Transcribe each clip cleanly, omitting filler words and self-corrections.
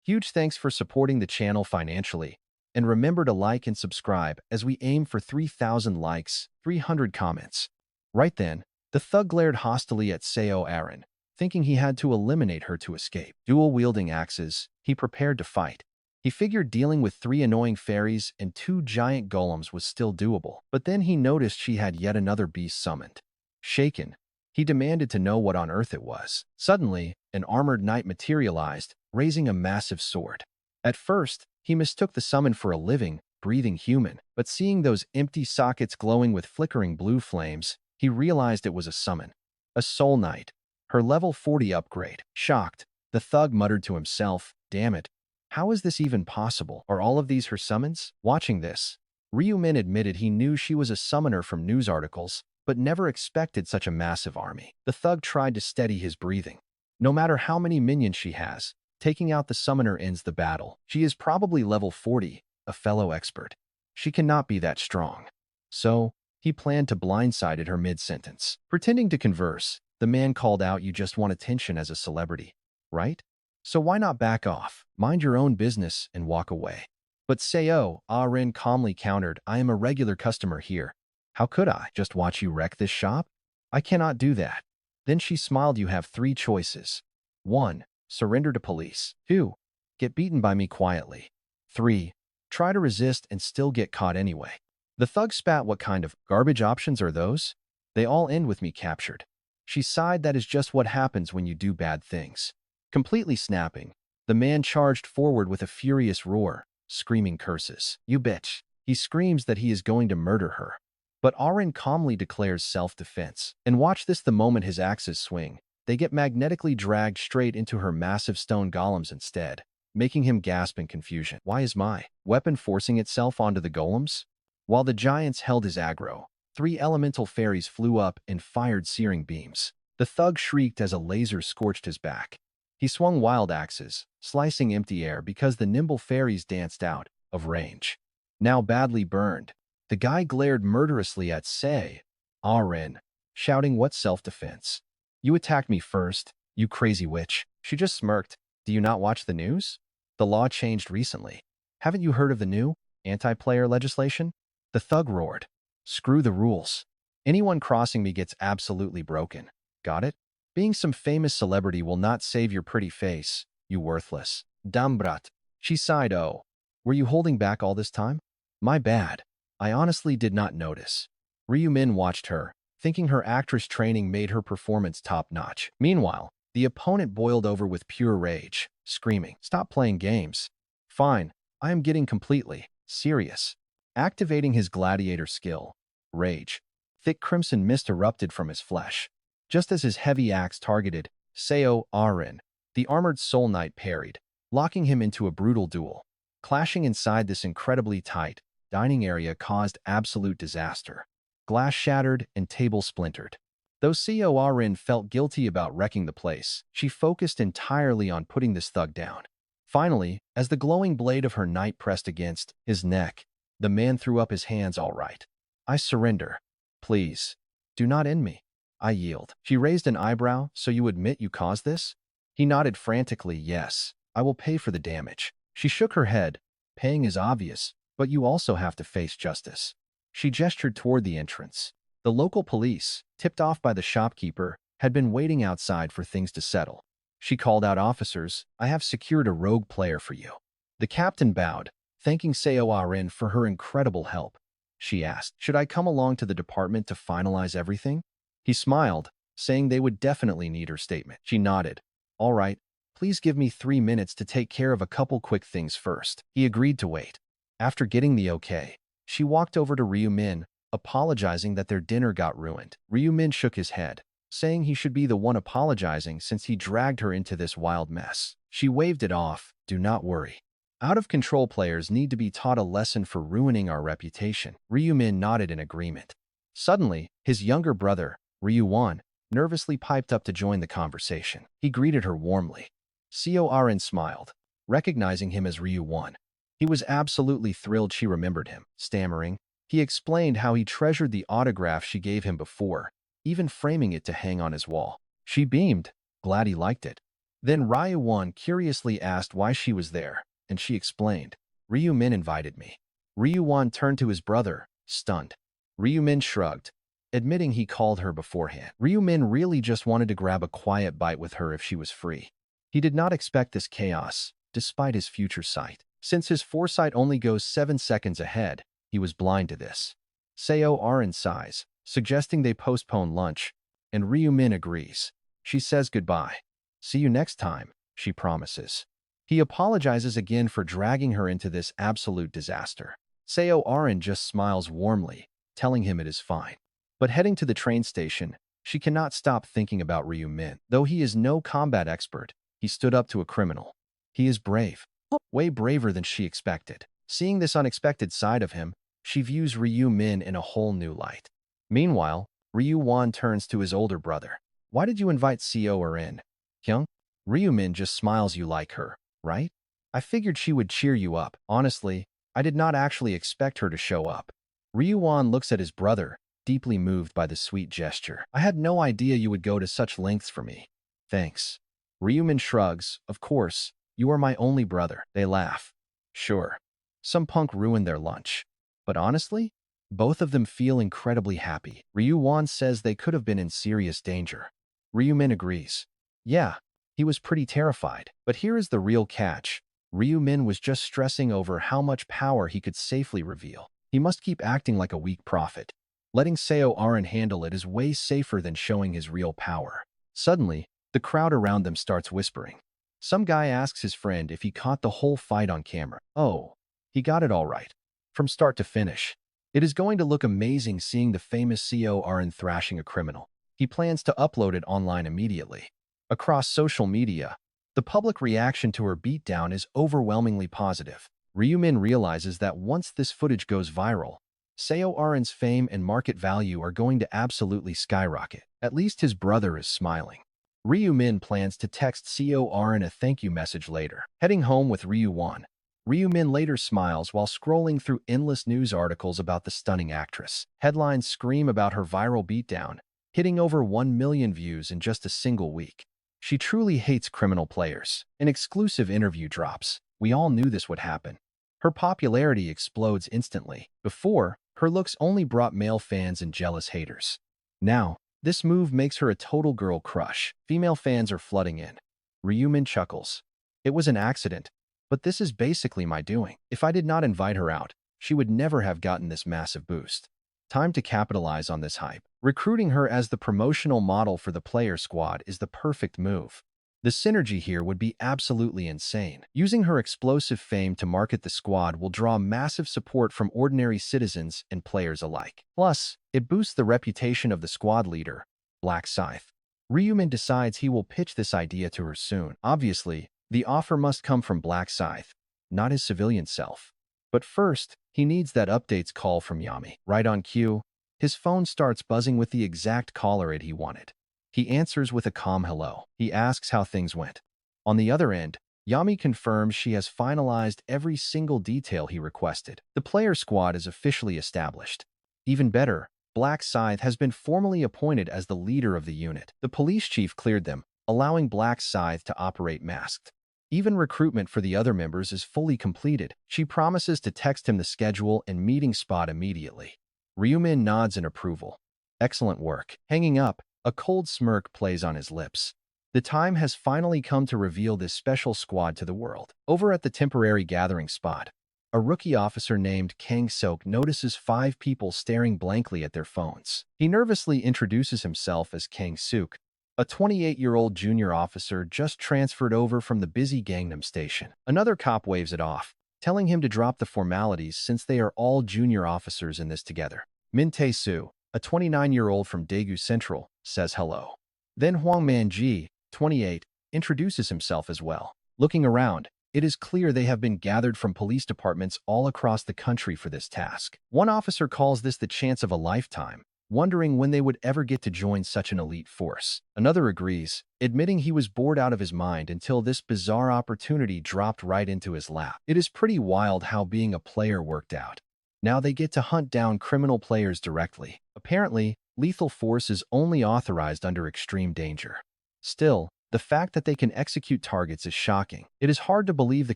Huge thanks for supporting the channel financially. And remember to like and subscribe as we aim for 3,000 likes, 300 comments. Right then, the thug glared hostilely at Seo Aaron, thinking he had to eliminate her to escape. Dual-wielding axes, he prepared to fight. He figured dealing with 3 annoying fairies and 2 giant golems was still doable, but then he noticed she had yet another beast summoned. Shaken, he demanded to know what on earth it was. Suddenly, an armored knight materialized, raising a massive sword. At first, he mistook the summon for a living, breathing human, but seeing those empty sockets glowing with flickering blue flames, he realized it was a summon. A soul knight. Her level 40 upgrade. Shocked, the thug muttered to himself, "Damn it. How is this even possible? Are all of these her summons?" Watching this, Ryumin admitted he knew she was a summoner from news articles, but never expected such a massive army. The thug tried to steady his breathing. No matter how many minions she has, taking out the summoner ends the battle. She is probably level 40, a fellow expert. She cannot be that strong. So, he planned to blindside her mid-sentence. Pretending to converse, the man called out, "You just want attention as a celebrity, right? So why not back off, mind your own business, and walk away?" But Seo Aaron calmly countered, "I am a regular customer here. How could I just watch you wreck this shop? I cannot do that." Then she smiled, "You have 3 choices. 1. Surrender to police. 2. Get beaten by me quietly. 3. Try to resist and still get caught anyway." The thug spat, "What kind of garbage options are those? They all end with me captured." She sighed, "That is just what happens when you do bad things." Completely snapping, the man charged forward with a furious roar, screaming curses. "You bitch." He screams that he is going to murder her. But Aaron calmly declares self-defense. And watch this, the moment his axes swing, they get magnetically dragged straight into her massive stone golems instead, making him gasp in confusion. Why is my weapon forcing itself onto the golems? While the giants held his aggro, 3 elemental fairies flew up and fired searing beams. The thug shrieked as a laser scorched his back. He swung wild axes, slicing empty air because the nimble fairies danced out of range. Now badly burned, the guy glared murderously at Seo Aaron, shouting, "What self-defense? You attacked me first, you crazy witch." She just smirked. "Do you not watch the news? The law changed recently. Haven't you heard of the new anti-player legislation?" The thug roared, "Screw the rules. Anyone crossing me gets absolutely broken. Got it? Being some famous celebrity will not save your pretty face, you worthless dumb brat." She sighed. "Oh, were you holding back all this time? My bad. I honestly did not notice." Ryumin watched her, thinking her actress training made her performance top-notch. Meanwhile, the opponent boiled over with pure rage, screaming, "Stop playing games. Fine, I am getting completely serious." Activating his gladiator skill, Rage, thick crimson mist erupted from his flesh. Just as his heavy axe targeted Seo Aaron, the armored soul knight parried, locking him into a brutal duel. Clashing inside this incredibly tight dining area caused absolute disaster. Glass shattered and tables splintered. Though Seo Aaron felt guilty about wrecking the place, she focused entirely on putting this thug down. Finally, as the glowing blade of her knight pressed against his neck, the man threw up his hands. "All right. I surrender. Please, do not end me. I yield." She raised an eyebrow. "So you admit you caused this?" He nodded frantically. "Yes, I will pay for the damage." She shook her head. "Paying is obvious, but you also have to face justice." She gestured toward the entrance. The local police, tipped off by the shopkeeper, had been waiting outside for things to settle. She called out, "Officers, I have secured a rogue player for you." The captain bowed, thanking Seo Aaron for her incredible help. She asked, "Should I come along to the department to finalize everything?" He smiled, saying they would definitely need her statement. She nodded. "All right, please give me 3 minutes to take care of a couple quick things first." He agreed to wait. After getting the okay, she walked over to Ryumin, apologizing that their dinner got ruined. Ryumin shook his head, saying he should be the one apologizing since he dragged her into this wild mess. She waved it off. "Do not worry. Out-of-control players need to be taught a lesson for ruining our reputation." Ryumin nodded in agreement. Suddenly, his younger brother, Ryuwon, nervously piped up to join the conversation. He greeted her warmly. Seo Aaron smiled, recognizing him as Ryuwon. He was absolutely thrilled she remembered him. Stammering, he explained how he treasured the autograph she gave him before, even framing it to hang on his wall. She beamed, glad he liked it. Then Ryu-won curiously asked why she was there, and she explained, Ryu-min invited me. Ryu-won turned to his brother, stunned. Ryu-min shrugged, admitting he called her beforehand. Ryu-min really just wanted to grab a quiet bite with her if she was free. He did not expect this chaos, despite his future sight. Since his foresight only goes 7 seconds ahead, he was blind to this. Seo Arin sighs, suggesting they postpone lunch, and Ryu-min agrees. She says goodbye. See you next time, she promises. He apologizes again for dragging her into this absolute disaster. Seo Arin just smiles warmly, telling him it is fine. But heading to the train station, she cannot stop thinking about Ryu-min. Though he is no combat expert, he stood up to a criminal. He is brave, way braver than she expected. Seeing this unexpected side of him, she views Ryu-min in a whole new light. Meanwhile, Ryu-won turns to his older brother. Why did you invite Seo Arin? Kyung? Ryu-min just smiles. You like her, right? I figured she would cheer you up. Honestly, I did not actually expect her to show up. Ryu-won looks at his brother, deeply moved by the sweet gesture. I had no idea you would go to such lengths for me. Thanks. Ryu-min shrugs. Of course, you are my only brother. They laugh. Sure. Some punk ruined their lunch. But honestly, both of them feel incredibly happy. Ryu-won says they could have been in serious danger. Ryu-min agrees. Yeah, he was pretty terrified. But here is the real catch. Ryu-min was just stressing over how much power he could safely reveal. He must keep acting like a weak prophet. Letting Seo Arin handle it is way safer than showing his real power. Suddenly, the crowd around them starts whispering. Some guy asks his friend if he caught the whole fight on camera. Oh, he got it all right. From start to finish. It is going to look amazing seeing the famous Seo Arin thrashing a criminal. He plans to upload it online immediately. Across social media, the public reaction to her beatdown is overwhelmingly positive. Ryu-min realizes that once this footage goes viral, Seo Arin's fame and market value are going to absolutely skyrocket. At least his brother is smiling. Ryu-min plans to text Seo Arin a thank you message later. Heading home with Ryu-won, Ryu-min later smiles while scrolling through endless news articles about the stunning actress. Headlines scream about her viral beatdown, hitting over 1 million views in just a single week. She truly hates criminal players. An exclusive interview drops. We all knew this would happen. Her popularity explodes instantly. Before, her looks only brought male fans and jealous haters. Now, this move makes her a total girl crush. Female fans are flooding in. Ryu-min chuckles. It was an accident, but this is basically my doing. If I did not invite her out, she would never have gotten this massive boost. Time to capitalize on this hype. Recruiting her as the promotional model for the player squad is the perfect move. The synergy here would be absolutely insane. Using her explosive fame to market the squad will draw massive support from ordinary citizens and players alike. Plus, it boosts the reputation of the squad leader, Black Scythe. Ryu-min decides he will pitch this idea to her soon. Obviously, the offer must come from Black Scythe, not his civilian self. But first, he needs that updates call from Yami. Right on cue, his phone starts buzzing with the exact caller ID he wanted. He answers with a calm hello. He asks how things went. On the other end, Yami confirms she has finalized every single detail he requested. The player squad is officially established. Even better, Black Scythe has been formally appointed as the leader of the unit. The police chief cleared them, allowing Black Scythe to operate masked. Even recruitment for the other members is fully completed. She promises to text him the schedule and meeting spot immediately. Ryu-min nods in approval. Excellent work. Hanging up, a cold smirk plays on his lips. The time has finally come to reveal this special squad to the world. Over at the temporary gathering spot, a rookie officer named Kang Sok notices 5 people staring blankly at their phones. He nervously introduces himself as Kang Suk, a 28-year-old junior officer just transferred over from the busy Gangnam station. Another cop waves it off, telling him to drop the formalities since they are all junior officers in this together. Min Tae-soo, a 29-year-old from Daegu Central, says hello. Then Hwang Man-ji, 28, introduces himself as well. Looking around, it is clear they have been gathered from police departments all across the country for this task. One officer calls this the chance of a lifetime, wondering when they would ever get to join such an elite force. Another agrees, admitting he was bored out of his mind until this bizarre opportunity dropped right into his lap. It is pretty wild how being a player worked out. Now they get to hunt down criminal players directly. Apparently, lethal force is only authorized under extreme danger. Still, The fact that they can execute targets is shocking. It is hard to believe the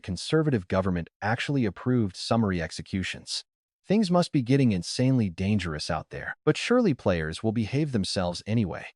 conservative government actually approved summary executions. Things must be getting insanely dangerous out there. But surely players will behave themselves anyway.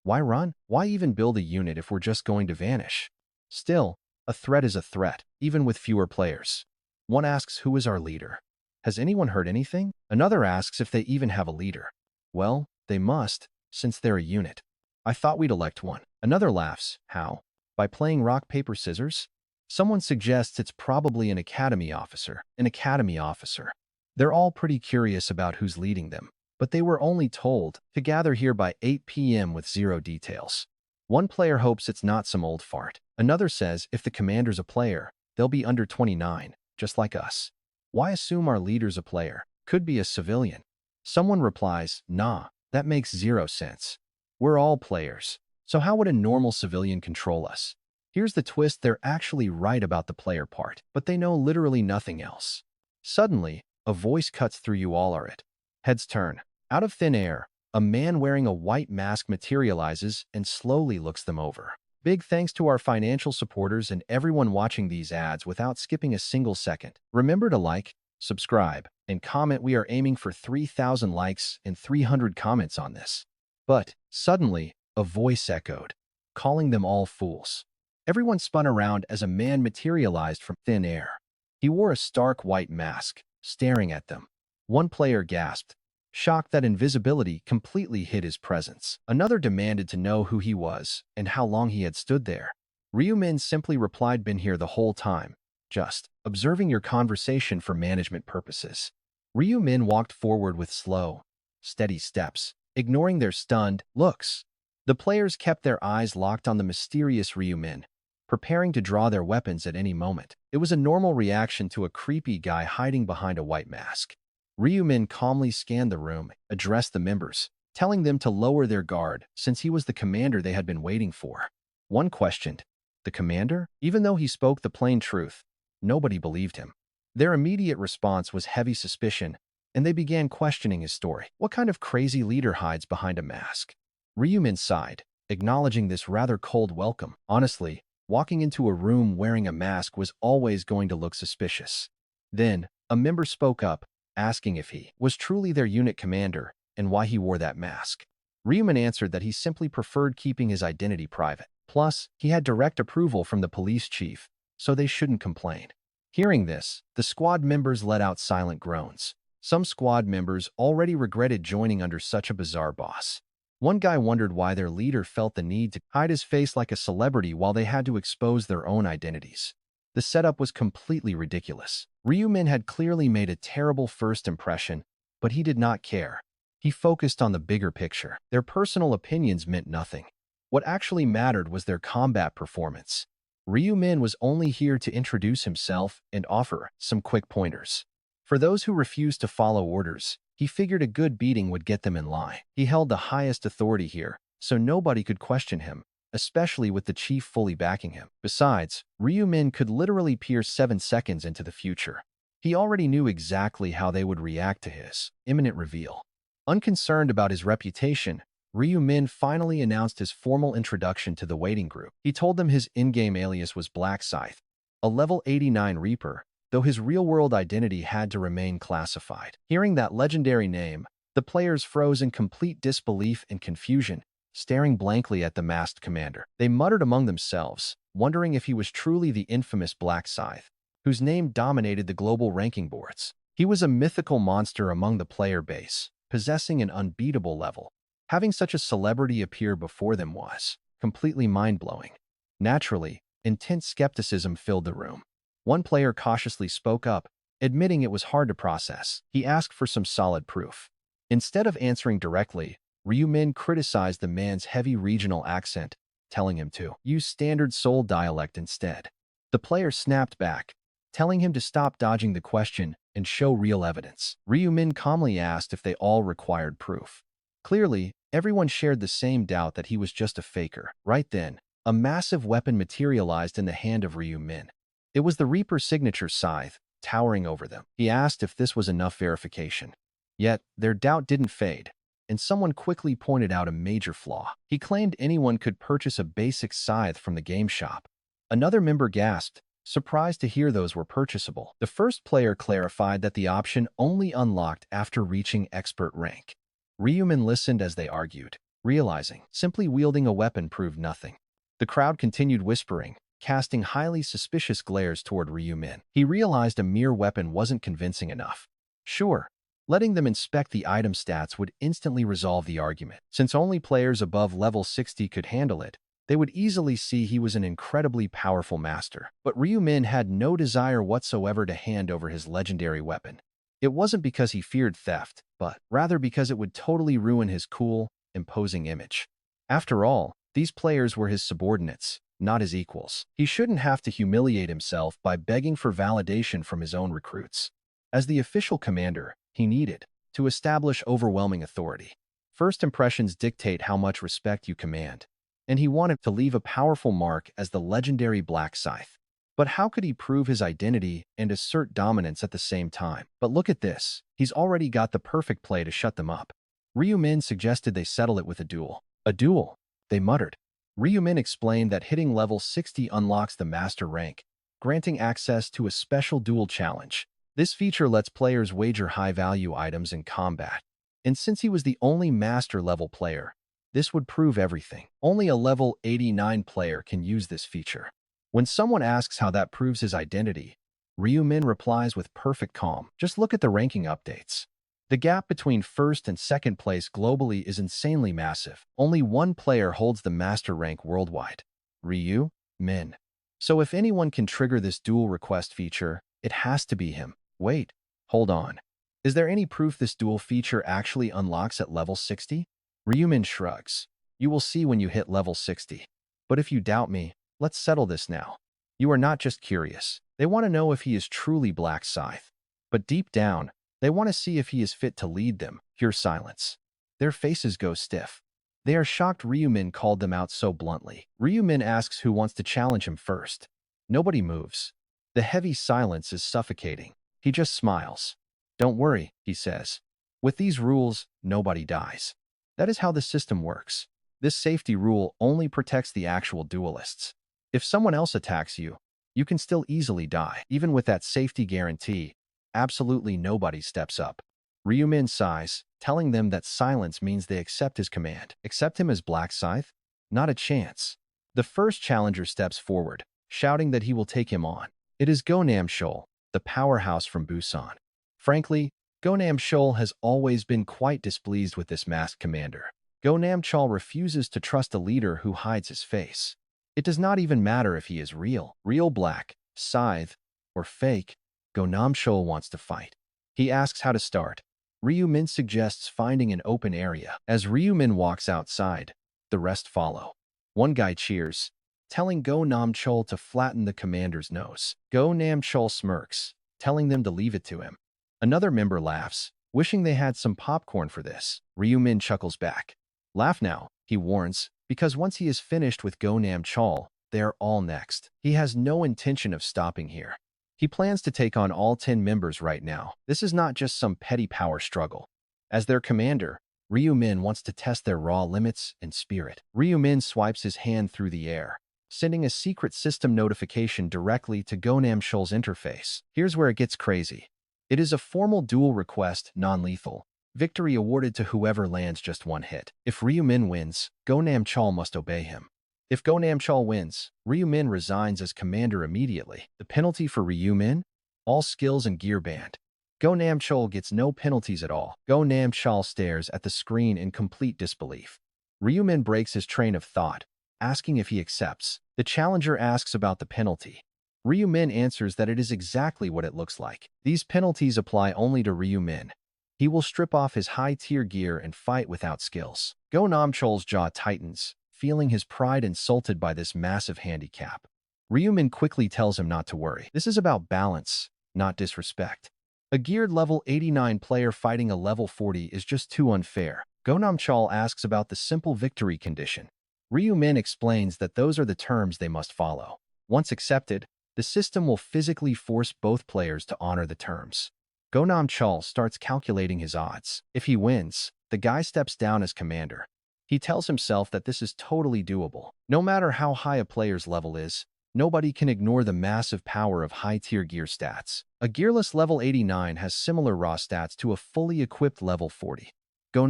Why run? Why even build a unit if we're just going to vanish? Still, a threat is a threat, even with fewer players. One asks, who is our leader? Has anyone heard anything? Another asks if they even have a leader. Well, they must, since they're a unit. I thought we'd elect one. Another laughs. How? By playing rock, paper, scissors? Someone suggests it's probably an academy officer. An academy officer. They're all pretty curious about who's leading them, but they were only told to gather here by 8 p.m. with zero details. One player hopes it's not some old fart. Another says if the commander's a player, they'll be under 29, just like us. Why assume our leader's a player? Could be a civilian. Someone replies, nah, that makes zero sense. We're all players. So how would a normal civilian control us? Here's the twist, they're actually right about the player part, but they know literally nothing else. Suddenly, a voice cuts through you all are it. Heads turn. Out of thin air, a man wearing a white mask materializes and slowly looks them over. Big thanks to our financial supporters and everyone watching these ads without skipping a single second. Remember to like, subscribe, and comment. We are aiming for 3,000 likes and 300 comments on this. But suddenly, a voice echoed, calling them all fools. Everyone spun around as a man materialized from thin air. He wore a stark white mask, staring at them. One player gasped, shocked that invisibility completely hid his presence. Another demanded to know who he was and how long he had stood there. Ryu-min simply replied, been here the whole time, just observing your conversation for management purposes. Ryu-min walked forward with slow, steady steps, ignoring their stunned looks. The players kept their eyes locked on the mysterious Ryu-min, preparing to draw their weapons at any moment. It was a normal reaction to a creepy guy hiding behind a white mask. Ryu-min calmly scanned the room, addressed the members, telling them to lower their guard since he was the commander they had been waiting for. One questioned, the commander? Even though he spoke the plain truth, nobody believed him. Their immediate response was heavy suspicion, and they began questioning his story. What kind of crazy leader hides behind a mask? Ryu-min sighed, acknowledging this rather cold welcome. Honestly, walking into a room wearing a mask was always going to look suspicious. Then, a member spoke up, asking if he was truly their unit commander and why he wore that mask. Ryu-min answered that he simply preferred keeping his identity private. Plus, he had direct approval from the police chief, so they shouldn't complain. Hearing this, the squad members let out silent groans. Some squad members already regretted joining under such a bizarre boss. One guy wondered why their leader felt the need to hide his face like a celebrity while they had to expose their own identities. The setup was completely ridiculous. Ryu-min had clearly made a terrible first impression, but he did not care. He focused on the bigger picture. Their personal opinions meant nothing. What actually mattered was their combat performance. Ryu-min was only here to introduce himself and offer some quick pointers. For those who refused to follow orders, he figured a good beating would get them in line. He held the highest authority here, so nobody could question him, especially with the chief fully backing him. Besides, Ryu-min could literally peer 7 seconds into the future. He already knew exactly how they would react to his imminent reveal. Unconcerned about his reputation, Ryu-min finally announced his formal introduction to the waiting group. He told them his in-game alias was Black Scythe, a level 89 Reaper, though his real-world identity had to remain classified. Hearing that legendary name, the players froze in complete disbelief and confusion, staring blankly at the masked commander. They muttered among themselves, wondering if he was truly the infamous Black Scythe, whose name dominated the global ranking boards. He was a mythical monster among the player base, possessing an unbeatable level. Having such a celebrity appear before them was completely mind-blowing. Naturally, intense skepticism filled the room. One player cautiously spoke up, admitting it was hard to process. He asked for some solid proof. Instead of answering directly, Ryu-min criticized the man's heavy regional accent, telling him to use standard Seoul dialect instead. The player snapped back, telling him to stop dodging the question and show real evidence. Ryu-min calmly asked if they all required proof. Clearly, everyone shared the same doubt that he was just a faker. Right then, a massive weapon materialized in the hand of Ryu-min. It was the Reaper's signature scythe, towering over them. He asked if this was enough verification. Yet, their doubt didn't fade. and someone quickly pointed out a major flaw. He claimed anyone could purchase a basic scythe from the game shop. Another member gasped, surprised to hear those were purchasable. The first player clarified that the option only unlocked after reaching expert rank. Ryumin listened as they argued, realizing simply wielding a weapon proved nothing. The crowd continued whispering, casting highly suspicious glares toward Ryumin. He realized a mere weapon wasn't convincing enough. Sure, letting them inspect the item stats would instantly resolve the argument. Since only players above level 60 could handle it, they would easily see he was an incredibly powerful master. But Ryumin had no desire whatsoever to hand over his legendary weapon. It wasn't because he feared theft, but rather because it would totally ruin his cool, imposing image. After all, these players were his subordinates, not his equals. He shouldn't have to humiliate himself by begging for validation from his own recruits. As the official commander, he needed to establish overwhelming authority. First impressions dictate how much respect you command, and he wanted to leave a powerful mark as the legendary Black Scythe. But how could he prove his identity and assert dominance at the same time? But look at this. He's already got the perfect play to shut them up. Ryumin suggested they settle it with a duel. A duel? They muttered. Ryumin explained that hitting level 60 unlocks the master rank, granting access to a special duel challenge. This feature lets players wager high-value items in combat. And since he was the only master-level player, this would prove everything. Only a level 89 player can use this feature. When someone asks how that proves his identity, Ryumin replies with perfect calm. Just look at the ranking updates. The gap between first and second place globally is insanely massive. Only one player holds the master rank worldwide. Ryumin. So if anyone can trigger this duel request feature, it has to be him. Wait, hold on. Is there any proof this duel feature actually unlocks at level 60? Ryumin shrugs. You will see when you hit level 60. But if you doubt me, let's settle this now. You are not just curious. They want to know if he is truly Black Scythe. But deep down, they want to see if he is fit to lead them. Pure silence. Their faces go stiff. They are shocked Ryumin called them out so bluntly. Ryumin asks who wants to challenge him first. Nobody moves. The heavy silence is suffocating. He just smiles. Don't worry, he says. With these rules, nobody dies. That is how the system works. This safety rule only protects the actual duelists. If someone else attacks you, you can still easily die. Even with that safety guarantee, absolutely nobody steps up. Ryumin sighs, telling them that silence means they accept his command. Accept him as Black Scythe? Not a chance. The first challenger steps forward, shouting that he will take him on. It is Go Namshol, the powerhouse from Busan. Frankly, Go Namshol has always been quite displeased with this masked commander. Go Namchol refuses to trust a leader who hides his face. It does not even matter if he is real Black, Scythe, or fake. Go Namshol wants to fight. He asks how to start. Ryumin suggests finding an open area. As Ryumin walks outside, the rest follow. One guy cheers, telling Go Namchol to flatten the commander's nose. Go Namchol smirks, telling them to leave it to him. Another member laughs, wishing they had some popcorn for this. Ryumin chuckles back. Laugh now, he warns, because once he is finished with Go Namchol, they are all next. He has no intention of stopping here. He plans to take on all 10 members right now. This is not just some petty power struggle. As their commander, Ryumin wants to test their raw limits and spirit. Ryumin swipes his hand through the air, sending a secret system notification directly to Go Namchol's interface. Here's where it gets crazy. It is a formal duel request, non-lethal. Victory awarded to whoever lands just one hit. If Ryumin wins, Go Namchol must obey him. If Go Namchol wins, Ryumin resigns as commander immediately. The penalty for Ryumin? All skills and gear banned. Go Namchol gets no penalties at all. Go Namchol stares at the screen in complete disbelief. Ryumin breaks his train of thought, asking if he accepts. The challenger asks about the penalty. Ryumin answers that it is exactly what it looks like. These penalties apply only to Ryumin. He will strip off his high-tier gear and fight without skills. Go Namchol's jaw tightens, feeling his pride insulted by this massive handicap. Ryumin quickly tells him not to worry. This is about balance, not disrespect. A geared level 89 player fighting a level 40 is just too unfair. Go Namchol asks about the simple victory condition. Ryumin explains that those are the terms they must follow. Once accepted, the system will physically force both players to honor the terms. Go Namchol starts calculating his odds. If he wins, The guy steps down as commander. He tells himself that this is totally doable. No matter how high a player's level is, nobody can ignore the massive power of high-tier gear stats. A gearless level 89 has similar raw stats to a fully equipped level 40. Go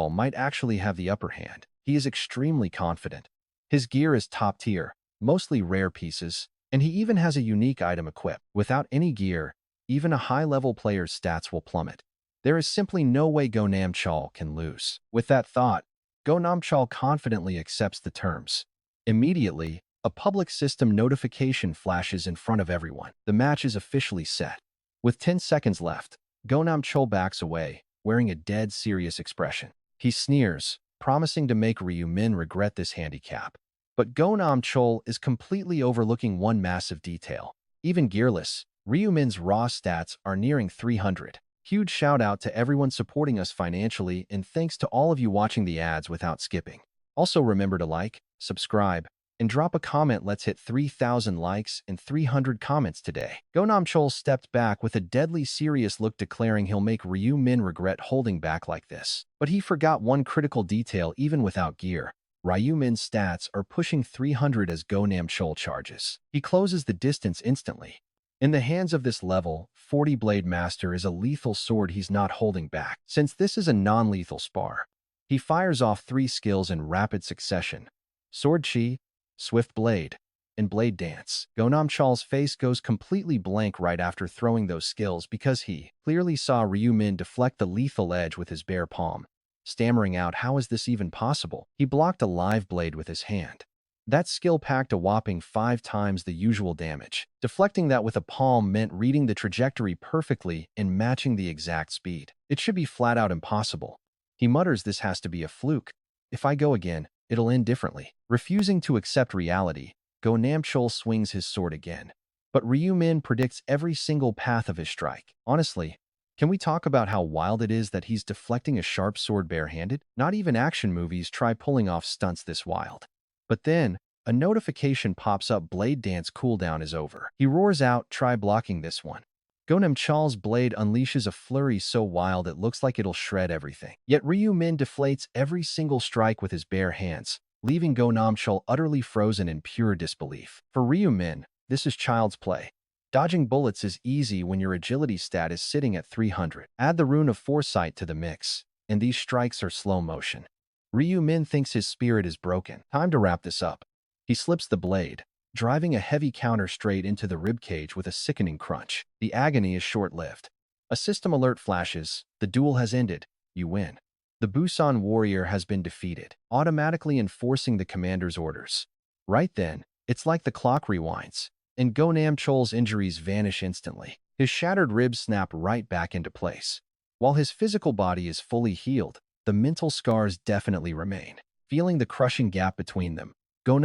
might actually have the upper hand. He is extremely confident. His gear is top tier, mostly rare pieces, and he even has a unique item equipped. Without any gear, even a high-level player's stats will plummet. There is simply no way Go can lose. With that thought, Go confidently accepts the terms. Immediately, a public system notification flashes in front of everyone. The match is officially set. With 10 seconds left, Go backs away, wearing a dead serious expression. He sneers, promising to make Ryu Min regret this handicap. But Go is completely overlooking one massive detail. Even gearless, Ryu Min's raw stats are nearing 300. Huge shout out to everyone supporting us financially, and thanks to all of you watching the ads without skipping. Also remember to like, subscribe, and drop a comment. Let's hit 3,000 likes and 300 comments today. Go stepped back with a deadly serious look, declaring he'll make Ryu Min regret holding back like this. But he forgot one critical detail. Even without gear, Ryu Min's stats are pushing 300 as Go charges. He closes the distance instantly. In the hands of this level 40 Blade Master is a lethal sword he's not holding back. Since this is a non-lethal spar, he fires off 3 skills in rapid succession: Sword Chi, Swift Blade, and Blade Dance. Go face goes completely blank right after throwing those skills because he clearly saw Ryu Min deflect the lethal edge with his bare palm. Stammering out, "How is this even possible?" He blocked a live blade with his hand. That skill packed a whopping 5 times the usual damage. Deflecting that with a palm meant reading the trajectory perfectly and matching the exact speed. It should be flat out impossible. He mutters, "This has to be a fluke. If I go again, it'll end differently." Refusing to accept reality, Go swings his sword again. But Ryu Min predicts every single path of his strike. Honestly, can we talk about how wild it is that he's deflecting a sharp sword barehanded? Not even action movies try pulling off stunts this wild. But then, a notification pops up: Blade Dance cooldown is over. He roars out, "Try blocking this one." Go blade unleashes a flurry so wild it looks like it'll shred everything. Yet Ryu Min deflates every single strike with his bare hands, leaving Go utterly frozen in pure disbelief. For Ryu Min, this is child's play. Dodging bullets is easy when your agility stat is sitting at 300. Add the rune of foresight to the mix, and these strikes are slow motion. Ryu Min thinks his spirit is broken. Time to wrap this up. He slips the blade, driving a heavy counter straight into the ribcage with a sickening crunch. The agony is short-lived. A system alert flashes. The duel has ended. You win. The Busan warrior has been defeated, automatically enforcing the commander's orders. Right then, it's like the clock rewinds, and Go injuries vanish instantly. His shattered ribs snap right back into place. While his physical body is fully healed, the mental scars definitely remain. Feeling the crushing gap between them, Go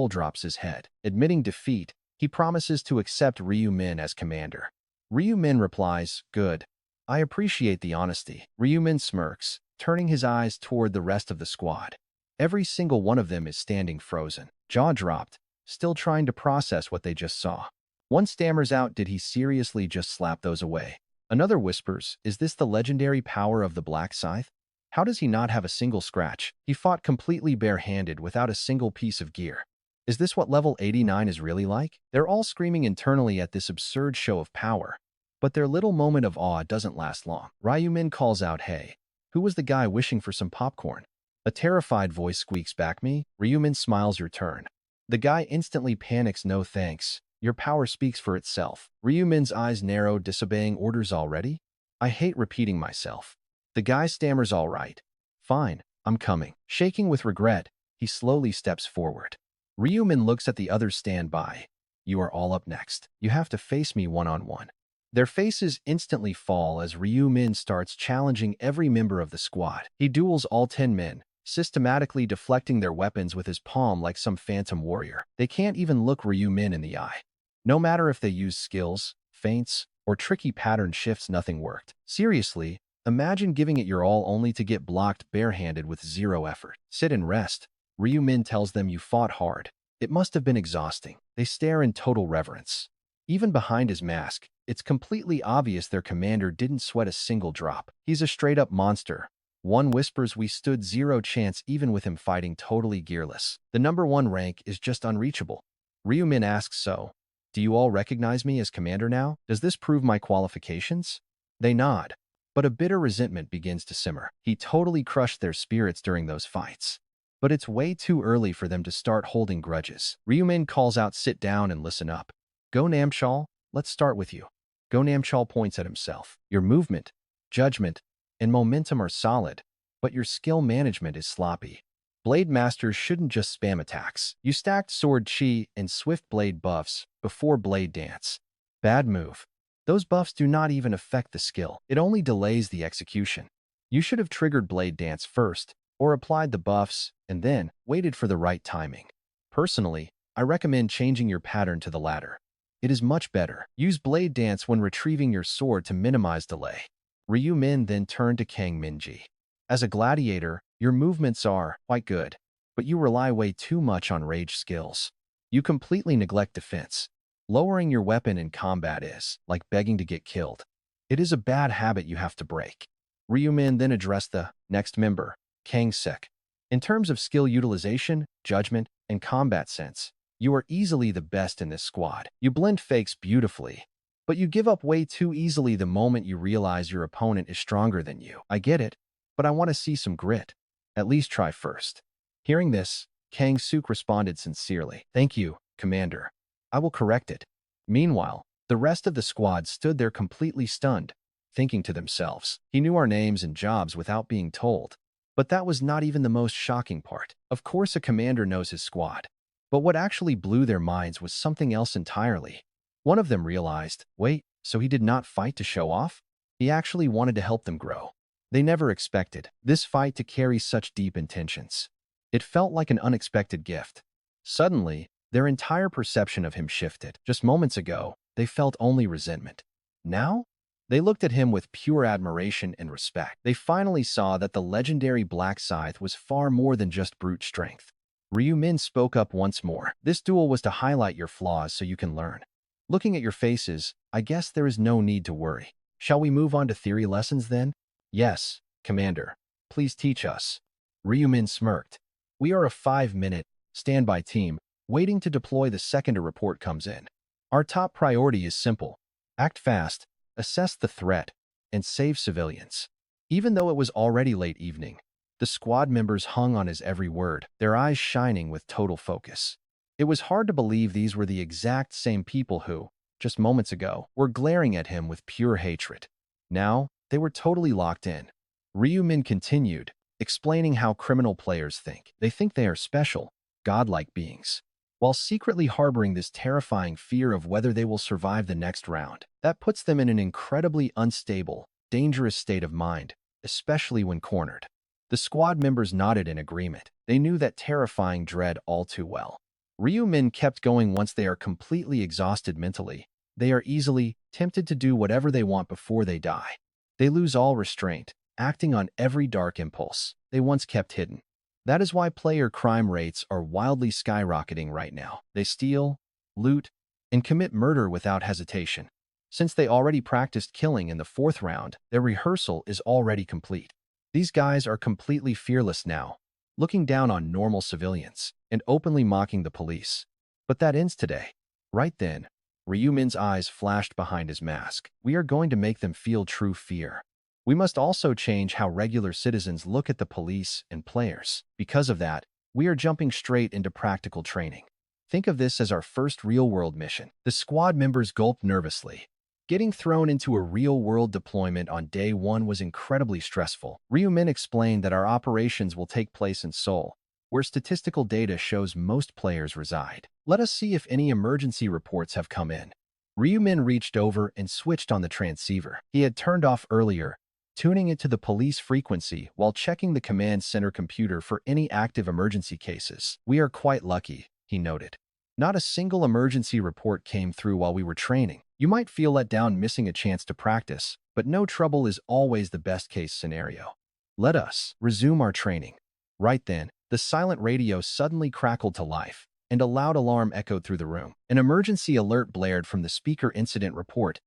drops his head. Admitting defeat, he promises to accept Ryu Min as commander. Ryu Min replies, "Good. I appreciate the honesty." Ryu Min smirks, turning his eyes toward the rest of the squad. Every single one of them is standing frozen, jaw dropped, still trying to process what they just saw. One stammers out, "Did he seriously just slap those away?" Another whispers, "Is this the legendary power of the Black Scythe? How does he not have a single scratch? He fought completely barehanded without a single piece of gear. Is this what level 89 is really like?" They're all screaming internally at this absurd show of power. But their little moment of awe doesn't last long. Ryu Min calls out, "Hey, who was the guy wishing for some popcorn?" A terrified voice squeaks back, "Me." Ryu Min smiles, "Your turn." The guy instantly panics, "No thanks. Your power speaks for itself." Ryu Min's eyes narrow, "Disobeying orders already? I hate repeating myself." The guy stammers, "All right. Fine, I'm coming." Shaking with regret, he slowly steps forward. Ryu Min looks at the others stand by. "You are all up next. You have to face me one-on-one." Their faces instantly fall as Ryu Min starts challenging every member of the squad. He duels all 10 men, systematically deflecting their weapons with his palm like some phantom warrior. They can't even look Ryu Min in the eye. No matter if they use skills, feints, or tricky pattern shifts, nothing worked. Seriously, imagine giving it your all only to get blocked barehanded with zero effort. "Sit and rest." Ryu Min tells them, "You fought hard. It must have been exhausting." They stare in total reverence. Even behind his mask, it's completely obvious their commander didn't sweat a single drop. He's a straight-up monster, One whispers we stood zero chance even with him fighting totally gearless. The number one rank is just unreachable. Ryumin asks so. Do you all recognize me as commander now? Does this prove my qualifications? They nod. But a bitter resentment begins to simmer. He totally crushed their spirits during those fights. But it's way too early for them to start holding grudges. Ryumin calls out, sit down and listen up. Go Namchal, let's start with you. Go Namchal points at himself. Your movement, judgment, and momentum are solid, but your skill management is sloppy. Blade masters shouldn't just spam attacks. You stacked sword chi and swift blade buffs before blade dance. Bad move. Those buffs do not even affect the skill. It only delays the execution. You should have triggered blade dance first, or applied the buffs, and then waited for the right timing. Personally, I recommend changing your pattern to the latter. It is much better. Use blade dance when retrieving your sword to minimize delay. Ryu Min then turned to Kang Minji. As a gladiator, your movements are quite good, but you rely way too much on rage skills. You completely neglect defense. Lowering your weapon in combat is like begging to get killed. It is a bad habit you have to break. Ryu Min then addressed the next member, Kang Sek. In terms of skill utilization, judgment, and combat sense, you are easily the best in this squad. You blend fakes beautifully, but you give up way too easily the moment you realize your opponent is stronger than you. I get it, but I want to see some grit. At least try first. Hearing this, Kang Suk responded sincerely. Thank you, Commander. I will correct it. Meanwhile, the rest of the squad stood there completely stunned, thinking to themselves, he knew our names and jobs without being told. But that was not even the most shocking part. Of course a commander knows his squad. But what actually blew their minds was something else entirely. One of them realized, wait, so he did not fight to show off? He actually wanted to help them grow. They never expected this fight to carry such deep intentions. It felt like an unexpected gift. Suddenly, their entire perception of him shifted. Just moments ago, they felt only resentment. Now, they looked at him with pure admiration and respect. They finally saw that the legendary Black Scythe was far more than just brute strength. Ryu Min spoke up once more. This duel was to highlight your flaws so you can learn. Looking at your faces, I guess there is no need to worry. Shall we move on to theory lessons then? Yes, Commander. Please teach us. Ryu Min smirked. We are a 5-minute standby team, waiting to deploy the second a report comes in. Our top priority is simple. Act fast, assess the threat, and save civilians. Even though it was already late evening, the squad members hung on his every word, their eyes shining with total focus. It was hard to believe these were the exact same people who, just moments ago, were glaring at him with pure hatred. Now, they were totally locked in. Ryu Min continued, explaining how criminal players think. They think they are special, godlike beings, while secretly harboring this terrifying fear of whether they will survive the next round. That puts them in an incredibly unstable, dangerous state of mind, especially when cornered. The squad members nodded in agreement. They knew that terrifying dread all too well. Ryu Min kept going. Once they are completely exhausted mentally, they are easily tempted to do whatever they want before they die. They lose all restraint, acting on every dark impulse they once kept hidden. That is why player crime rates are wildly skyrocketing right now. They steal, loot, and commit murder without hesitation. Since they already practiced killing in the 4th round, their rehearsal is already complete. These guys are completely fearless now, looking down on normal civilians and openly mocking the police. But that ends today. Right then, Ryu Min's eyes flashed behind his mask. We are going to make them feel true fear. We must also change how regular citizens look at the police and players. Because of that, we are jumping straight into practical training. Think of this as our first real-world mission. The squad members gulped nervously. Getting thrown into a real-world deployment on day 1 was incredibly stressful. Ryu Min explained that our operations will take place in Seoul, where statistical data shows most players reside. Let us see if any emergency reports have come in. Ryu Min reached over and switched on the transceiver. He had turned off earlier, tuning it to the police frequency while checking the command center computer for any active emergency cases. We are quite lucky, he noted. Not a single emergency report came through while we were training. You might feel let down missing a chance to practice, but no trouble is always the best-case scenario. Let us resume our training. Right then, the silent radio suddenly crackled to life, and a loud alarm echoed through the room. An emergency alert blared from the speaker. Incident report,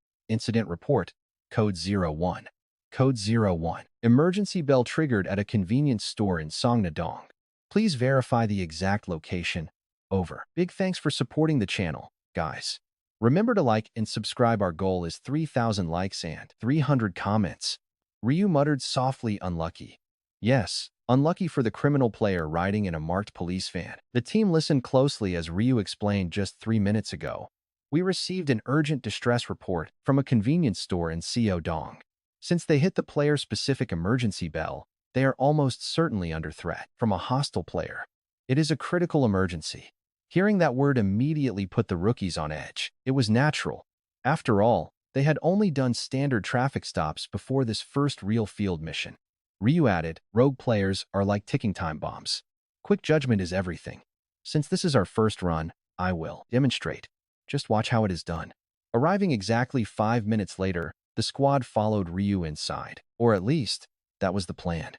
code 01. Code 01. Emergency bell triggered at a convenience store in Songnadong. Please verify the exact location. Over. Big thanks for supporting the channel, guys. Remember to like and subscribe. Our goal is 3,000 likes and 300 comments. Ryu muttered softly, unlucky. Yes, unlucky for the criminal player riding in a marked police van. The team listened closely as Ryu explained just 3 minutes ago. We received an urgent distress report from a convenience store in Seodong. Since they hit the player-specific emergency bell, they are almost certainly under threat from a hostile player. It is a critical emergency. Hearing that word immediately put the rookies on edge. It was natural. After all, they had only done standard traffic stops before this first real field mission. Ryu added, rogue players are like ticking time bombs. Quick judgment is everything. Since this is our first run, I will demonstrate. Just watch how it is done. Arriving exactly 5 minutes later, the squad followed Ryu inside. Or at least, that was the plan.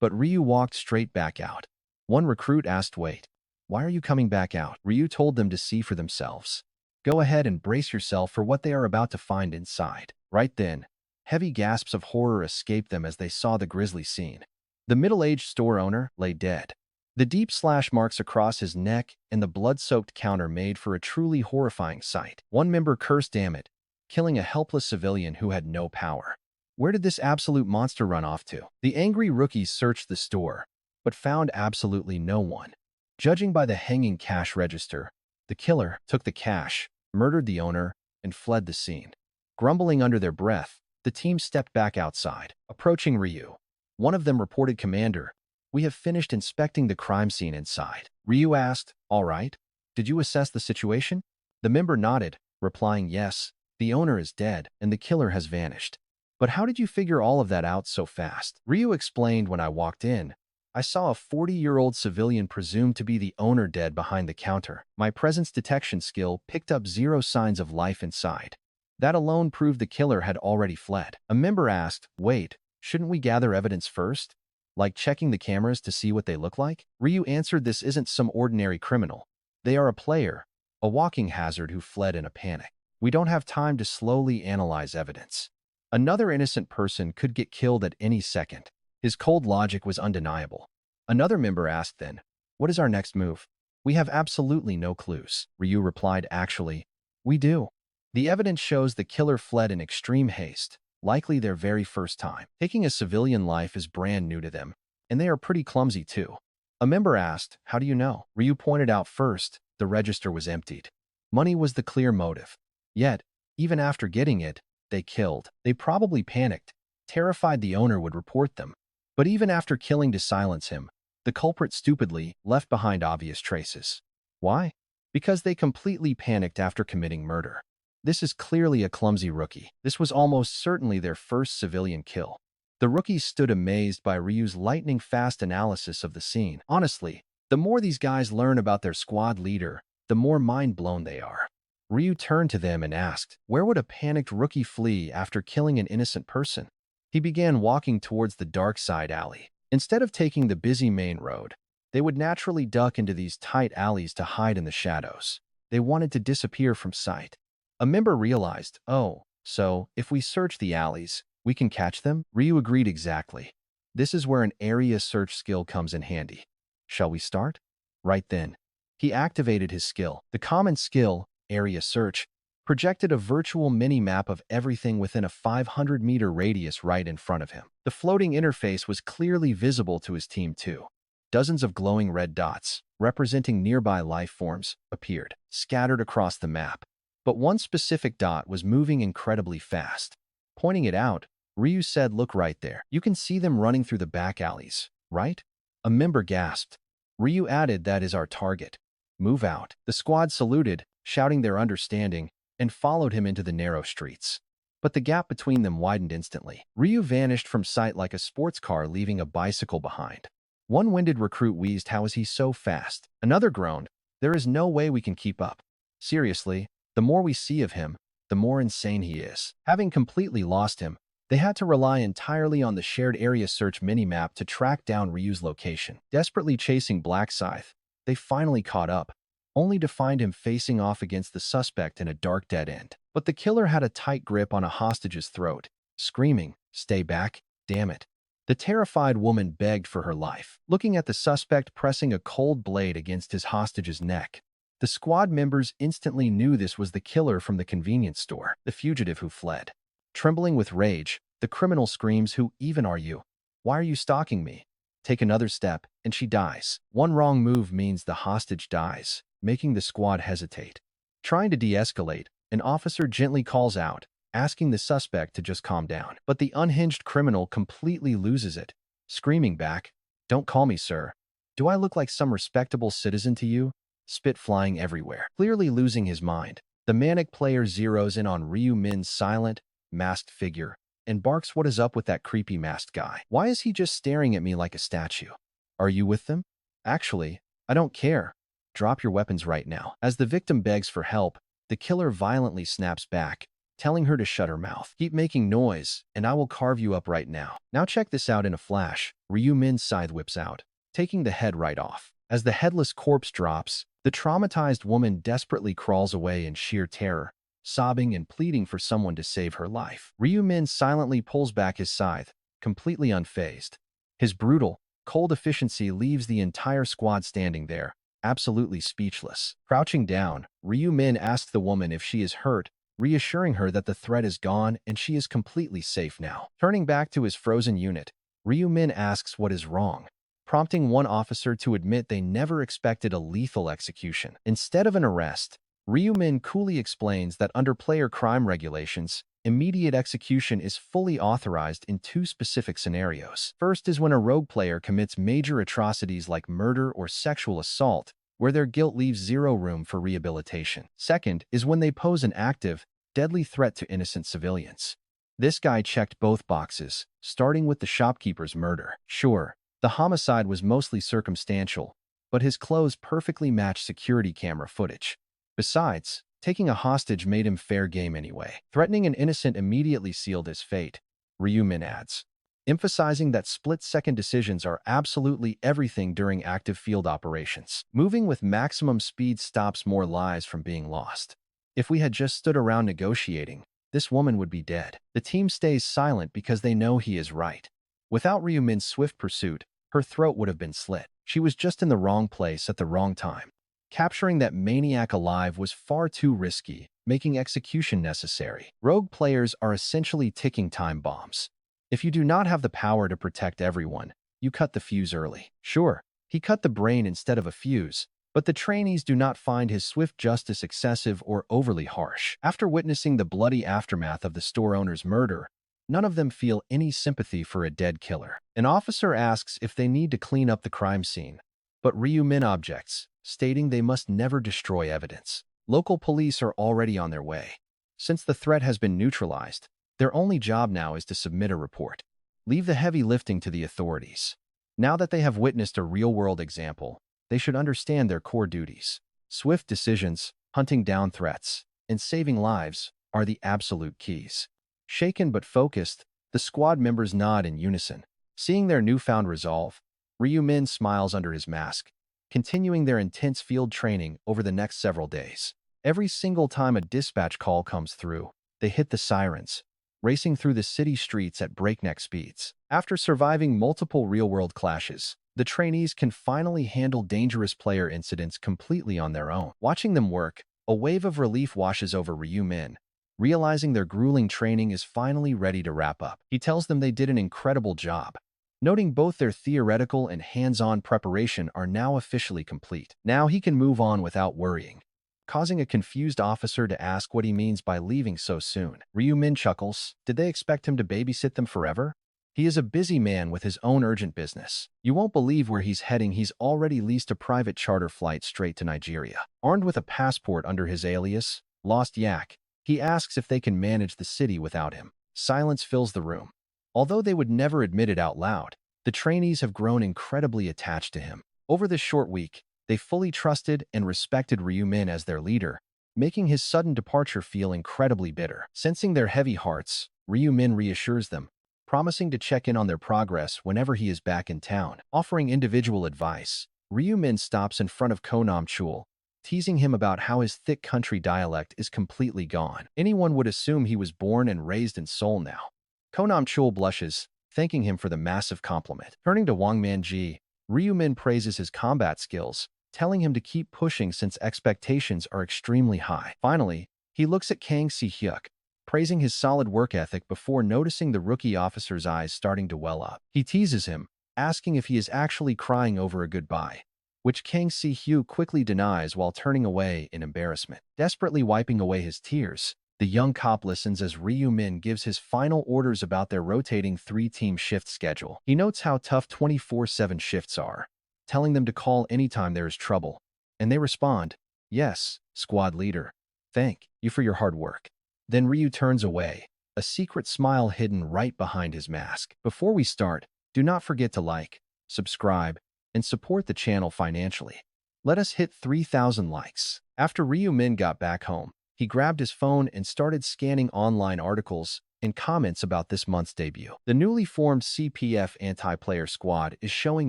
But Ryu walked straight back out. One recruit asked, wait, why are you coming back out? Ryu told them to see for themselves. Go ahead and brace yourself for what they are about to find inside. Right then, heavy gasps of horror escaped them as they saw the grisly scene. The middle-aged store owner lay dead. The deep slash marks across his neck and the blood-soaked counter made for a truly horrifying sight. One member cursed, damn it, killing a helpless civilian who had no power. Where did this absolute monster run off to? The angry rookies searched the store, but found absolutely no one. Judging by the hanging cash register, the killer took the cash, murdered the owner, and fled the scene. Grumbling under their breath, the team stepped back outside, approaching Ryu. One of them reported, Commander, we have finished inspecting the crime scene inside. Ryu asked, all right, did you assess the situation? The member nodded, replying, yes, the owner is dead and the killer has vanished. But how did you figure all of that out so fast? Ryu explained, when I walked in, I saw a 40-year-old civilian presumed to be the owner dead behind the counter. My presence detection skill picked up 0 signs of life inside. That alone proved the killer had already fled. A member asked, wait, shouldn't we gather evidence first? Like checking the cameras to see what they look like? Ryu answered, this isn't some ordinary criminal. They are a player, a walking hazard who fled in a panic. We don't have time to slowly analyze evidence. Another innocent person could get killed at any second. His cold logic was undeniable. Another member asked then, what is our next move? We have absolutely no clues. Ryu replied, actually, we do. The evidence shows the killer fled in extreme haste, likely their very first time. Taking a civilian life is brand new to them, and they are pretty clumsy too. A member asked, how do you know? Ryu pointed out, first, the register was emptied. Money was the clear motive. Yet, even after getting it, they killed. They probably panicked, terrified the owner would report them. But even after killing to silence him, the culprit stupidly left behind obvious traces. Why? Because they completely panicked after committing murder. This is clearly a clumsy rookie. This was almost certainly their first civilian kill. The rookies stood amazed by Ryu's lightning-fast analysis of the scene. Honestly, the more these guys learn about their squad leader, the more mind-blown they are. Ryu turned to them and asked, where would a panicked rookie flee after killing an innocent person? He began walking towards the dark side alley. Instead of taking the busy main road, they would naturally duck into these tight alleys to hide in the shadows. They wanted to disappear from sight. A member realized, oh, so if we search the alleys, we can catch them? Ryu agreed, exactly. This is where an area search skill comes in handy. Shall we start? Right then, he activated his skill. The common skill, area search, projected a virtual mini-map of everything within a 500-meter radius right in front of him. The floating interface was clearly visible to his team too. Dozens of glowing red dots, representing nearby life forms, appeared, scattered across the map. But one specific dot was moving incredibly fast. Pointing it out, Ryu said, look right there. You can see them running through the back alleys, right? A member gasped. Ryu added, that is our target. Move out. The squad saluted, shouting their understanding, and followed him into the narrow streets. But the gap between them widened instantly. Ryu vanished from sight like a sports car leaving a bicycle behind. One winded recruit wheezed, how is he so fast? Another groaned, there is no way we can keep up. Seriously, the more we see of him, the more insane he is. Having completely lost him, they had to rely entirely on the shared area search minimap to track down Ryu's location. Desperately chasing Black Scythe, they finally caught up, only to find him facing off against the suspect in a dark dead end. But the killer had a tight grip on a hostage's throat. Screaming, Stay back, damn it. The terrified woman begged for her life, looking at the suspect pressing a cold blade against his hostage's neck. The squad members instantly knew this was the killer from the convenience store, the fugitive who fled. Trembling with rage, the criminal screams, "Who even are you? Why are you stalking me?" Take another step, and she dies. One wrong move means the hostage dies, making the squad hesitate. Trying to de-escalate, an officer gently calls out, asking the suspect to just calm down. But the unhinged criminal completely loses it, screaming back, "Don't call me sir. Do I look like some respectable citizen to you?" Spit flying everywhere. Clearly losing his mind, the manic player zeroes in on Ryu Min's silent, masked figure and barks, "What is up with that creepy masked guy? Why is he just staring at me like a statue? Are you with them?" "Actually, I don't care. Drop your weapons right now." As the victim begs for help, the killer violently snaps back, telling her to shut her mouth. "Keep making noise, and I will carve you up right now." Now check this out. In a flash, Ryu Min's scythe whips out, taking the head right off. As the headless corpse drops, the traumatized woman desperately crawls away in sheer terror, sobbing and pleading for someone to save her life. Ryu Min silently pulls back his scythe, completely unfazed. His brutal, cold efficiency leaves the entire squad standing there, absolutely speechless. Crouching down, Ryu Min asks the woman if she is hurt, reassuring her that the threat is gone and she is completely safe now. Turning back to his frozen unit, Ryu Min asks what is wrong, prompting one officer to admit they never expected a lethal execution. Instead of an arrest, Ryu Min coolly explains that under player crime regulations, immediate execution is fully authorized in two specific scenarios. First is when a rogue player commits major atrocities like murder or sexual assault, where their guilt leaves zero room for rehabilitation. Second is when they pose an active, deadly threat to innocent civilians. This guy checked both boxes, starting with the shopkeeper's murder. Sure, the homicide was mostly circumstantial, but his clothes perfectly matched security camera footage. Besides, taking a hostage made him fair game anyway. Threatening an innocent immediately sealed his fate, Ryu Min adds, emphasizing that split-second decisions are absolutely everything during active field operations. Moving with maximum speed stops more lives from being lost. If we had just stood around negotiating, this woman would be dead. The team stays silent because they know he is right. Without Ryu Min's swift pursuit, her throat would have been slit. She was just in the wrong place at the wrong time. Capturing that maniac alive was far too risky, making execution necessary. Rogue players are essentially ticking time bombs. If you do not have the power to protect everyone, you cut the fuse early. Sure, he cut the brain instead of a fuse, but the trainees do not find his swift justice excessive or overly harsh. After witnessing the bloody aftermath of the store owner's murder, none of them feel any sympathy for a dead killer. An officer asks if they need to clean up the crime scene, but Ryu Min objects, stating they must never destroy evidence. Local police are already on their way. Since the threat has been neutralized, their only job now is to submit a report. Leave the heavy lifting to the authorities. Now that they have witnessed a real-world example, they should understand their core duties. Swift decisions, hunting down threats, and saving lives are the absolute keys. Shaken but focused, the squad members nod in unison. Seeing their newfound resolve, Ryu Min smiles under his mask, continuing their intense field training over the next several days. Every single time a dispatch call comes through, they hit the sirens, racing through the city streets at breakneck speeds. After surviving multiple real-world clashes, the trainees can finally handle dangerous player incidents completely on their own. Watching them work, a wave of relief washes over Ryu Min, realizing their grueling training is finally ready to wrap up. He tells them they did an incredible job, noting both their theoretical and hands-on preparation are now officially complete. Now he can move on without worrying, causing a confused officer to ask what he means by leaving so soon. Ryu Min chuckles. Did they expect him to babysit them forever? He is a busy man with his own urgent business. You won't believe where he's heading. He's already leased a private charter flight straight to Nigeria. Armed with a passport under his alias, Lost Yak, he asks if they can manage the city without him. Silence fills the room. Although they would never admit it out loud, the trainees have grown incredibly attached to him. Over this short week, they fully trusted and respected Ryu Min as their leader, making his sudden departure feel incredibly bitter. Sensing their heavy hearts, Ryu Min reassures them, promising to check in on their progress whenever he is back in town. Offering individual advice, Ryu Min stops in front of Konam Chul, teasing him about how his thick country dialect is completely gone. Anyone would assume he was born and raised in Seoul now. Konam Chul blushes, thanking him for the massive compliment. Turning to Wang Manji, Ryu-min praises his combat skills, telling him to keep pushing since expectations are extremely high. Finally, he looks at Kang Si-hyuk, praising his solid work ethic before noticing the rookie officer's eyes starting to well up. He teases him, asking if he is actually crying over a goodbye, which Kang Si-hyuk quickly denies while turning away in embarrassment. Desperately wiping away his tears, the young cop listens as Ryu-min gives his final orders about their rotating three-team shift schedule. He notes how tough 24/7 shifts are, telling them to call anytime there is trouble, and they respond, "Yes, squad leader. Thank you for your hard work." Then Ryu turns away, a secret smile hidden right behind his mask. Before we start, do not forget to like, subscribe, and support the channel financially. Let us hit 3,000 likes. After Ryu-min got back home, he grabbed his phone and started scanning online articles and comments about this month's debut. The newly formed CPF anti-player squad is showing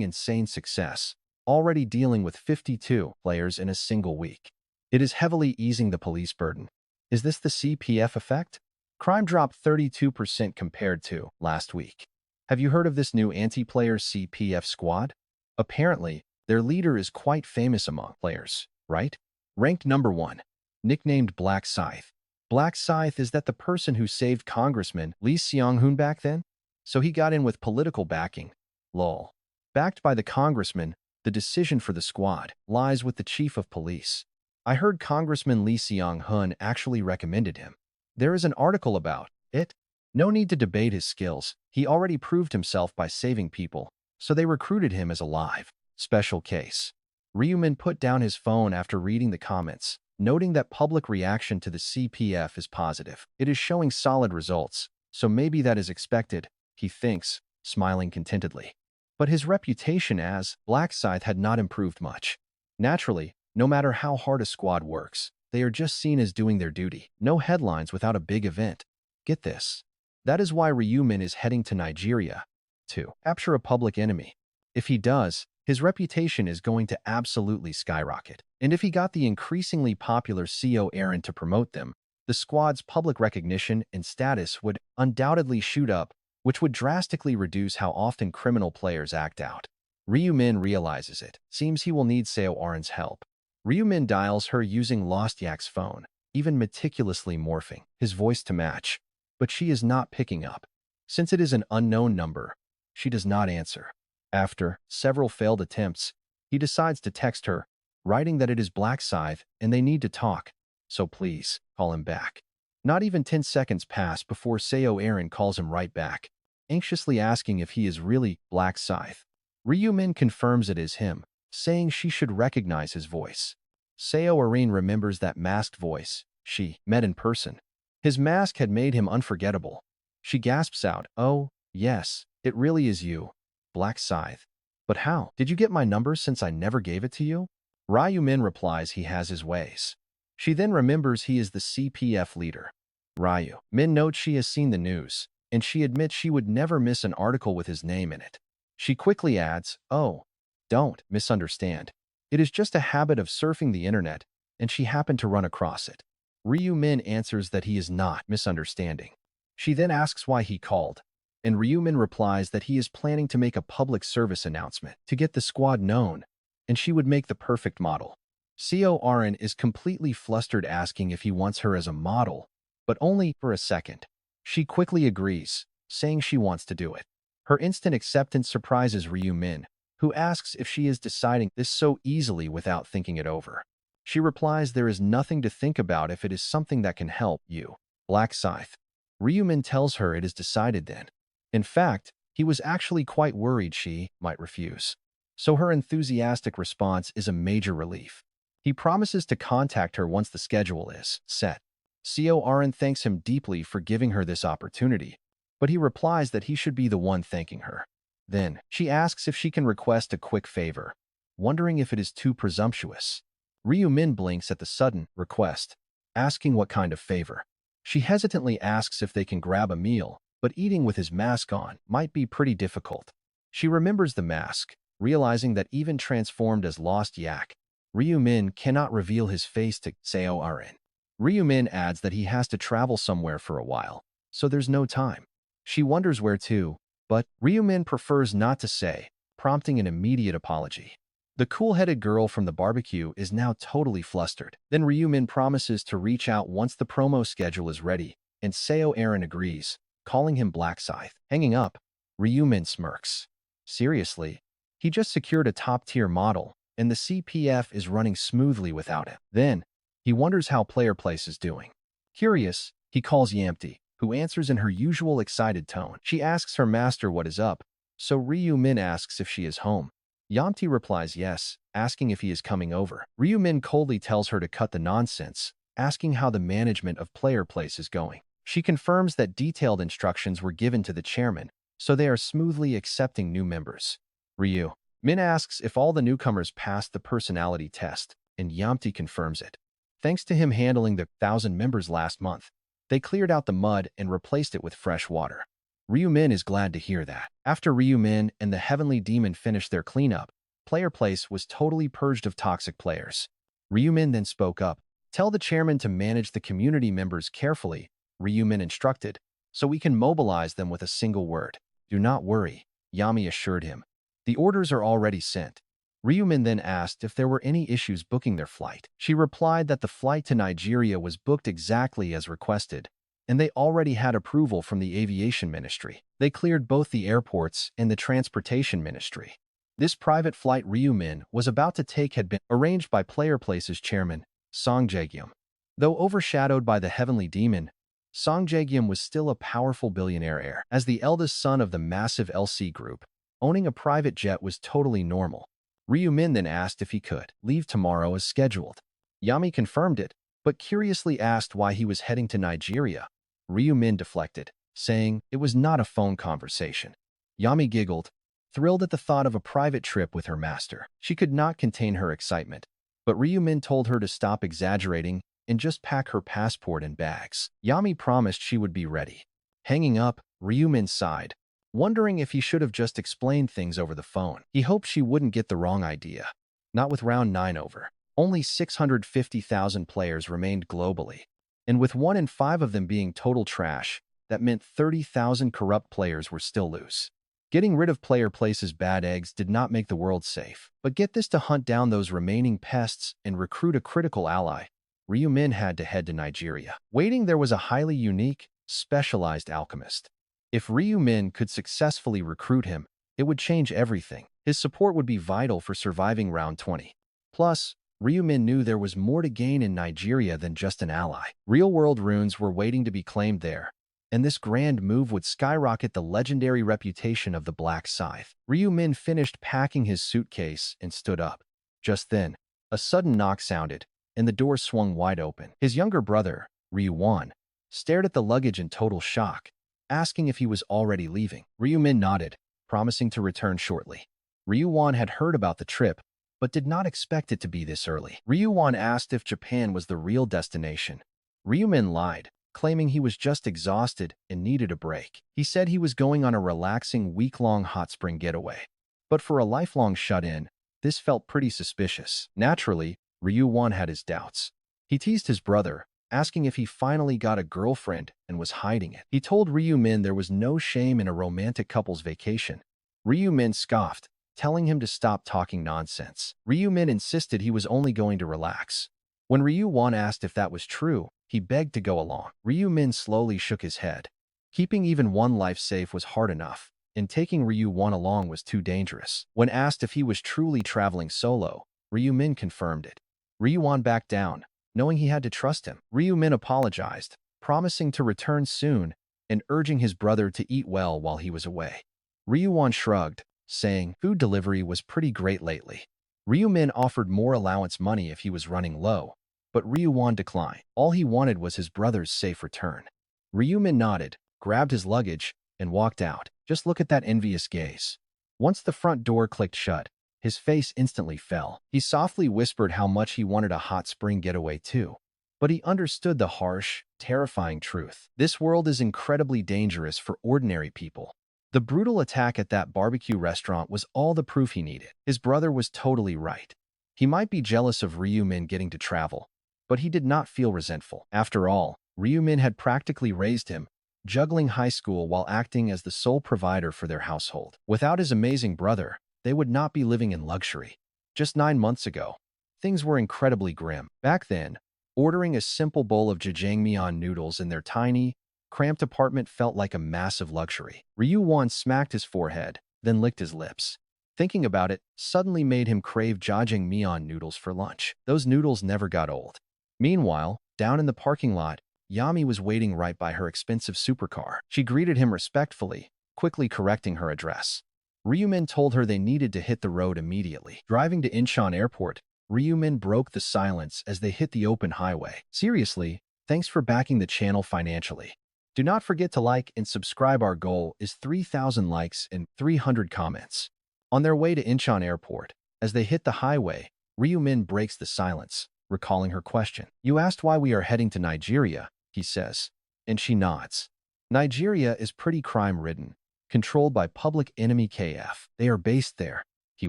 insane success, already dealing with 52 players in a single week. It is heavily easing the police burden. Is this the CPF effect? Crime dropped 32% compared to last week. Have you heard of this new anti-player CPF squad? Apparently, their leader is quite famous among players, right? Ranked number 1. Nicknamed Black Scythe. Black Scythe, is that the person who saved Congressman Lee Seong-hoon back then? So he got in with political backing. Lol. Backed by the congressman, the decision for the squad lies with the chief of police. I heard Congressman Lee Seong-hoon actually recommended him. There is an article about it. No need to debate his skills. He already proved himself by saving people, so they recruited him as a live special case. Ryu-min put down his phone after reading the comments, noting that public reaction to the CPF is positive. It is showing solid results, so maybe that is expected, he thinks, smiling contentedly. But his reputation as Black Scythe had not improved much. Naturally, no matter how hard a squad works, they are just seen as doing their duty. No headlines without a big event. Get this. That is why Ryu-min is heading to Nigeria to capture a public enemy. If he does, his reputation is going to absolutely skyrocket. And if he got the increasingly popular CO Aaron to promote them, the squad's public recognition and status would undoubtedly shoot up, which would drastically reduce how often criminal players act out. Ryu-min realizes it. Seems he will need Seo Aaron's help. Ryu-min dials her using Lost Yak's phone, even meticulously morphing his voice to match. But she is not picking up. Since it is an unknown number, she does not answer. After several failed attempts, he decides to text her, writing that it is Black Scythe and they need to talk, so please, call him back. Not even 10 seconds pass before Seo Aaron calls him right back, anxiously asking if he is really Black Scythe. Ryu-min confirms it is him, saying she should recognize his voice. Seo Aaron remembers that masked voice she met in person. His mask had made him unforgettable. She gasps out, "Oh, yes, it really is you, Black Scythe. But how did you get my number since I never gave it to you?" Ryu-min replies he has his ways. She then remembers he is the CPF leader. Ryu-min notes she has seen the news, and she admits she would never miss an article with his name in it. She quickly adds, "Oh, don't misunderstand. It is just a habit of surfing the internet, and she happened to run across it." Ryu-min answers that he is not misunderstanding. She then asks why he called, and Ryu-min replies that he is planning to make a public service announcement to get the squad known, and she would make the perfect model. Seo Aaron is completely flustered, asking if he wants her as a model, but only for a second. She quickly agrees, saying she wants to do it. Her instant acceptance surprises Ryu-min, who asks if she is deciding this so easily without thinking it over. She replies there is nothing to think about if it is something that can help you, Black Scythe. Ryu-min tells her it is decided then. In fact, he was actually quite worried she might refuse. So her enthusiastic response is a major relief. He promises to contact her once the schedule is set. Seo Aaron thanks him deeply for giving her this opportunity, but he replies that he should be the one thanking her. Then, she asks if she can request a quick favor, wondering if it is too presumptuous. Ryu-min blinks at the sudden request, asking what kind of favor. She hesitantly asks if they can grab a meal, but eating with his mask on might be pretty difficult. She remembers the mask, realizing that even transformed as Lost Yak, Ryu-min cannot reveal his face to Seo Aaron. Ryu-min adds that he has to travel somewhere for a while, so there's no time. She wonders where to, but Ryumin prefers not to say, prompting an immediate apology. The cool-headed girl from the barbecue is now totally flustered. Then Ryumin promises to reach out once the promo schedule is ready, and Seo Aaron agrees, calling him Black Scythe. Hanging up, Ryumin smirks. Seriously, he just secured a top-tier model, and the CPF is running smoothly without him. Then, he wonders how Player Place is doing. Curious, he calls Yamti, who answers in her usual excited tone. She asks her master what is up, so Ryu-min asks if she is home. Yamti replies yes, asking if he is coming over. Ryu-min coldly tells her to cut the nonsense, asking how the management of Player Place is going. She confirms that detailed instructions were given to the chairman, so they are smoothly accepting new members. Ryu-min asks if all the newcomers passed the personality test, and Yamti confirms it. Thanks to him handling the 1,000 members last month, they cleared out the mud and replaced it with fresh water. Ryu-min is glad to hear that. After Ryu-min and the Heavenly Demon finished their cleanup, Player Place was totally purged of toxic players. Ryu-min then spoke up. Tell the chairman to manage the community members carefully, Ryu-min instructed, so we can mobilize them with a single word. Do not worry, Yami assured him. The orders are already sent. Ryu-min then asked if there were any issues booking their flight. She replied that the flight to Nigeria was booked exactly as requested, and they already had approval from the Aviation Ministry. They cleared both the airports and the Transportation Ministry. This private flight Ryu-min was about to take had been arranged by Player Place's chairman, Song Jae-gyum. Though overshadowed by the Heavenly Demon, Song Jae-gyum was still a powerful billionaire heir. As the eldest son of the massive LC group, owning a private jet was totally normal. Ryu-min then asked if he could leave tomorrow as scheduled. Yami confirmed it, but curiously asked why he was heading to Nigeria. Ryu-min deflected, saying it was not a phone conversation. Yami giggled, thrilled at the thought of a private trip with her master. She could not contain her excitement, but Ryu-min told her to stop exaggerating and just pack her passport and bags. Yami promised she would be ready. Hanging up, Ryu-min sighed, wondering if he should have just explained things over the phone. He hoped she wouldn't get the wrong idea. Not with round 9 over. Only 650,000 players remained globally. And with 1 in 5 of them being total trash, that meant 30,000 corrupt players were still loose. Getting rid of Player Place's bad eggs did not make the world safe. But get this, to hunt down those remaining pests and recruit a critical ally, Ryu-min had to head to Nigeria. Waiting there was a highly unique, specialized alchemist. If Ryu-min could successfully recruit him, it would change everything. His support would be vital for surviving round 20. Plus, Ryu-min knew there was more to gain in Nigeria than just an ally. Real-world runes were waiting to be claimed there, and this grand move would skyrocket the legendary reputation of the Black Scythe. Ryu-min finished packing his suitcase and stood up. Just then, a sudden knock sounded, and the door swung wide open. His younger brother, Ryu-wan, stared at the luggage in total shock, asking if he was already leaving. Ryu-min nodded, promising to return shortly. Ryu-wan had heard about the trip, but did not expect it to be this early. Ryu-wan asked if Japan was the real destination. Ryu-min lied, claiming he was just exhausted and needed a break. He said he was going on a relaxing week-long hot spring getaway. But for a lifelong shut-in, this felt pretty suspicious. Naturally, Ryu-wan had his doubts. He teased his brother, asking if he finally got a girlfriend and was hiding it. He told Ryu-min there was no shame in a romantic couple's vacation. Ryu-min scoffed, telling him to stop talking nonsense. Ryu-min insisted he was only going to relax. When Ryu-wan asked if that was true, he begged to go along. Ryu-min slowly shook his head. Keeping even one life safe was hard enough, and taking Ryu-wan along was too dangerous. When asked if he was truly traveling solo, Ryu-min confirmed it. Ryu-wan backed down, knowing he had to trust him. Ryu-min apologized, promising to return soon and urging his brother to eat well while he was away. Ryu-wan shrugged, saying food delivery was pretty great lately. Ryu-min offered more allowance money if he was running low, but Ryu-wan declined. All he wanted was his brother's safe return. Ryu-min nodded, grabbed his luggage, and walked out. Just look at that envious gaze. Once the front door clicked shut, his face instantly fell. He softly whispered how much he wanted a hot spring getaway too. But he understood the harsh, terrifying truth. This world is incredibly dangerous for ordinary people. The brutal attack at that barbecue restaurant was all the proof he needed. His brother was totally right. He might be jealous of Ryu-min getting to travel, but he did not feel resentful. After all, Ryu-min had practically raised him, juggling high school while acting as the sole provider for their household. Without his amazing brother, they would not be living in luxury. Just 9 months ago, things were incredibly grim. Back then, ordering a simple bowl of jjajangmyeon noodles in their tiny, cramped apartment felt like a massive luxury. Ryu once smacked his forehead, then licked his lips. Thinking about it suddenly made him crave jjajangmyeon noodles for lunch. Those noodles never got old. Meanwhile, down in the parking lot, Yami was waiting right by her expensive supercar. She greeted him respectfully, quickly correcting her address. Ryumin told her they needed to hit the road immediately. Driving to Incheon Airport, Ryumin broke the silence as they hit the open highway. Seriously, thanks for backing the channel financially. Do not forget to like and subscribe. Our goal is 3,000 likes and 300 comments. On their way to Incheon Airport, as they hit the highway, Ryumin breaks the silence, recalling her question. "You asked why we are heading to Nigeria," he says, and she nods. Nigeria is pretty crime-ridden, controlled by public enemy KF. They are based there, he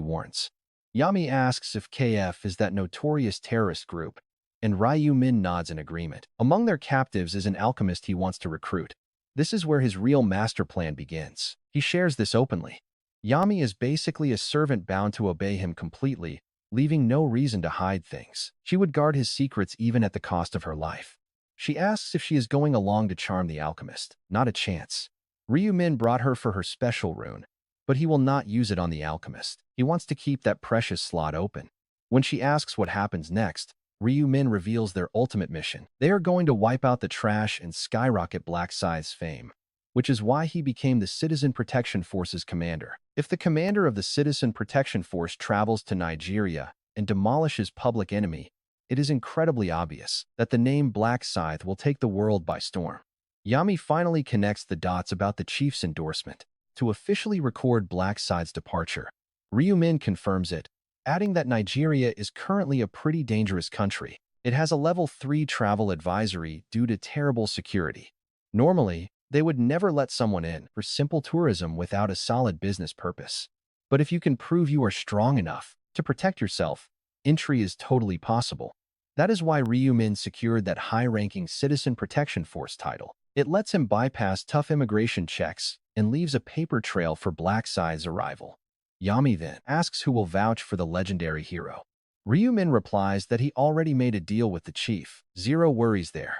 warns. Yami asks if KF is that notorious terrorist group, and Ryumin nods in agreement. Among their captives is an alchemist he wants to recruit. This is where his real master plan begins. He shares this openly. Yami is basically a servant bound to obey him completely, leaving no reason to hide things. She would guard his secrets even at the cost of her life. She asks if she is going along to charm the alchemist. Not a chance. Ryumin brought her for her special rune, but he will not use it on the alchemist. He wants to keep that precious slot open. When she asks what happens next, Ryumin reveals their ultimate mission. They are going to wipe out the trash and skyrocket Black Scythe's fame, which is why he became the Citizen Protection Force's commander. If the commander of the Citizen Protection Force travels to Nigeria and demolishes public enemy, it is incredibly obvious that the name Black Scythe will take the world by storm. Yami finally connects the dots about the chief's endorsement to officially record Black Scythe's departure. Ryumin confirms it, adding that Nigeria is currently a pretty dangerous country. It has a level 3 travel advisory due to terrible security. Normally, they would never let someone in for simple tourism without a solid business purpose. But if you can prove you are strong enough to protect yourself, entry is totally possible. That is why Ryumin secured that high-ranking Citizen Protection Force title. It lets him bypass tough immigration checks and leaves a paper trail for Black Scythe's arrival. Yami then asks who will vouch for the legendary hero. Ryumin replies that he already made a deal with the chief. Zero worries there.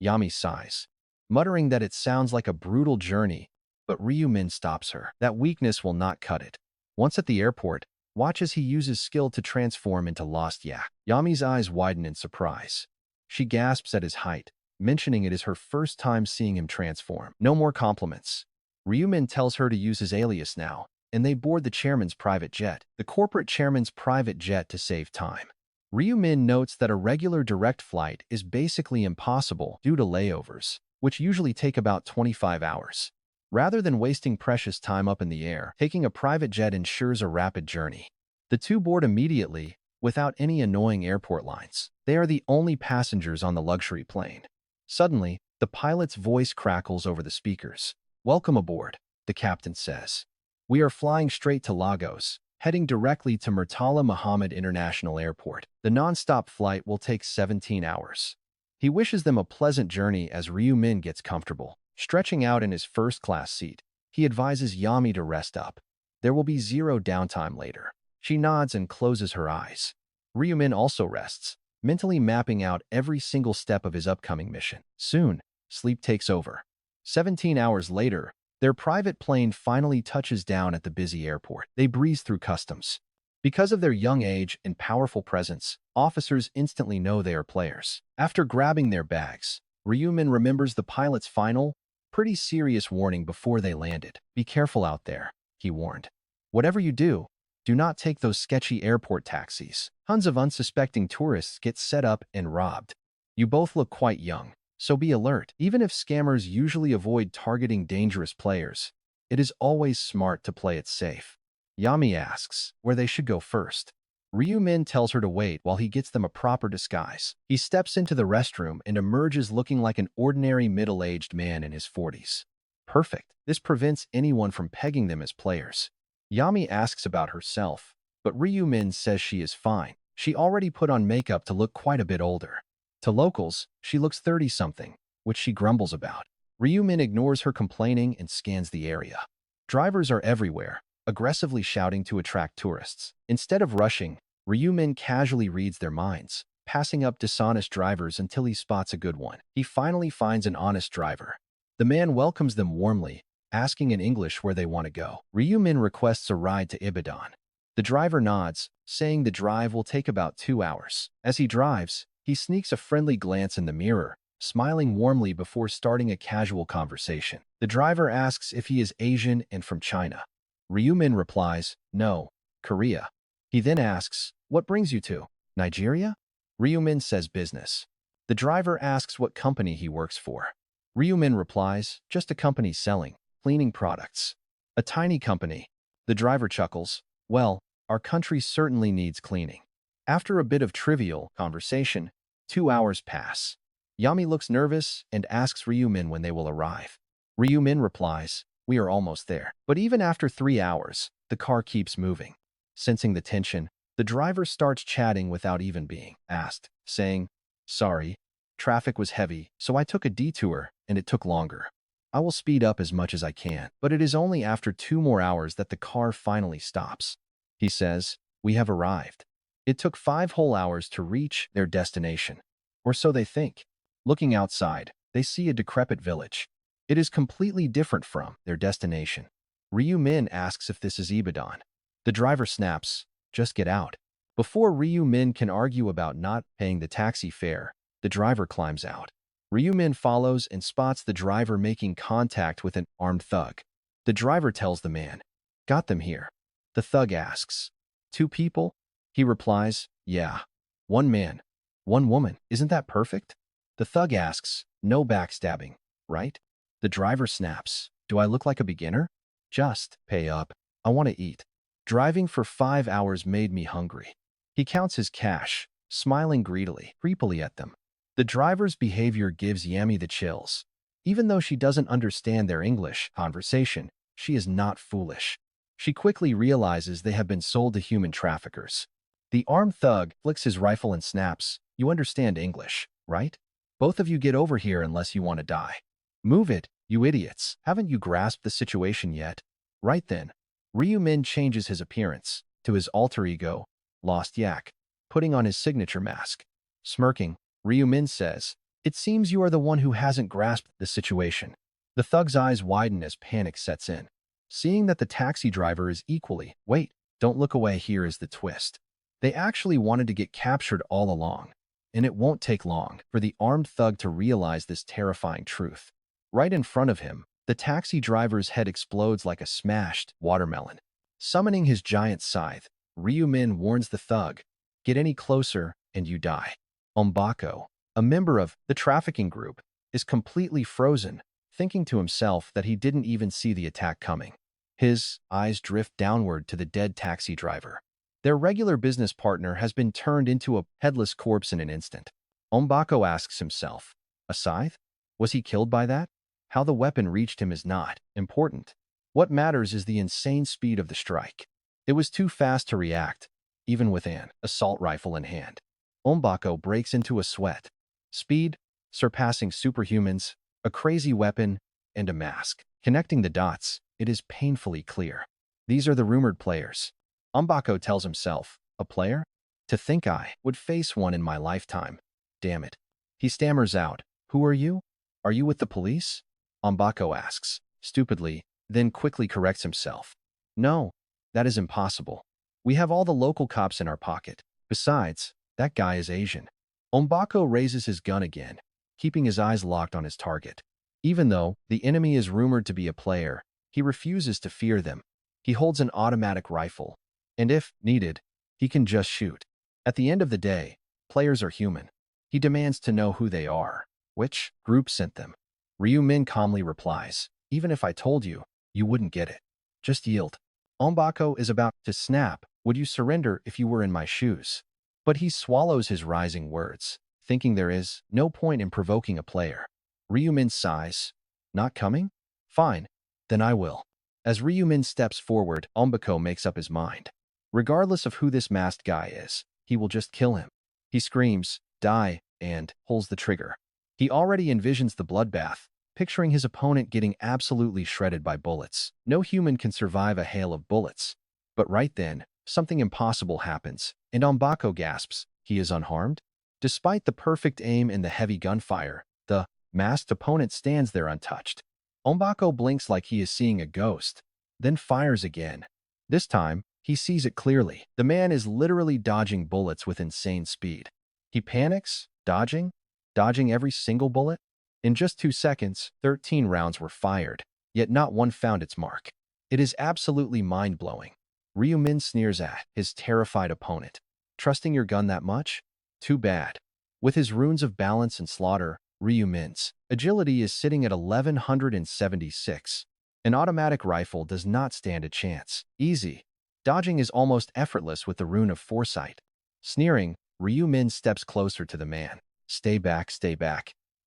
Yami sighs, muttering that it sounds like a brutal journey, but Ryumin stops her. That weakness will not cut it. Once at the airport, watch as he uses skill to transform into Lost Yak. Yami's eyes widen in surprise. She gasps at his height, mentioning it is her first time seeing him transform. No more compliments. Ryumin tells her to use his alias now, and they board the chairman's private jet, the corporate chairman's private jet, to save time. Ryumin notes that a regular direct flight is basically impossible due to layovers, which usually take about 25 hours. Rather than wasting precious time up in the air, taking a private jet ensures a rapid journey. The two board immediately, without any annoying airport lines. They are the only passengers on the luxury plane. Suddenly, the pilot's voice crackles over the speakers. "Welcome aboard," the captain says. "We are flying straight to Lagos, heading directly to Murtala Muhammad International Airport. The non-stop flight will take 17 hours. He wishes them a pleasant journey as Ryumin gets comfortable. Stretching out in his first-class seat, he advises Yami to rest up. There will be zero downtime later. She nods and closes her eyes. Ryumin also rests, mentally mapping out every single step of his upcoming mission. Soon, sleep takes over. 17 hours later, their private plane finally touches down at the busy airport. They breeze through customs. Because of their young age and powerful presence, officers instantly know they are players. After grabbing their bags, Ryumin remembers the pilot's final, pretty serious warning before they landed. "Be careful out there," he warned. "Whatever you do not take those sketchy airport taxis. Tons of unsuspecting tourists get set up and robbed. You both look quite young, so be alert. Even if scammers usually avoid targeting dangerous players, it is always smart to play it safe." Yami asks where they should go first. Ryumin tells her to wait while he gets them a proper disguise. He steps into the restroom and emerges looking like an ordinary middle-aged man in his 40s. Perfect. This prevents anyone from pegging them as players. Yami asks about herself, but Ryumin says she is fine. She already put on makeup to look quite a bit older. To locals, she looks 30-something, which she grumbles about. Ryumin ignores her complaining and scans the area. Drivers are everywhere, aggressively shouting to attract tourists. Instead of rushing, Ryumin casually reads their minds, passing up dishonest drivers until he spots a good one. He finally finds an honest driver. The man welcomes them warmly, asking in English where they want to go. Ryumin requests a ride to Ibadan. The driver nods, saying the drive will take about 2 hours. As he drives, he sneaks a friendly glance in the mirror, smiling warmly before starting a casual conversation. The driver asks if he is Asian and from China. Ryumin replies, "No, Korea." He then asks, "What brings you to Nigeria?" Ryumin says business. The driver asks what company he works for. Ryumin replies, "Just a company selling cleaning products." "A tiny company." The driver chuckles, "Well, our country certainly needs cleaning." After a bit of trivial conversation, 2 hours pass. Yami looks nervous and asks Ryumin when they will arrive. Ryumin replies, "We are almost there." But even after 3 hours, the car keeps moving. Sensing the tension, the driver starts chatting without even being asked, saying, "Sorry, traffic was heavy, so I took a detour and it took longer. I will speed up as much as I can." But it is only after 2 more hours that the car finally stops. He says, "We have arrived." It took 5 whole hours to reach their destination. Or so they think. Looking outside, they see a decrepit village. It is completely different from their destination. Ryumin asks if this is Ibadan. The driver snaps, "Just get out." Before Ryumin can argue about not paying the taxi fare, the driver climbs out. Ryumin follows and spots the driver making contact with an armed thug. The driver tells the man, "Got them here." The thug asks, "2 people?" He replies, "Yeah. 1 man, 1 woman. Isn't that perfect?" The thug asks, "No backstabbing, right?" The driver snaps, "Do I look like a beginner? Just pay up. I want to eat." Driving for 5 hours made me hungry. He counts his cash, smiling creepily at them. The driver's behavior gives Yami the chills. Even though she doesn't understand their English conversation, she is not foolish. She quickly realizes they have been sold to human traffickers. The armed thug flicks his rifle and snaps, "You understand English, right? Both of you get over here unless you want to die. Move it, you idiots. Haven't you grasped the situation yet?" Right then, Ryumin changes his appearance to his alter ego, Lost Yak, putting on his signature mask. Smirking, Ryumin says, "It seems you are the one who hasn't grasped the situation." The thug's eyes widen as panic sets in. Seeing that the taxi driver is equally, "Wait, don't look away, here is the twist. They actually wanted to get captured all along, and it won't take long for the armed thug to realize this terrifying truth." Right in front of him, the taxi driver's head explodes like a smashed watermelon. Summoning his giant scythe, Ryumin warns the thug, "Get any closer and you die." Ombako, a member of the trafficking group, is completely frozen, thinking to himself that he didn't even see the attack coming. His eyes drift downward to the dead taxi driver. Their regular business partner has been turned into a headless corpse in an instant. Ombako asks himself, "A scythe? Was he killed by that?" How the weapon reached him is not important. What matters is the insane speed of the strike. It was too fast to react, even with an assault rifle in hand. Ombako breaks into a sweat. Speed, surpassing superhumans, a crazy weapon, and a mask. Connecting the dots, it is painfully clear. These are the rumored players. Ombako tells himself, "A player? To think I would face one in my lifetime. Damn it." He stammers out, "Who are you? Are you with the police?" Ombako asks, stupidly, then quickly corrects himself. "No, that is impossible. We have all the local cops in our pocket. Besides, that guy is Asian." Ombako raises his gun again, keeping his eyes locked on his target. Even though the enemy is rumored to be a player, he refuses to fear them. He holds an automatic rifle, and if needed, he can just shoot. At the end of the day, players are human. He demands to know who they are, which group sent them. Ryumin calmly replies, "Even if I told you, you wouldn't get it. Just yield." Ombako is about to snap, "Would you surrender if you were in my shoes?" But he swallows his rising words, thinking there is no point in provoking a player. Ryumin sighs, "Not coming? Fine, then I will." As Ryumin steps forward, Ombako makes up his mind. Regardless of who this masked guy is, he will just kill him. He screams, "Die," and pulls the trigger. He already envisions the bloodbath, picturing his opponent getting absolutely shredded by bullets. No human can survive a hail of bullets. But right then, something impossible happens, and Ombako gasps, he is unharmed? Despite the perfect aim and the heavy gunfire, the masked opponent stands there untouched. Ombako blinks like he is seeing a ghost, then fires again. This time, he sees it clearly. The man is literally dodging bullets with insane speed. He panics, dodging every single bullet. In just 2 seconds, 13 rounds were fired, yet not one found its mark. It is absolutely mind-blowing. Ryu Min sneers at his terrified opponent. Trusting your gun that much? Too bad. With his runes of balance and slaughter, Ryu Min's agility is sitting at 1176. An automatic rifle does not stand a chance. Easy. Dodging is almost effortless with the rune of foresight. Sneering, Ryu Min steps closer to the man. Stay back,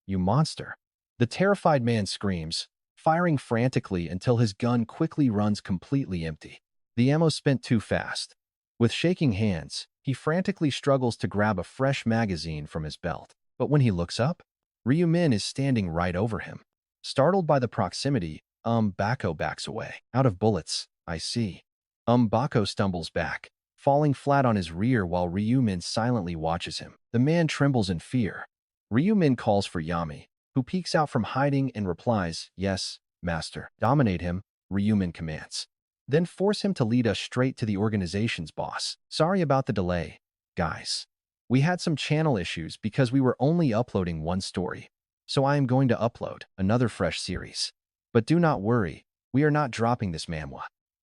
you monster. The terrified man screams, firing frantically until his gun quickly runs completely empty. The ammo spent too fast. With shaking hands, he frantically struggles to grab a fresh magazine from his belt. But when he looks up, Ryu Min is standing right over him. Startled by the proximity, Bako backs away. Out of bullets, I see. Bako stumbles back, falling flat on his rear while Ryu Min silently watches him. The man trembles in fear. Ryu Min calls for Yami, who peeks out from hiding and replies, yes, master. Dominate him, Ryu Min commands. Then force him to lead us straight to the organization's boss. Sorry about the delay, guys. We had some channel issues because we were only uploading one story, so I am going to upload another fresh series. But do not worry, we are not dropping this manhwa.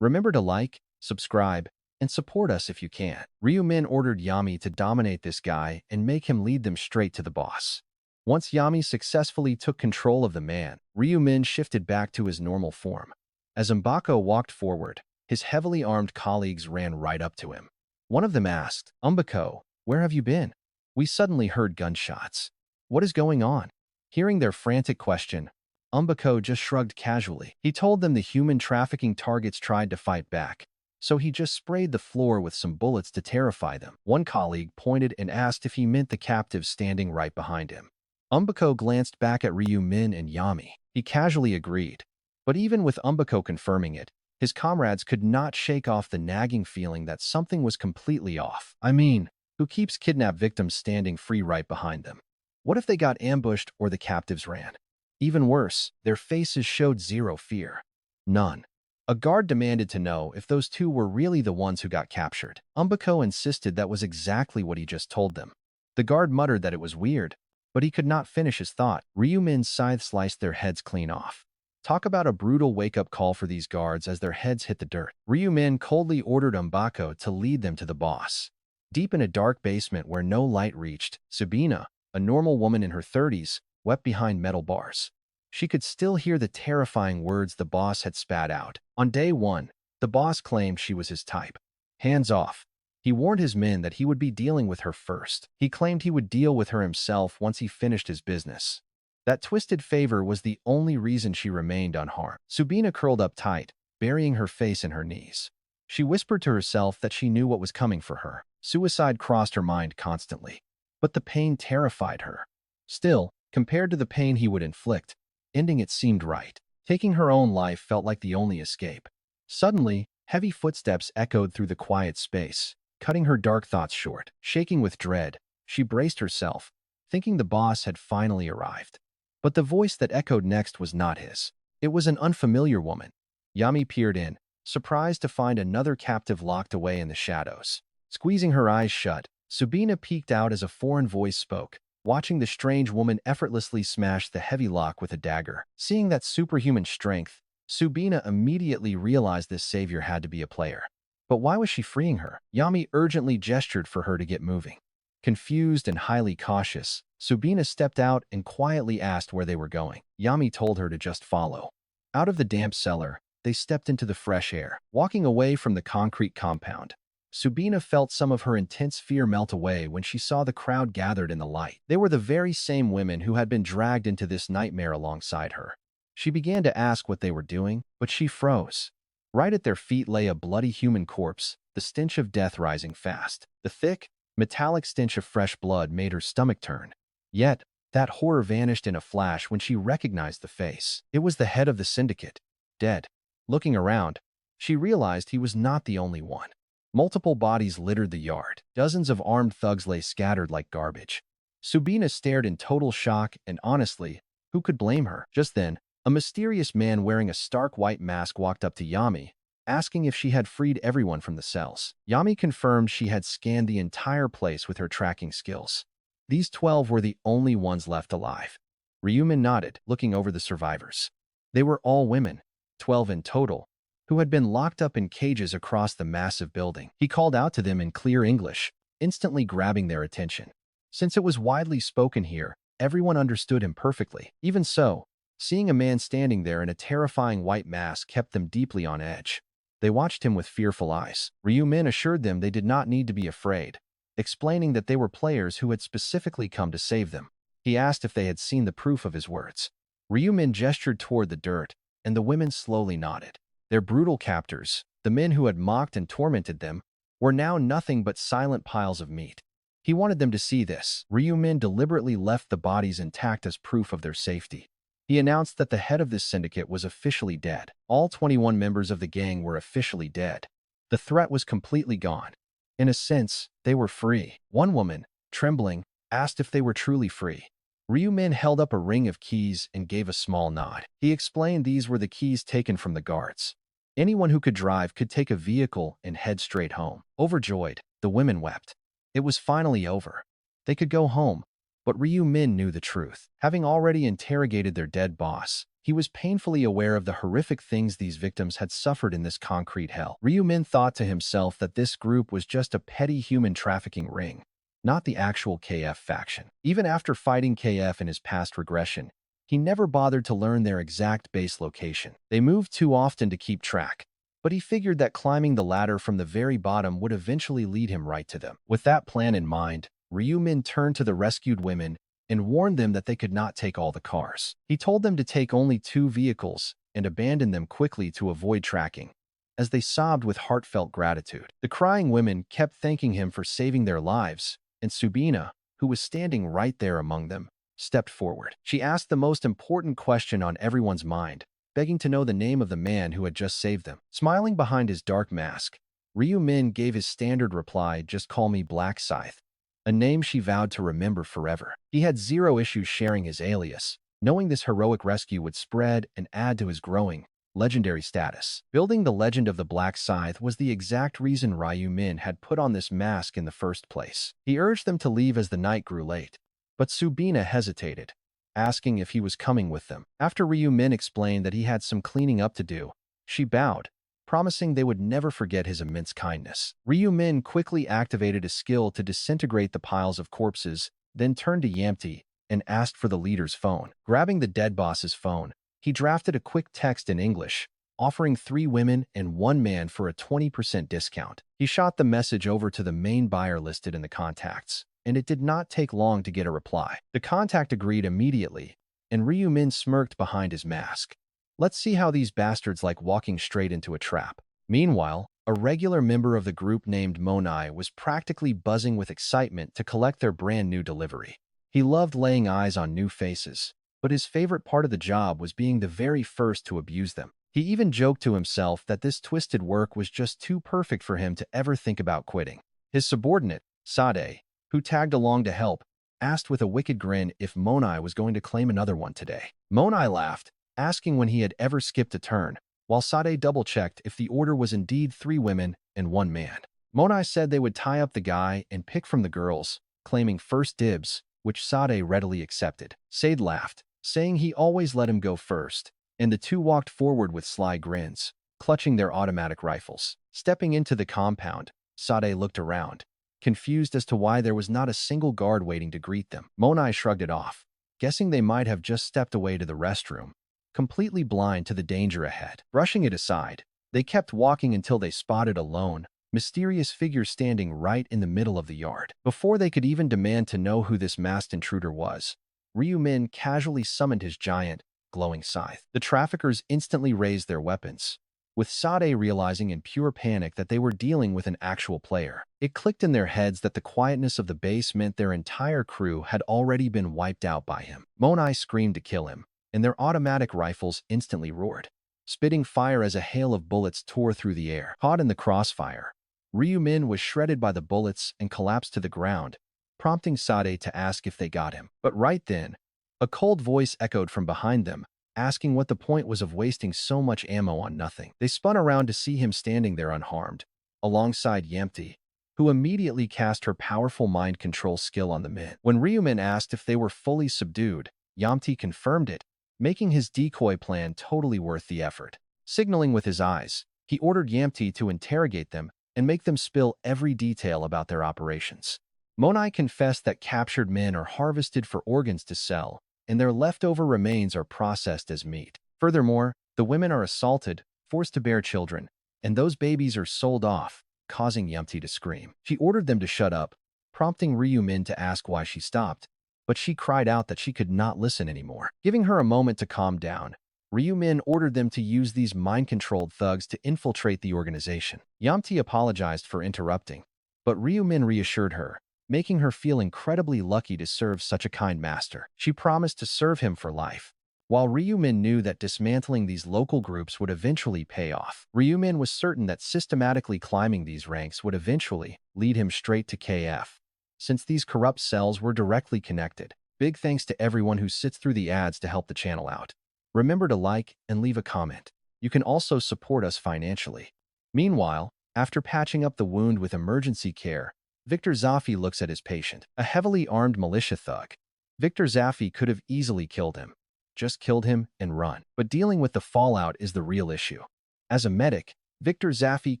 Remember to like, subscribe, and support us if you can. Ryu Min ordered Yami to dominate this guy and make him lead them straight to the boss. Once Yami successfully took control of the man, Ryu Min shifted back to his normal form. As Mbako walked forward, his heavily armed colleagues ran right up to him. One of them asked, Mbako, where have you been? We suddenly heard gunshots. What is going on? Hearing their frantic question, Mbako just shrugged casually. He told them the human trafficking targets tried to fight back, so he just sprayed the floor with some bullets to terrify them. One colleague pointed and asked if he meant the captives standing right behind him. Mbako glanced back at Ryu Min and Yami. He casually agreed. But even with Mbako confirming it, his comrades could not shake off the nagging feeling that something was completely off. I mean, who keeps kidnapped victims standing free right behind them? What if they got ambushed or the captives ran? Even worse, their faces showed zero fear. None. A guard demanded to know if those two were really the ones who got captured. Mbako insisted that was exactly what he just told them. The guard muttered that it was weird, but he could not finish his thought. Ryu Min's scythe sliced their heads clean off. Talk about a brutal wake-up call for these guards as their heads hit the dirt. Ryu Min coldly ordered Mbako to lead them to the boss. Deep in a dark basement where no light reached, Sabina, a normal woman in her 30s, wept behind metal bars. She could still hear the terrifying words the boss had spat out. On day 1, the boss claimed she was his type. Hands off. He warned his men that he would be dealing with her first. He claimed he would deal with her himself once he finished his business. That twisted favor was the only reason she remained unharmed. Sabina curled up tight, burying her face in her knees. She whispered to herself that she knew what was coming for her. Suicide crossed her mind constantly. But the pain terrified her. Still, compared to the pain he would inflict, ending it seemed right. Taking her own life felt like the only escape. Suddenly, heavy footsteps echoed through the quiet space, cutting her dark thoughts short. Shaking with dread, she braced herself, thinking the boss had finally arrived. But the voice that echoed next was not his. It was an unfamiliar woman. Yami peered in, surprised to find another captive locked away in the shadows. Squeezing her eyes shut, Sabina peeked out as a foreign voice spoke, watching the strange woman effortlessly smash the heavy lock with a dagger. Seeing that superhuman strength, Sabina immediately realized this savior had to be a player. But why was she freeing her? Yami urgently gestured for her to get moving. Confused and highly cautious, Sabina stepped out and quietly asked where they were going. Yami told her to just follow. Out of the damp cellar, they stepped into the fresh air. Walking away from the concrete compound, Sabina felt some of her intense fear melt away when she saw the crowd gathered in the light. They were the very same women who had been dragged into this nightmare alongside her. She began to ask what they were doing, but she froze. Right at their feet lay a bloody human corpse, the stench of death rising fast. The thick, metallic stench of fresh blood made her stomach turn. Yet, That horror vanished in a flash when she recognized the face. It was the head of the syndicate, dead. Looking around, she realized he was not the only one. Multiple bodies littered the yard. Dozens of armed thugs lay scattered like garbage. Subina stared in total shock, and honestly, who could blame her? Just then, a mysterious man wearing a stark white mask walked up to Yami, asking if she had freed everyone from the cells. Yami confirmed she had scanned the entire place with her tracking skills. These 12 were the only ones left alive. Ryumin nodded, looking over the survivors. They were all women, 12 in total, who had been locked up in cages across the massive building. He called out to them in clear English, instantly grabbing their attention. Since it was widely spoken here, everyone understood him perfectly. Even so, seeing a man standing there in a terrifying white mask kept them deeply on edge. They watched him with fearful eyes. Ryumin assured them they did not need to be afraid, explaining that they were players who had specifically come to save them. He asked if they had seen the proof of his words. Ryumin gestured toward the dirt, and the women slowly nodded. Their brutal captors, the men who had mocked and tormented them, were now nothing but silent piles of meat. He wanted them to see this. Ryumin deliberately left the bodies intact as proof of their safety. He announced that the head of this syndicate was officially dead. All 21 members of the gang were officially dead. The threat was completely gone. In a sense, they were free. One woman, trembling, asked if they were truly free. Ryumin held up a ring of keys and gave a small nod. He explained these were the keys taken from the guards. Anyone who could drive could take a vehicle and head straight home. Overjoyed, the women wept. It was finally over. They could go home. But Ryumin knew the truth. Having already interrogated their dead boss, he was painfully aware of the horrific things these victims had suffered in this concrete hell. Ryumin thought to himself that this group was just a petty human trafficking ring, not the actual KF faction. Even after fighting KF in his past regression, he never bothered to learn their exact base location. They moved too often to keep track, but he figured that climbing the ladder from the very bottom would eventually lead him right to them. With that plan in mind, Ryumin turned to the rescued women and warned them that they could not take all the cars. He told them to take only 2 vehicles and abandon them quickly to avoid tracking, as they sobbed with heartfelt gratitude. The crying women kept thanking him for saving their lives, and Subina, who was standing right there among them, stepped forward. She asked the most important question on everyone's mind, begging to know the name of the man who had just saved them. Smiling behind his dark mask, Ryumin gave his standard reply, "Just call me Black Scythe," a name she vowed to remember forever. He had zero issues sharing his alias, knowing this heroic rescue would spread and add to his growing, legendary status. Building the legend of the Black Scythe was the exact reason Ryumin had put on this mask in the first place. He urged them to leave as the night grew late, but Subina hesitated, asking if he was coming with them. After Ryumin explained that he had some cleaning up to do, she bowed, promising they would never forget his immense kindness. Ryumin quickly activated a skill to disintegrate the piles of corpses, then turned to Yamti and asked for the leader's phone. Grabbing the dead boss's phone, he drafted a quick text in English, offering 3 women and 1 man for a 20% discount. He shot the message over to the main buyer listed in the contacts, and it did not take long to get a reply. The contact agreed immediately, and Ryumin smirked behind his mask. Let's see how these bastards like walking straight into a trap. Meanwhile, a regular member of the group named Monai was practically buzzing with excitement to collect their brand new delivery. He loved laying eyes on new faces, but his favorite part of the job was being the very first to abuse them. He even joked to himself that this twisted work was just too perfect for him to ever think about quitting. His subordinate, Scythe, who tagged along to help, asked with a wicked grin if Monai was going to claim another one today. Monai laughed, asking when he had ever skipped a turn, while Scythe double-checked if the order was indeed 3 women and 1 man. Monai said they would tie up the guy and pick from the girls, claiming first dibs, which Scythe readily accepted. Sade laughed, saying he always let him go first, and the 2 walked forward with sly grins, clutching their automatic rifles. Stepping into the compound, Sade looked around, confused as to why there was not a single guard waiting to greet them. Monai shrugged it off, guessing they might have just stepped away to the restroom, completely blind to the danger ahead. Brushing it aside, they kept walking until they spotted a lone, mysterious figure standing right in the middle of the yard. Before they could even demand to know who this masked intruder was, Ryumin casually summoned his giant, glowing scythe. The traffickers instantly raised their weapons, with Sade realizing in pure panic that they were dealing with an actual player. It clicked in their heads that the quietness of the base meant their entire crew had already been wiped out by him. Monai screamed to kill him, and their automatic rifles instantly roared, spitting fire as a hail of bullets tore through the air. Caught in the crossfire, Ryu-min was shredded by the bullets and collapsed to the ground, prompting Sade to ask if they got him. But right then, a cold voice echoed from behind them, asking what the point was of wasting so much ammo on nothing. They spun around to see him standing there unharmed, alongside Yamti, who immediately cast her powerful mind control skill on the men. When Ryumin asked if they were fully subdued, Yamti confirmed it, making his decoy plan totally worth the effort. Signaling with his eyes, he ordered Yamti to interrogate them and make them spill every detail about their operations. Monai confessed that captured men are harvested for organs to sell, and their leftover remains are processed as meat. Furthermore, the women are assaulted, forced to bear children, and those babies are sold off, causing Yamti to scream. She ordered them to shut up, prompting Ryu-min to ask why she stopped, but she cried out that she could not listen anymore. Giving her a moment to calm down, Ryu-min ordered them to use these mind-controlled thugs to infiltrate the organization. Yamti apologized for interrupting, but Ryu-min reassured her, making her feel incredibly lucky to serve such a kind master. She promised to serve him for life. While Ryu-min knew that dismantling these local groups would eventually pay off, Ryu-min was certain that systematically climbing these ranks would eventually lead him straight to KF. Since these corrupt cells were directly connected, big thanks to everyone who sits through the ads to help the channel out. Remember to like and leave a comment. You can also support us financially. Meanwhile, after patching up the wound with emergency care, Victor Zaffi looks at his patient, a heavily armed militia thug. Victor Zaffi could have easily killed him. Just killed him and run. But dealing with the fallout is the real issue. As a medic, Victor Zaffi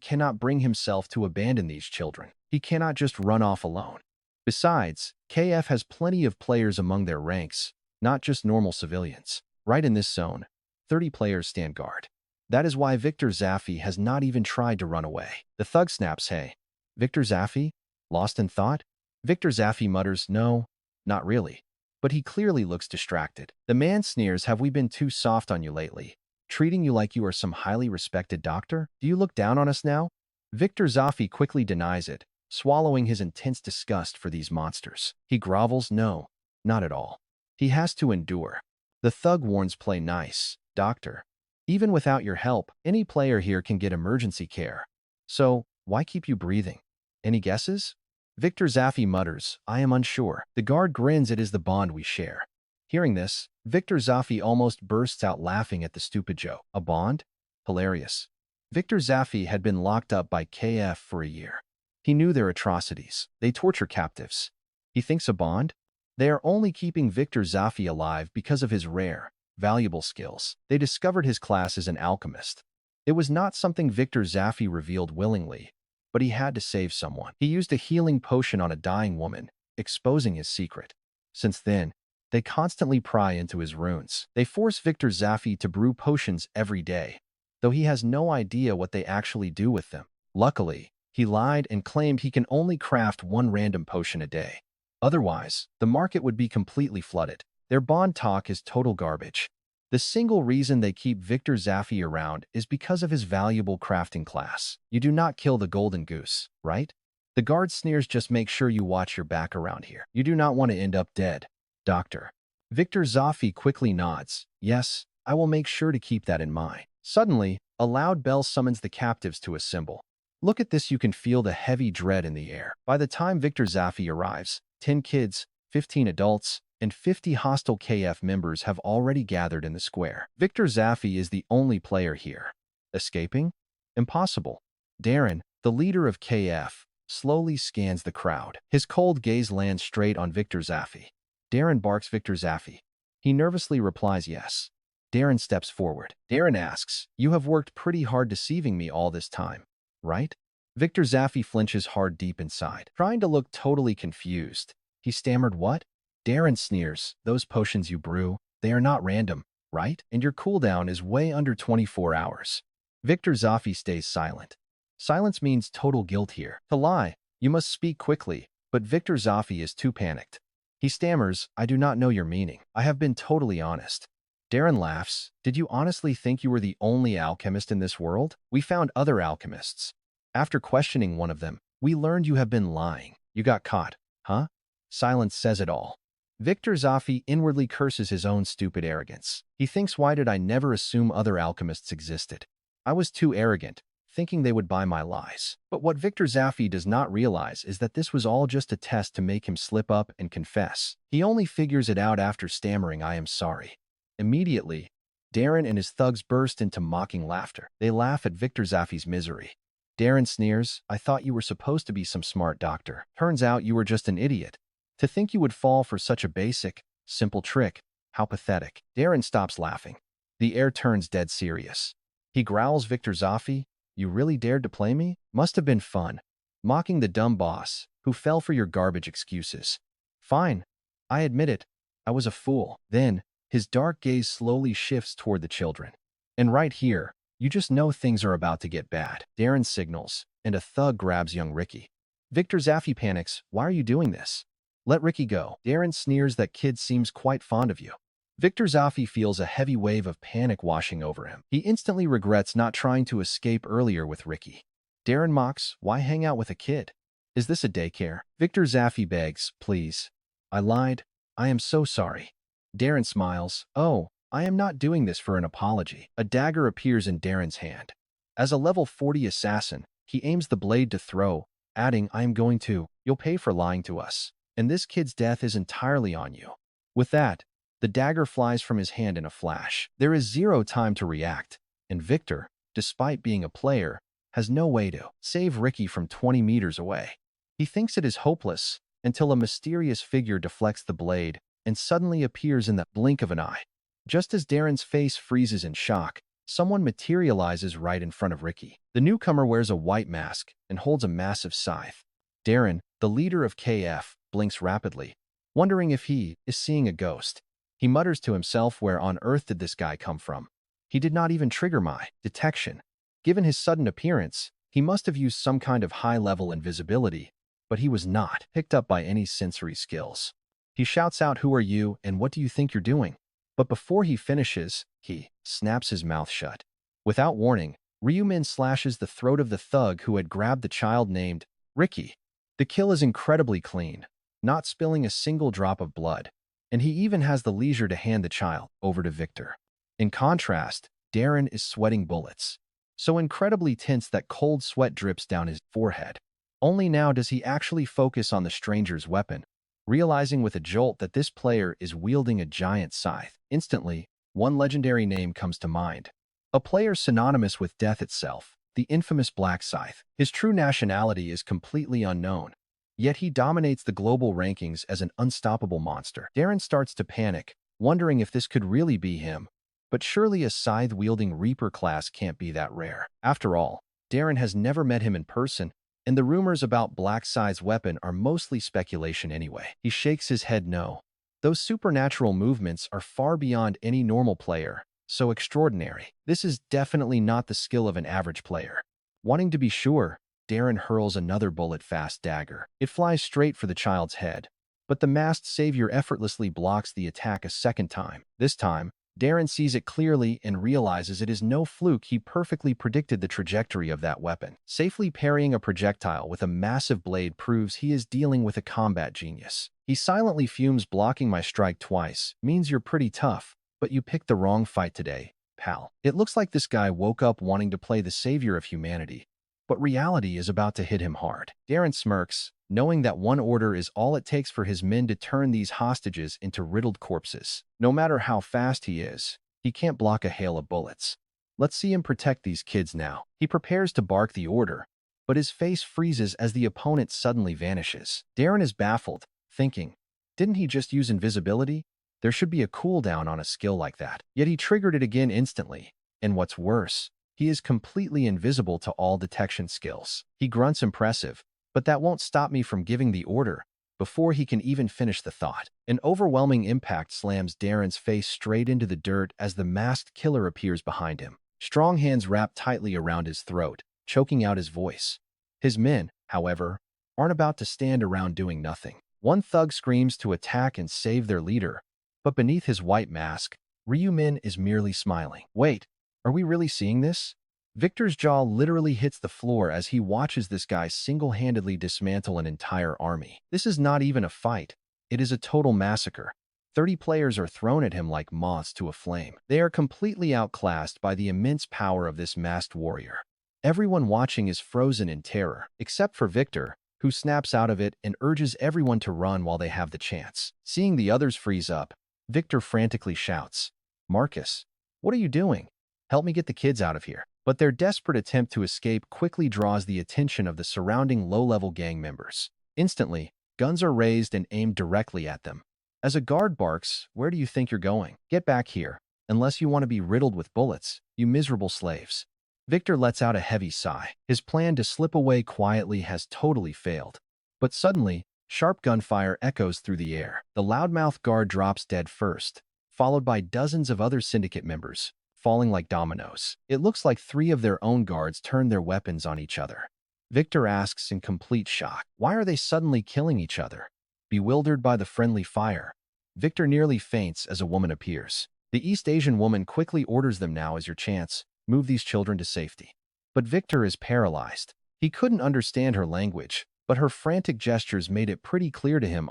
cannot bring himself to abandon these children. He cannot just run off alone. Besides, KF has plenty of players among their ranks, not just normal civilians. Right in this zone, 30 players stand guard. That is why Victor Zaffi has not even tried to run away. The thug snaps, "Hey, Victor Zaffi? Lost in thought?" Victor Zaffi mutters, "No, not really." But he clearly looks distracted. The man sneers, "Have we been too soft on you lately? Treating you like you are some highly respected doctor? Do you look down on us now?" Victor Zaffi quickly denies it, swallowing his intense disgust for these monsters. He grovels, "No, not at all." He has to endure. The thug warns, "Play nice, doctor. Even without your help, any player here can get emergency care. So, why keep you breathing? Any guesses?" Victor Zaffi mutters, "I am unsure." The guard grins, "It is the bond we share." Hearing this, Victor Zaffi almost bursts out laughing at the stupid joke. A bond? Hilarious. Victor Zaffi had been locked up by KF for a year. He knew their atrocities. They torture captives. He thinks a bond? They are only keeping Victor Zaffi alive because of his rare, valuable skills. They discovered his class as an alchemist. It was not something Victor Zaffi revealed willingly, but he had to save someone. He used a healing potion on a dying woman, exposing his secret. Since then, they constantly pry into his runes. They force Victor Zaffi to brew potions every day, though he has no idea what they actually do with them. Luckily, he lied and claimed he can only craft one random potion a day. Otherwise, the market would be completely flooded. Their bond talk is total garbage. The single reason they keep Victor Zaffi around is because of his valuable crafting class. You do not kill the golden goose, right? The guard sneers, "Just make sure you watch your back around here. You do not want to end up dead, doctor." Victor Zaffi quickly nods. "Yes, I will make sure to keep that in mind." Suddenly, a loud bell summons the captives to assemble. Look at this, you can feel the heavy dread in the air. By the time Victor Zaffi arrives, 10 kids, 15 adults, and 50 hostile KF members have already gathered in the square. Victor Zaffi is the only player here. Escaping? Impossible. Darren, the leader of KF, slowly scans the crowd. His cold gaze lands straight on Victor Zaffi. Darren barks, "Victor Zaffi." He nervously replies, "Yes." Darren steps forward. Darren asks, "You have worked pretty hard deceiving me all this time, right?" Victor Zaffi flinches hard deep inside, trying to look totally confused. He stammered, "What?" Darren sneers, "Those potions you brew, they are not random, right? And your cooldown is way under 24 hours. Victor Zaffi stays silent. Silence means total guilt here. To lie, you must speak quickly, but Victor Zaffi is too panicked. He stammers, "I do not know your meaning. I have been totally honest." Darren laughs. Did you honestly think you were the only alchemist in this world? We found other alchemists. After questioning one of them, we learned you have been lying. You got caught. Huh? Silence says it all. Victor Zaffi inwardly curses his own stupid arrogance. He thinks, why did I never assume other alchemists existed? I was too arrogant, thinking they would buy my lies. But what Victor Zaffi does not realize is that this was all just a test to make him slip up and confess. He only figures it out after stammering, I am sorry. Immediately, Darren and his thugs burst into mocking laughter. They laugh at Victor Zaffi's misery. Darren sneers, I thought you were supposed to be some smart doctor. Turns out you were just an idiot. To think you would fall for such a basic, simple trick. How pathetic. Darren stops laughing. The air turns dead serious. He growls, Victor Zaffi, you really dared to play me? Must have been fun. Mocking the dumb boss, who fell for your garbage excuses. Fine. I admit it. I was a fool. Then, his dark gaze slowly shifts toward the children. And right here, you just know things are about to get bad. Darren signals, and a thug grabs young Ricky. Victor Zaffi panics, why are you doing this? Let Ricky go. Darren sneers, that kid seems quite fond of you. Victor Zaffi feels a heavy wave of panic washing over him. He instantly regrets not trying to escape earlier with Ricky. Darren mocks, why hang out with a kid? Is this a daycare? Victor Zaffi begs, please. I lied. I am so sorry. Darren smiles, oh, I am not doing this for an apology. A dagger appears in Darren's hand. As a level 40 assassin, he aims the blade to throw, adding, I am going to, you'll pay for lying to us. And this kid's death is entirely on you. With that, the dagger flies from his hand in a flash. There is zero time to react, and Victor, despite being a player, has no way to save Ricky from 20 meters away. He thinks it is hopeless until a mysterious figure deflects the blade and suddenly appears in the blink of an eye. Just as Darren's face freezes in shock, someone materializes right in front of Ricky. The newcomer wears a white mask and holds a massive scythe. Darren, the leader of KF, blinks rapidly, wondering if he is seeing a ghost. He mutters to himself, where on earth did this guy come from? He did not even trigger my detection. Given his sudden appearance, he must have used some kind of high-level invisibility, but he was not picked up by any sensory skills. He shouts out, who are you and what do you think you're doing? But before he finishes, he snaps his mouth shut. Without warning, Ryumin slashes the throat of the thug who had grabbed the child named Ricky. The kill is incredibly clean, not spilling a single drop of blood, and he even has the leisure to hand the child over to Victor. In contrast, Darren is sweating bullets, so incredibly tense that cold sweat drips down his forehead. Only now does he actually focus on the stranger's weapon, realizing with a jolt that this player is wielding a giant scythe. Instantly, one legendary name comes to mind. A player synonymous with death itself, the infamous Black Scythe. His true nationality is completely unknown, yet he dominates the global rankings as an unstoppable monster. Darren starts to panic, wondering if this could really be him, but surely a scythe-wielding Reaper class can't be that rare. After all, Darren has never met him in person, and the rumors about Black Scythe's weapon are mostly speculation anyway. He shakes his head no. Those supernatural movements are far beyond any normal player, so extraordinary. This is definitely not the skill of an average player. Wanting to be sure, Darren hurls another bullet-fast dagger. It flies straight for the child's head, but the masked savior effortlessly blocks the attack a second time. This time, Darren sees it clearly and realizes it is no fluke. He perfectly predicted the trajectory of that weapon. Safely parrying a projectile with a massive blade proves he is dealing with a combat genius. He silently fumes, blocking my strike twice means you're pretty tough, but you picked the wrong fight today, pal. It looks like this guy woke up wanting to play the savior of humanity, but reality is about to hit him hard. Darren smirks, knowing that one order is all it takes for his men to turn these hostages into riddled corpses. No matter how fast he is, he can't block a hail of bullets. Let's see him protect these kids now. He prepares to bark the order, but his face freezes as the opponent suddenly vanishes. Darren is baffled, thinking, didn't he just use invisibility? There should be a cooldown on a skill like that. Yet he triggered it again instantly, and what's worse, he is completely invisible to all detection skills. He grunts impressive, but that won't stop me from giving the order before he can even finish the thought. An overwhelming impact slams Darren's face straight into the dirt as the masked killer appears behind him. Strong hands wrap tightly around his throat, choking out his voice. His men, however, aren't about to stand around doing nothing. One thug screams to attack and save their leader, but beneath his white mask, Ryu-min is merely smiling. Wait, are we really seeing this? Victor's jaw literally hits the floor as he watches this guy single-handedly dismantle an entire army. This is not even a fight. It is a total massacre. 30 players are thrown at him like moths to a flame. They are completely outclassed by the immense power of this masked warrior. Everyone watching is frozen in terror, except for Victor, who snaps out of it and urges everyone to run while they have the chance. Seeing the others freeze up, Victor frantically shouts, "Marcus, what are you doing? Help me get the kids out of here." But their desperate attempt to escape quickly draws the attention of the surrounding low-level gang members. Instantly, guns are raised and aimed directly at them. As a guard barks, "Where do you think you're going? Get back here, unless you want to be riddled with bullets, you miserable slaves." Victor lets out a heavy sigh. His plan to slip away quietly has totally failed. But suddenly, sharp gunfire echoes through the air. The loudmouth guard drops dead first, followed by dozens of other syndicate members, falling like dominoes. It looks like 3 of their own guards turned their weapons on each other. Victor asks in complete shock, why are they suddenly killing each other? Bewildered by the friendly fire, Victor nearly faints as a woman appears. The East Asian woman quickly orders them, "Now is your chance. Move these children to safety." But Victor is paralyzed. He couldn't understand her language, but her frantic gestures made it pretty clear to him,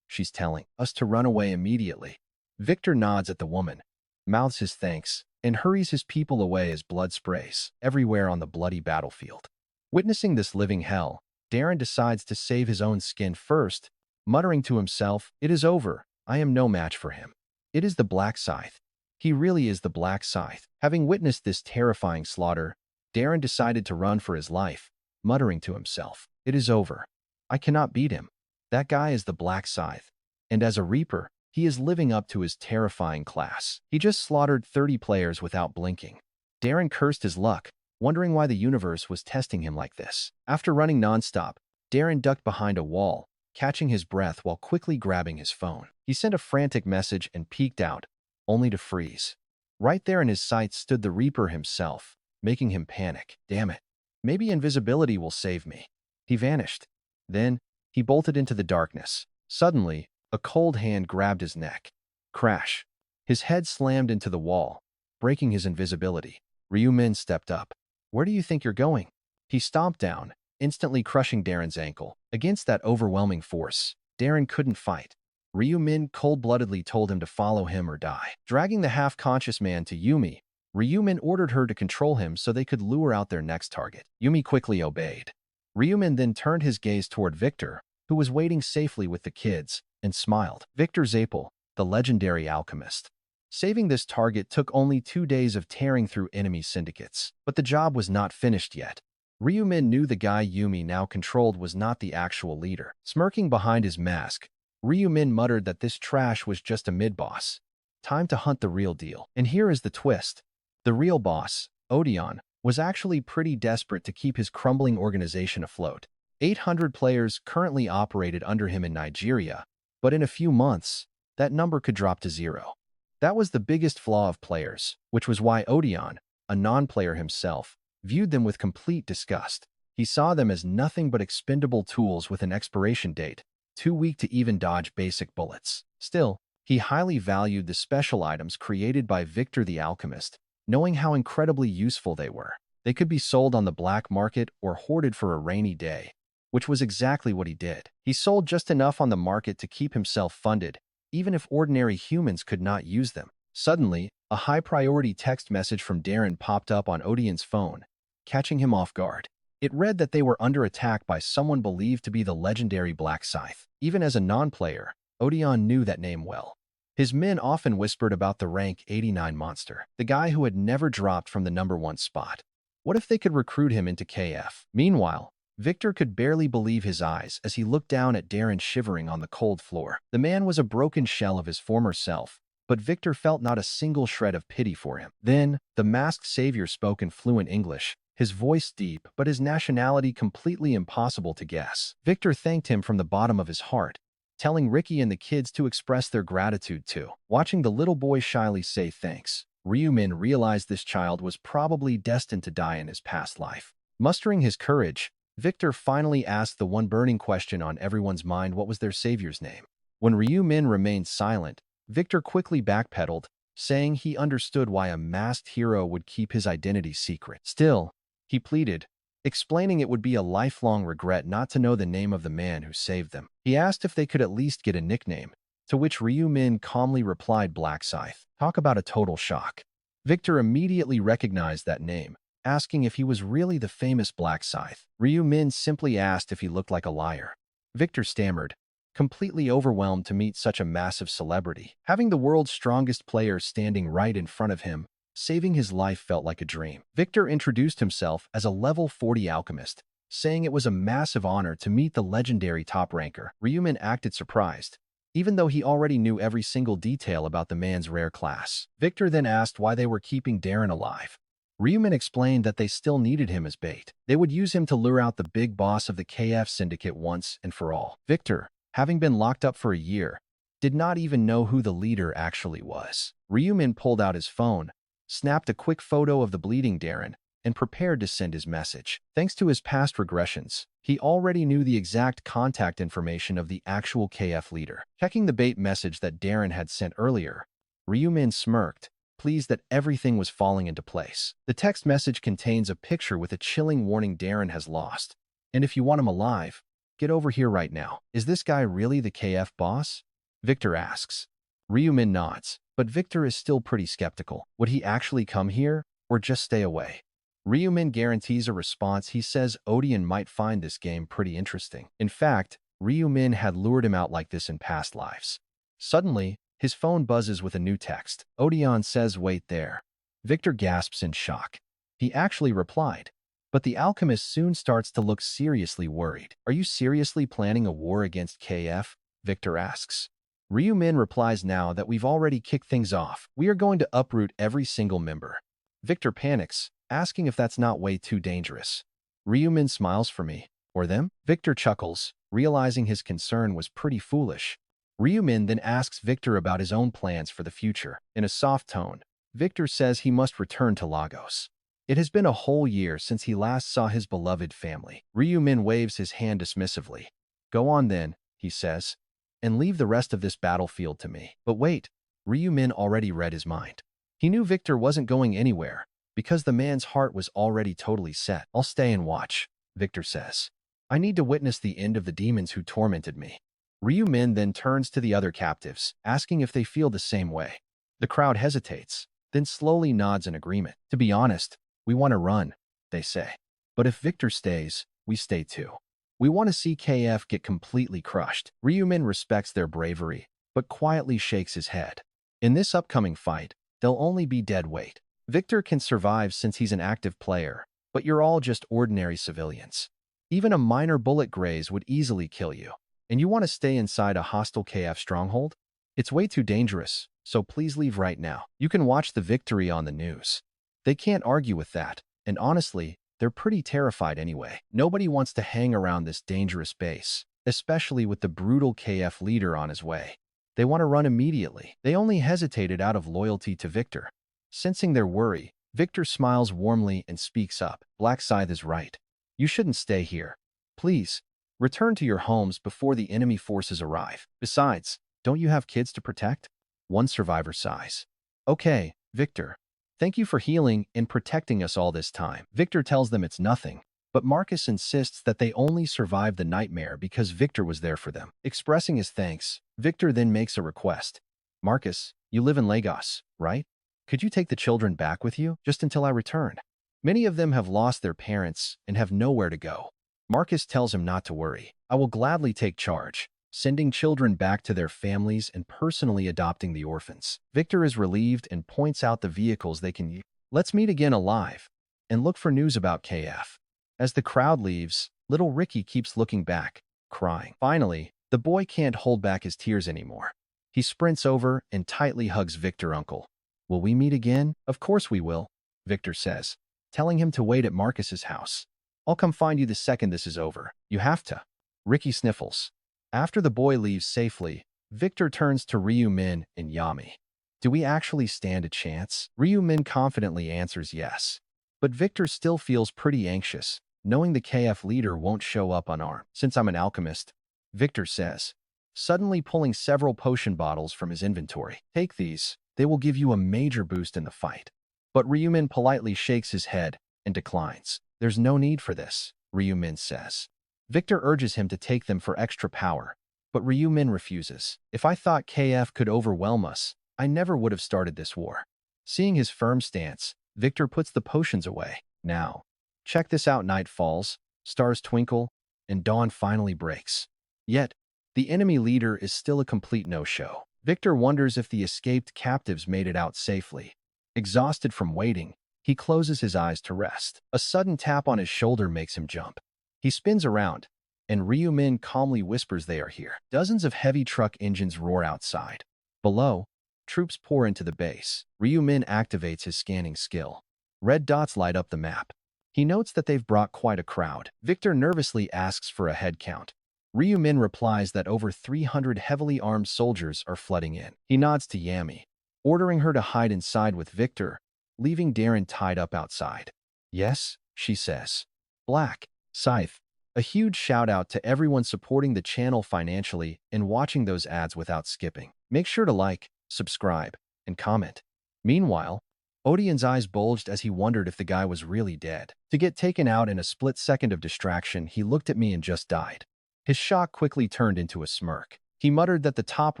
she's telling us to run away immediately. Victor nods at the woman, mouths his thanks, and hurries his people away as blood sprays everywhere on the bloody battlefield. Witnessing this living hell, Darren decides to save his own skin first, muttering to himself, "It is over. I am no match for him." It is the Black Scythe. He really is the Black Scythe. Having witnessed this terrifying slaughter, Darren decided to run for his life, muttering to himself, "It is over. I cannot beat him. That guy is the Black Scythe. And as a Reaper, he is living up to his terrifying class. He just slaughtered 30 players without blinking." Darren cursed his luck, wondering why the universe was testing him like this. After running nonstop, Darren ducked behind a wall, catching his breath while quickly grabbing his phone. He sent a frantic message and peeked out, only to freeze. Right there in his sights stood the Reaper himself, making him panic. Damn it. Maybe invisibility will save me. He vanished. Then, he bolted into the darkness. Suddenly, a cold hand grabbed his neck. Crash. His head slammed into the wall, breaking his invisibility. Ryu-min stepped up. "Where do you think you're going?" He stomped down, instantly crushing Darren's ankle. Against that overwhelming force, Darren couldn't fight. Ryu-min cold-bloodedly told him to follow him or die. Dragging the half-conscious man to Yumi, Ryu-min ordered her to control him so they could lure out their next target. Yumi quickly obeyed. Ryu-min then turned his gaze toward Victor, who was waiting safely with the kids, and smiled. Victor Zapel, the legendary alchemist. Saving this target took only 2 days of tearing through enemy syndicates. But the job was not finished yet. Ryu-min knew the guy Yumi now controlled was not the actual leader. Smirking behind his mask, Ryu-min muttered that this trash was just a mid-boss. Time to hunt the real deal. And here is the twist. The real boss, Odeon, was actually pretty desperate to keep his crumbling organization afloat. 800 players currently operated under him in Nigeria, but in a few months, that number could drop to 0. That was the biggest flaw of players, which was why Odeon, a non-player himself, viewed them with complete disgust. He saw them as nothing but expendable tools with an expiration date, too weak to even dodge basic bullets. Still, he highly valued the special items created by Victor the Alchemist, knowing how incredibly useful they were. They could be sold on the black market or hoarded for a rainy day, which was exactly what he did. He sold just enough on the market to keep himself funded, even if ordinary humans could not use them. Suddenly, a high-priority text message from Darren popped up on Odeon's phone, catching him off guard. It read that they were under attack by someone believed to be the legendary Black Scythe. Even as a non-player, Odeon knew that name well. His men often whispered about the rank 89 monster, the guy who had never dropped from the #1 spot. What if they could recruit him into KF? Meanwhile, Victor could barely believe his eyes as he looked down at Darren shivering on the cold floor. The man was a broken shell of his former self, but Victor felt not a single shred of pity for him. Then, the masked savior spoke in fluent English, his voice deep but his nationality completely impossible to guess. Victor thanked him from the bottom of his heart, telling Ricky and the kids to express their gratitude too. Watching the little boy shyly say thanks, Ryu-min realized this child was probably destined to die in his past life. Mustering his courage, Victor finally asked the one burning question on everyone's mind: what was their savior's name? When Ryu-min remained silent, Victor quickly backpedaled, saying he understood why a masked hero would keep his identity secret. Still, he pleaded, explaining it would be a lifelong regret not to know the name of the man who saved them. He asked if they could at least get a nickname, to which Ryu Min calmly replied Black Scythe. Talk about a total shock. Victor immediately recognized that name, asking if he was really the famous Black Scythe. Ryu Min simply asked if he looked like a liar. Victor stammered, completely overwhelmed to meet such a massive celebrity. Having the world's strongest player standing right in front of him, saving his life felt like a dream. Victor introduced himself as a level 40 alchemist, saying it was a massive honor to meet the legendary top ranker. Ryu Min acted surprised, even though he already knew every single detail about the man's rare class. Victor then asked why they were keeping Darren alive. Ryu Min explained that they still needed him as bait. They would use him to lure out the big boss of the KF syndicate once and for all. Victor, having been locked up for a year, did not even know who the leader actually was. Ryu Min pulled out his phone, snapped a quick photo of the bleeding Darren, and prepared to send his message. Thanks to his past regressions, he already knew the exact contact information of the actual KF leader. Checking the bait message that Darren had sent earlier, Ryu Min smirked, pleased that everything was falling into place. The text message contains a picture with a chilling warning Darren has lost. And if you want him alive, get over here right now. Is this guy really the KF boss? Victor asks. Ryu Min nods, but Victor is still pretty skeptical. Would he actually come here, or just stay away? Ryu Min guarantees a response. He says Odeon might find this game pretty interesting. In fact, Ryu Min had lured him out like this in past lives. Suddenly, his phone buzzes with a new text. Odeon says wait there. Victor gasps in shock. He actually replied, but the alchemist soon starts to look seriously worried. Are you seriously planning a war against KF? Victor asks. Ryu Min replies now that we've already kicked things off. We are going to uproot every single member. Victor panics, asking if that's not way too dangerous. Ryu Min smiles for me. Or them? Victor chuckles, realizing his concern was pretty foolish. Ryu Min then asks Victor about his own plans for the future. In a soft tone, Victor says he must return to Lagos. It has been a whole year since he last saw his beloved family. Ryu Min waves his hand dismissively. Go on then, he says, and leave the rest of this battlefield to me. But wait, Ryu Min already read his mind. He knew Victor wasn't going anywhere, because the man's heart was already totally set. I'll stay and watch, Victor says. I need to witness the end of the demons who tormented me. Ryu Min then turns to the other captives, asking if they feel the same way. The crowd hesitates, then slowly nods in agreement. To be honest, we want to run, they say. But if Victor stays, we stay too. We want to see KF get completely crushed. Ryu Min respects their bravery, but quietly shakes his head. In this upcoming fight, they'll only be dead weight. Victor can survive since he's an active player, but you're all just ordinary civilians. Even a minor bullet graze would easily kill you. And you want to stay inside a hostile KF stronghold? It's way too dangerous, so please leave right now. You can watch the victory on the news. They can't argue with that, and honestly, they're pretty terrified anyway. Nobody wants to hang around this dangerous base, especially with the brutal KF leader on his way. They want to run immediately. They only hesitated out of loyalty to Victor. Sensing their worry, Victor smiles warmly and speaks up. Black Scythe is right. You shouldn't stay here. Please, return to your homes before the enemy forces arrive. Besides, don't you have kids to protect? One survivor sighs. Okay, Victor. Thank you for healing and protecting us all this time. Victor tells them it's nothing, but Marcus insists that they only survived the nightmare because Victor was there for them. Expressing his thanks, Victor then makes a request. Marcus, you live in Lagos, right? Could you take the children back with you, just until I return? Many of them have lost their parents and have nowhere to go. Marcus tells him not to worry. I will gladly take charge, sending children back to their families and personally adopting the orphans. Victor is relieved and points out the vehicles they can use. Let's meet again alive, and look for news about KF. As the crowd leaves, little Ricky keeps looking back, crying. Finally, the boy can't hold back his tears anymore. He sprints over and tightly hugs Victor. Uncle, will we meet again? Of course we will, Victor says, telling him to wait at Marcus's house. I'll come find you the second this is over. You have to. Ricky sniffles. After the boy leaves safely, Victor turns to Ryu Min and Yami. Do we actually stand a chance? Ryu Min confidently answers yes. But Victor still feels pretty anxious, knowing the KF leader won't show up unarmed. Since I'm an alchemist, Victor says, suddenly pulling several potion bottles from his inventory. Take these. They will give you a major boost in the fight. But Ryumin politely shakes his head and declines. There's no need for this, Ryumin says. Victor urges him to take them for extra power, but Ryumin refuses. If I thought KF could overwhelm us, I never would have started this war. Seeing his firm stance, Victor puts the potions away. Now, check this out. Night falls, stars twinkle, and dawn finally breaks. Yet, the enemy leader is still a complete no-show. Victor wonders if the escaped captives made it out safely. Exhausted from waiting, he closes his eyes to rest. A sudden tap on his shoulder makes him jump. He spins around, and Ryumin calmly whispers they are here. Dozens of heavy truck engines roar outside. Below, troops pour into the base. Ryumin activates his scanning skill. Red dots light up the map. He notes that they've brought quite a crowd. Victor nervously asks for a head count. Ryumin replies that over 300 heavily armed soldiers are flooding in. He nods to Yami, ordering her to hide inside with Victor, leaving Darren tied up outside. Yes, she says. Black, Scythe. A huge shout out to everyone supporting the channel financially and watching those ads without skipping. Make sure to like, subscribe, and comment. Meanwhile, Odion's eyes bulged as he wondered if the guy was really dead. To get taken out in a split second of distraction, he looked at me and just died. His shock quickly turned into a smirk. He muttered that the top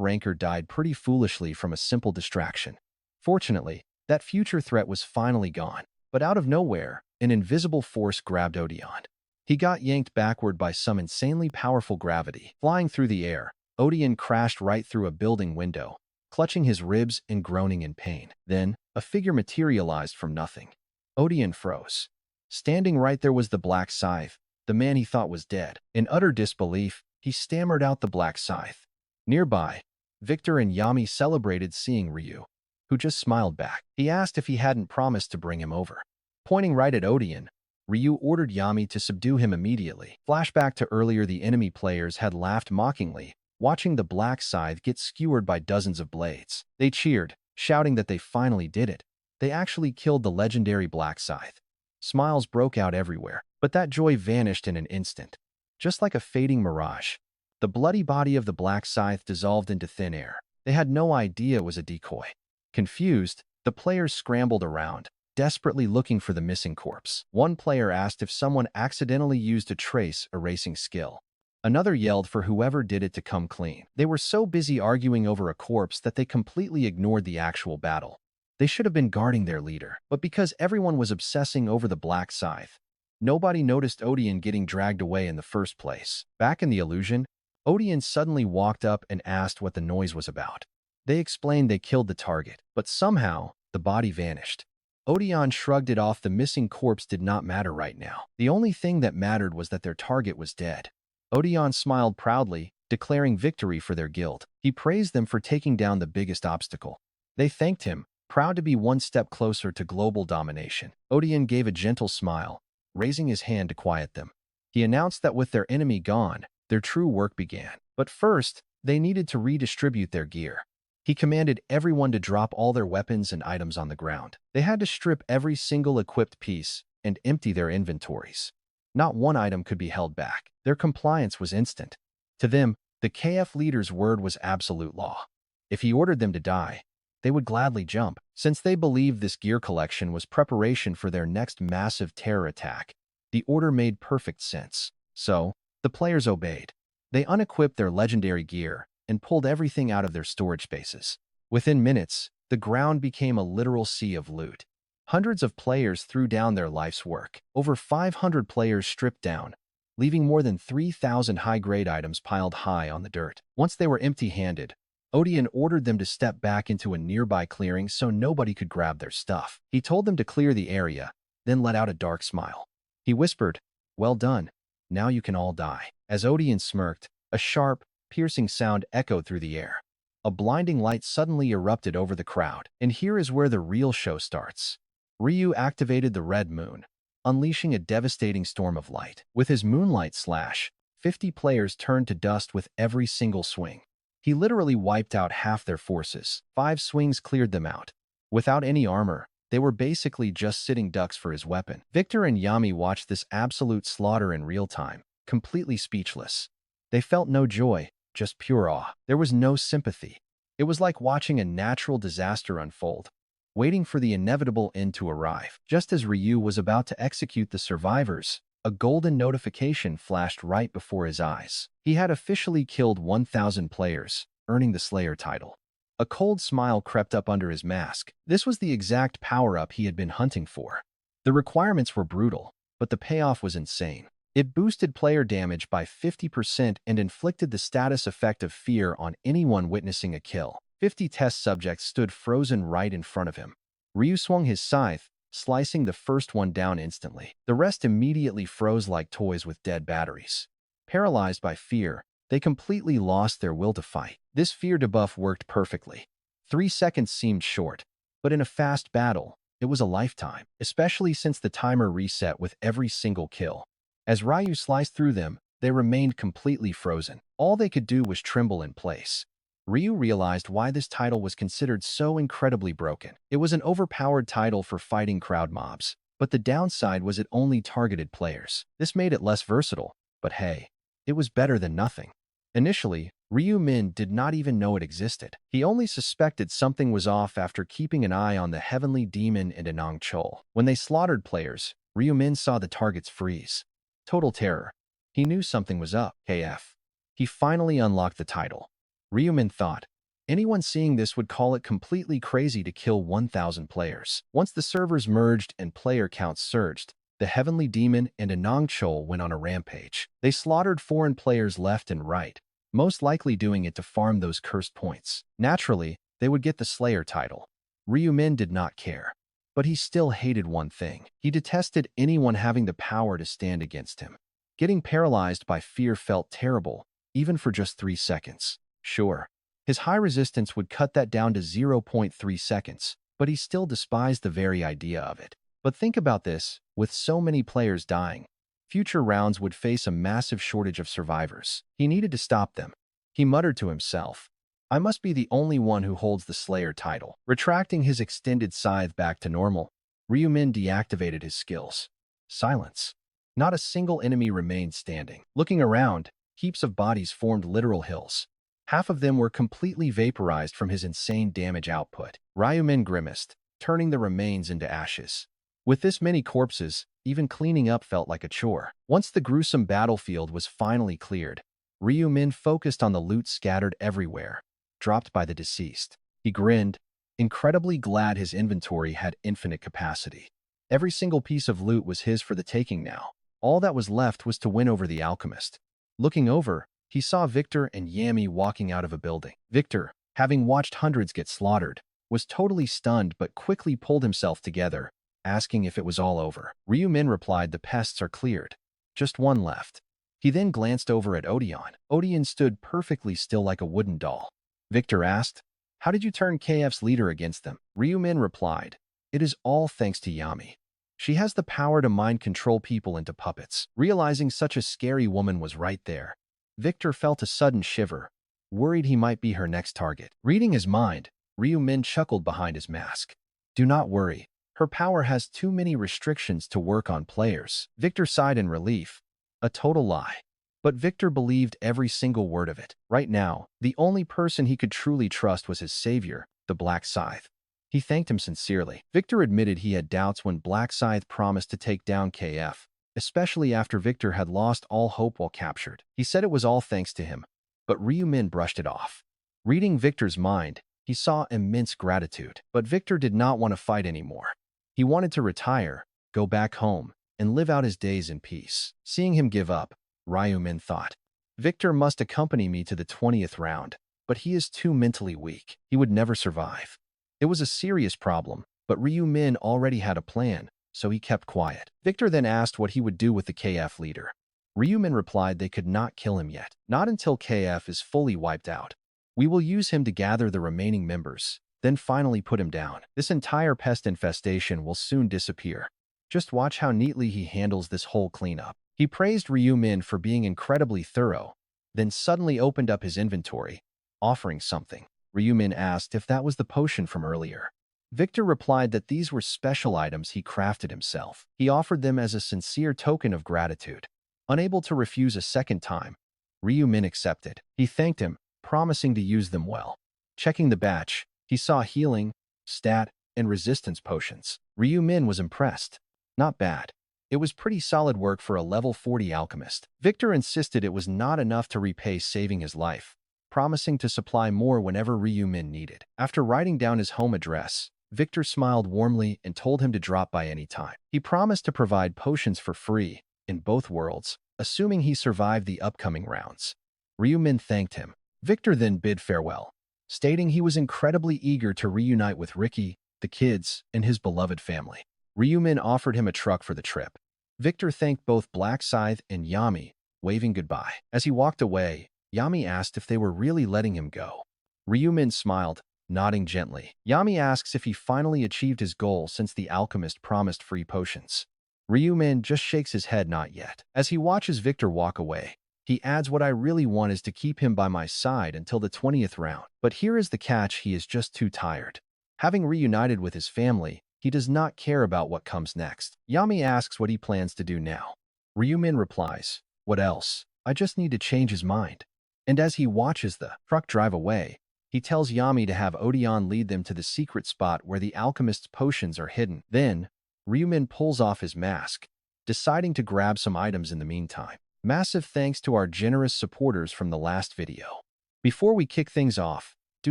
ranker died pretty foolishly from a simple distraction. Fortunately, that future threat was finally gone. But out of nowhere, an invisible force grabbed Odion. He got yanked backward by some insanely powerful gravity. Flying through the air, Odion crashed right through a building window, clutching his ribs and groaning in pain. Then, a figure materialized from nothing. Odion froze. Standing right there was the Black Scythe, the man he thought was dead. In utter disbelief, he stammered out the Black Scythe. Nearby, Victor and Yami celebrated seeing Ryu, who just smiled back. He asked if he hadn't promised to bring him over. Pointing right at Odion, Ryu ordered Yami to subdue him immediately. Flashback to earlier, the enemy players had laughed mockingly, watching the Black Scythe get skewered by dozens of blades. They cheered, shouting that they finally did it. They actually killed the legendary Black Scythe. Smiles broke out everywhere, but that joy vanished in an instant. Just like a fading mirage, the bloody body of the Black Scythe dissolved into thin air. They had no idea it was a decoy. Confused, the players scrambled around, desperately looking for the missing corpse. One player asked if someone accidentally used a trace erasing skill. Another yelled for whoever did it to come clean. They were so busy arguing over a corpse that they completely ignored the actual battle. They should have been guarding their leader, but because everyone was obsessing over the Black Scythe, nobody noticed Odion getting dragged away in the first place. Back in the illusion, Odion suddenly walked up and asked what the noise was about. They explained they killed the target, but somehow, the body vanished. Odion shrugged it off. The missing corpse did not matter right now. The only thing that mattered was that their target was dead. Odion smiled proudly, declaring victory for their guild. He praised them for taking down the biggest obstacle. They thanked him, proud to be one step closer to global domination. Odion gave a gentle smile, raising his hand to quiet them. He announced that with their enemy gone, their true work began. But first, they needed to redistribute their gear. He commanded everyone to drop all their weapons and items on the ground. They had to strip every single equipped piece and empty their inventories. Not one item could be held back. Their compliance was instant. To them, the KF leader's word was absolute law. If he ordered them to die, they would gladly jump. Since they believed this gear collection was preparation for their next massive terror attack, the order made perfect sense. So, the players obeyed. They unequipped their legendary gear and pulled everything out of their storage spaces. Within minutes, the ground became a literal sea of loot. Hundreds of players threw down their life's work. Over 500 players stripped down, leaving more than 3,000 high-grade items piled high on the dirt. Once they were empty-handed, Odion ordered them to step back into a nearby clearing so nobody could grab their stuff. He told them to clear the area, then let out a dark smile. He whispered, "Well done. Now you can all die." As Odion smirked, a sharp, piercing sound echoed through the air. A blinding light suddenly erupted over the crowd. And here is where the real show starts. Ryu activated the Red Moon, unleashing a devastating storm of light. With his Moonlight Slash, 50 players turned to dust with every single swing. He literally wiped out half their forces. 5 swings cleared them out. Without any armor, they were basically just sitting ducks for his weapon. Victor and Yami watched this absolute slaughter in real time, completely speechless. They felt no joy, just pure awe. There was no sympathy. It was like watching a natural disaster unfold, waiting for the inevitable end to arrive. Just as Ryu was about to execute the survivors, a golden notification flashed right before his eyes. He had officially killed 1,000 players, earning the Slayer title. A cold smile crept up under his mask. This was the exact power-up he had been hunting for. The requirements were brutal, but the payoff was insane. It boosted player damage by 50% and inflicted the status effect of fear on anyone witnessing a kill. 50 test subjects stood frozen right in front of him. Ryu swung his scythe, slicing the first one down instantly. The rest immediately froze like toys with dead batteries. Paralyzed by fear, they completely lost their will to fight. This fear debuff worked perfectly. 3 seconds seemed short, but in a fast battle, it was a lifetime, especially since the timer reset with every single kill. As Ryu sliced through them, they remained completely frozen. All they could do was tremble in place. Ryu realized why this title was considered so incredibly broken. It was an overpowered title for fighting crowd mobs, but the downside was it only targeted players. This made it less versatile, but hey, it was better than nothing. Initially, Ryu Min did not even know it existed. He only suspected something was off after keeping an eye on the Heavenly Demon and Anang Chol. When they slaughtered players, Ryu Min saw the targets freeze. Total terror. He knew something was up. KF. He finally unlocked the title. Ryu Min thought, anyone seeing this would call it completely crazy to kill 1,000 players. Once the servers merged and player counts surged, the Heavenly Demon and Anang Chol went on a rampage. They slaughtered foreign players left and right, most likely doing it to farm those cursed points. Naturally, they would get the Slayer title. Ryu Min did not care. But he still hated one thing. He detested anyone having the power to stand against him. Getting paralyzed by fear felt terrible, even for just 3 seconds. Sure, his high resistance would cut that down to 0.3 seconds, but he still despised the very idea of it. But think about this, with so many players dying, future rounds would face a massive shortage of survivors. He needed to stop them. He muttered to himself, I must be the only one who holds the Slayer title. Retracting his extended scythe back to normal, Ryu Min deactivated his skills. Silence. Not a single enemy remained standing. Looking around, heaps of bodies formed literal hills. Half of them were completely vaporized from his insane damage output. Ryu Min grimaced, turning the remains into ashes. With this many corpses, even cleaning up felt like a chore. Once the gruesome battlefield was finally cleared, Ryu Min focused on the loot scattered everywhere, dropped by the deceased. He grinned, incredibly glad his inventory had infinite capacity. Every single piece of loot was his for the taking now. All that was left was to win over the alchemist. Looking over, he saw Victor and Yami walking out of a building. Victor, having watched hundreds get slaughtered, was totally stunned but quickly pulled himself together, asking if it was all over. Ryu Min replied the pests are cleared. Just one left. He then glanced over at Odeon. Odeon stood perfectly still like a wooden doll. Victor asked, how did you turn KF's leader against them? Ryu Min replied, it is all thanks to Yami. She has the power to mind control people into puppets. Realizing such a scary woman was right there, Victor felt a sudden shiver, worried he might be her next target. Reading his mind, Ryu Min chuckled behind his mask. Do not worry. Her power has too many restrictions to work on players. Victor sighed in relief. A total lie. But Victor believed every single word of it. Right now, the only person he could truly trust was his savior, the Black Scythe. He thanked him sincerely. Victor admitted he had doubts when Black Scythe promised to take down KF, especially after Victor had lost all hope while captured. He said it was all thanks to him, but Ryu Min brushed it off. Reading Victor's mind, he saw immense gratitude. But Victor did not want to fight anymore. He wanted to retire, go back home, and live out his days in peace. Seeing him give up, Ryu Min thought, Victor must accompany me to the 20th round, but he is too mentally weak. He would never survive. It was a serious problem, but Ryu Min already had a plan, so he kept quiet. Victor then asked what he would do with the KF leader. Ryu Min replied they could not kill him yet, not until KF is fully wiped out. We will use him to gather the remaining members, then finally put him down. This entire pest infestation will soon disappear. Just watch how neatly he handles this whole cleanup. He praised Ryu Min for being incredibly thorough, then suddenly opened up his inventory, offering something. Ryu Min asked if that was the potion from earlier. Victor replied that these were special items he crafted himself. He offered them as a sincere token of gratitude. Unable to refuse a second time, Ryu Min accepted. He thanked him, promising to use them well. Checking the batch, he saw healing, stat, and resistance potions. Ryu Min was impressed. Not bad. It was pretty solid work for a level 40 alchemist. Victor insisted it was not enough to repay saving his life, promising to supply more whenever Ryu Min needed. After writing down his home address, Victor smiled warmly and told him to drop by any time. He promised to provide potions for free in both worlds, assuming he survived the upcoming rounds. Ryu Min thanked him. Victor then bid farewell, stating he was incredibly eager to reunite with Ricky, the kids, and his beloved family. Ryu Min offered him a truck for the trip. Victor thanked both Black Scythe and Yami, waving goodbye. As he walked away, Yami asked if they were really letting him go. Ryu Min smiled, nodding gently. Yami asks if he finally achieved his goal since the alchemist promised free potions. Ryu Min just shakes his head not yet. As he watches Victor walk away, he adds, what I really want is to keep him by my side until the 20th round. But here is the catch, he is just too tired. Having reunited with his family, he does not care about what comes next. Yami asks what he plans to do now. Ryu Min replies, what else? I just need to change his mind. And as he watches the truck drive away, he tells Yami to have Odeon lead them to the secret spot where the alchemist's potions are hidden. Then, Ryu Min pulls off his mask, deciding to grab some items in the meantime. Massive thanks to our generous supporters from the last video. Before we kick things off, do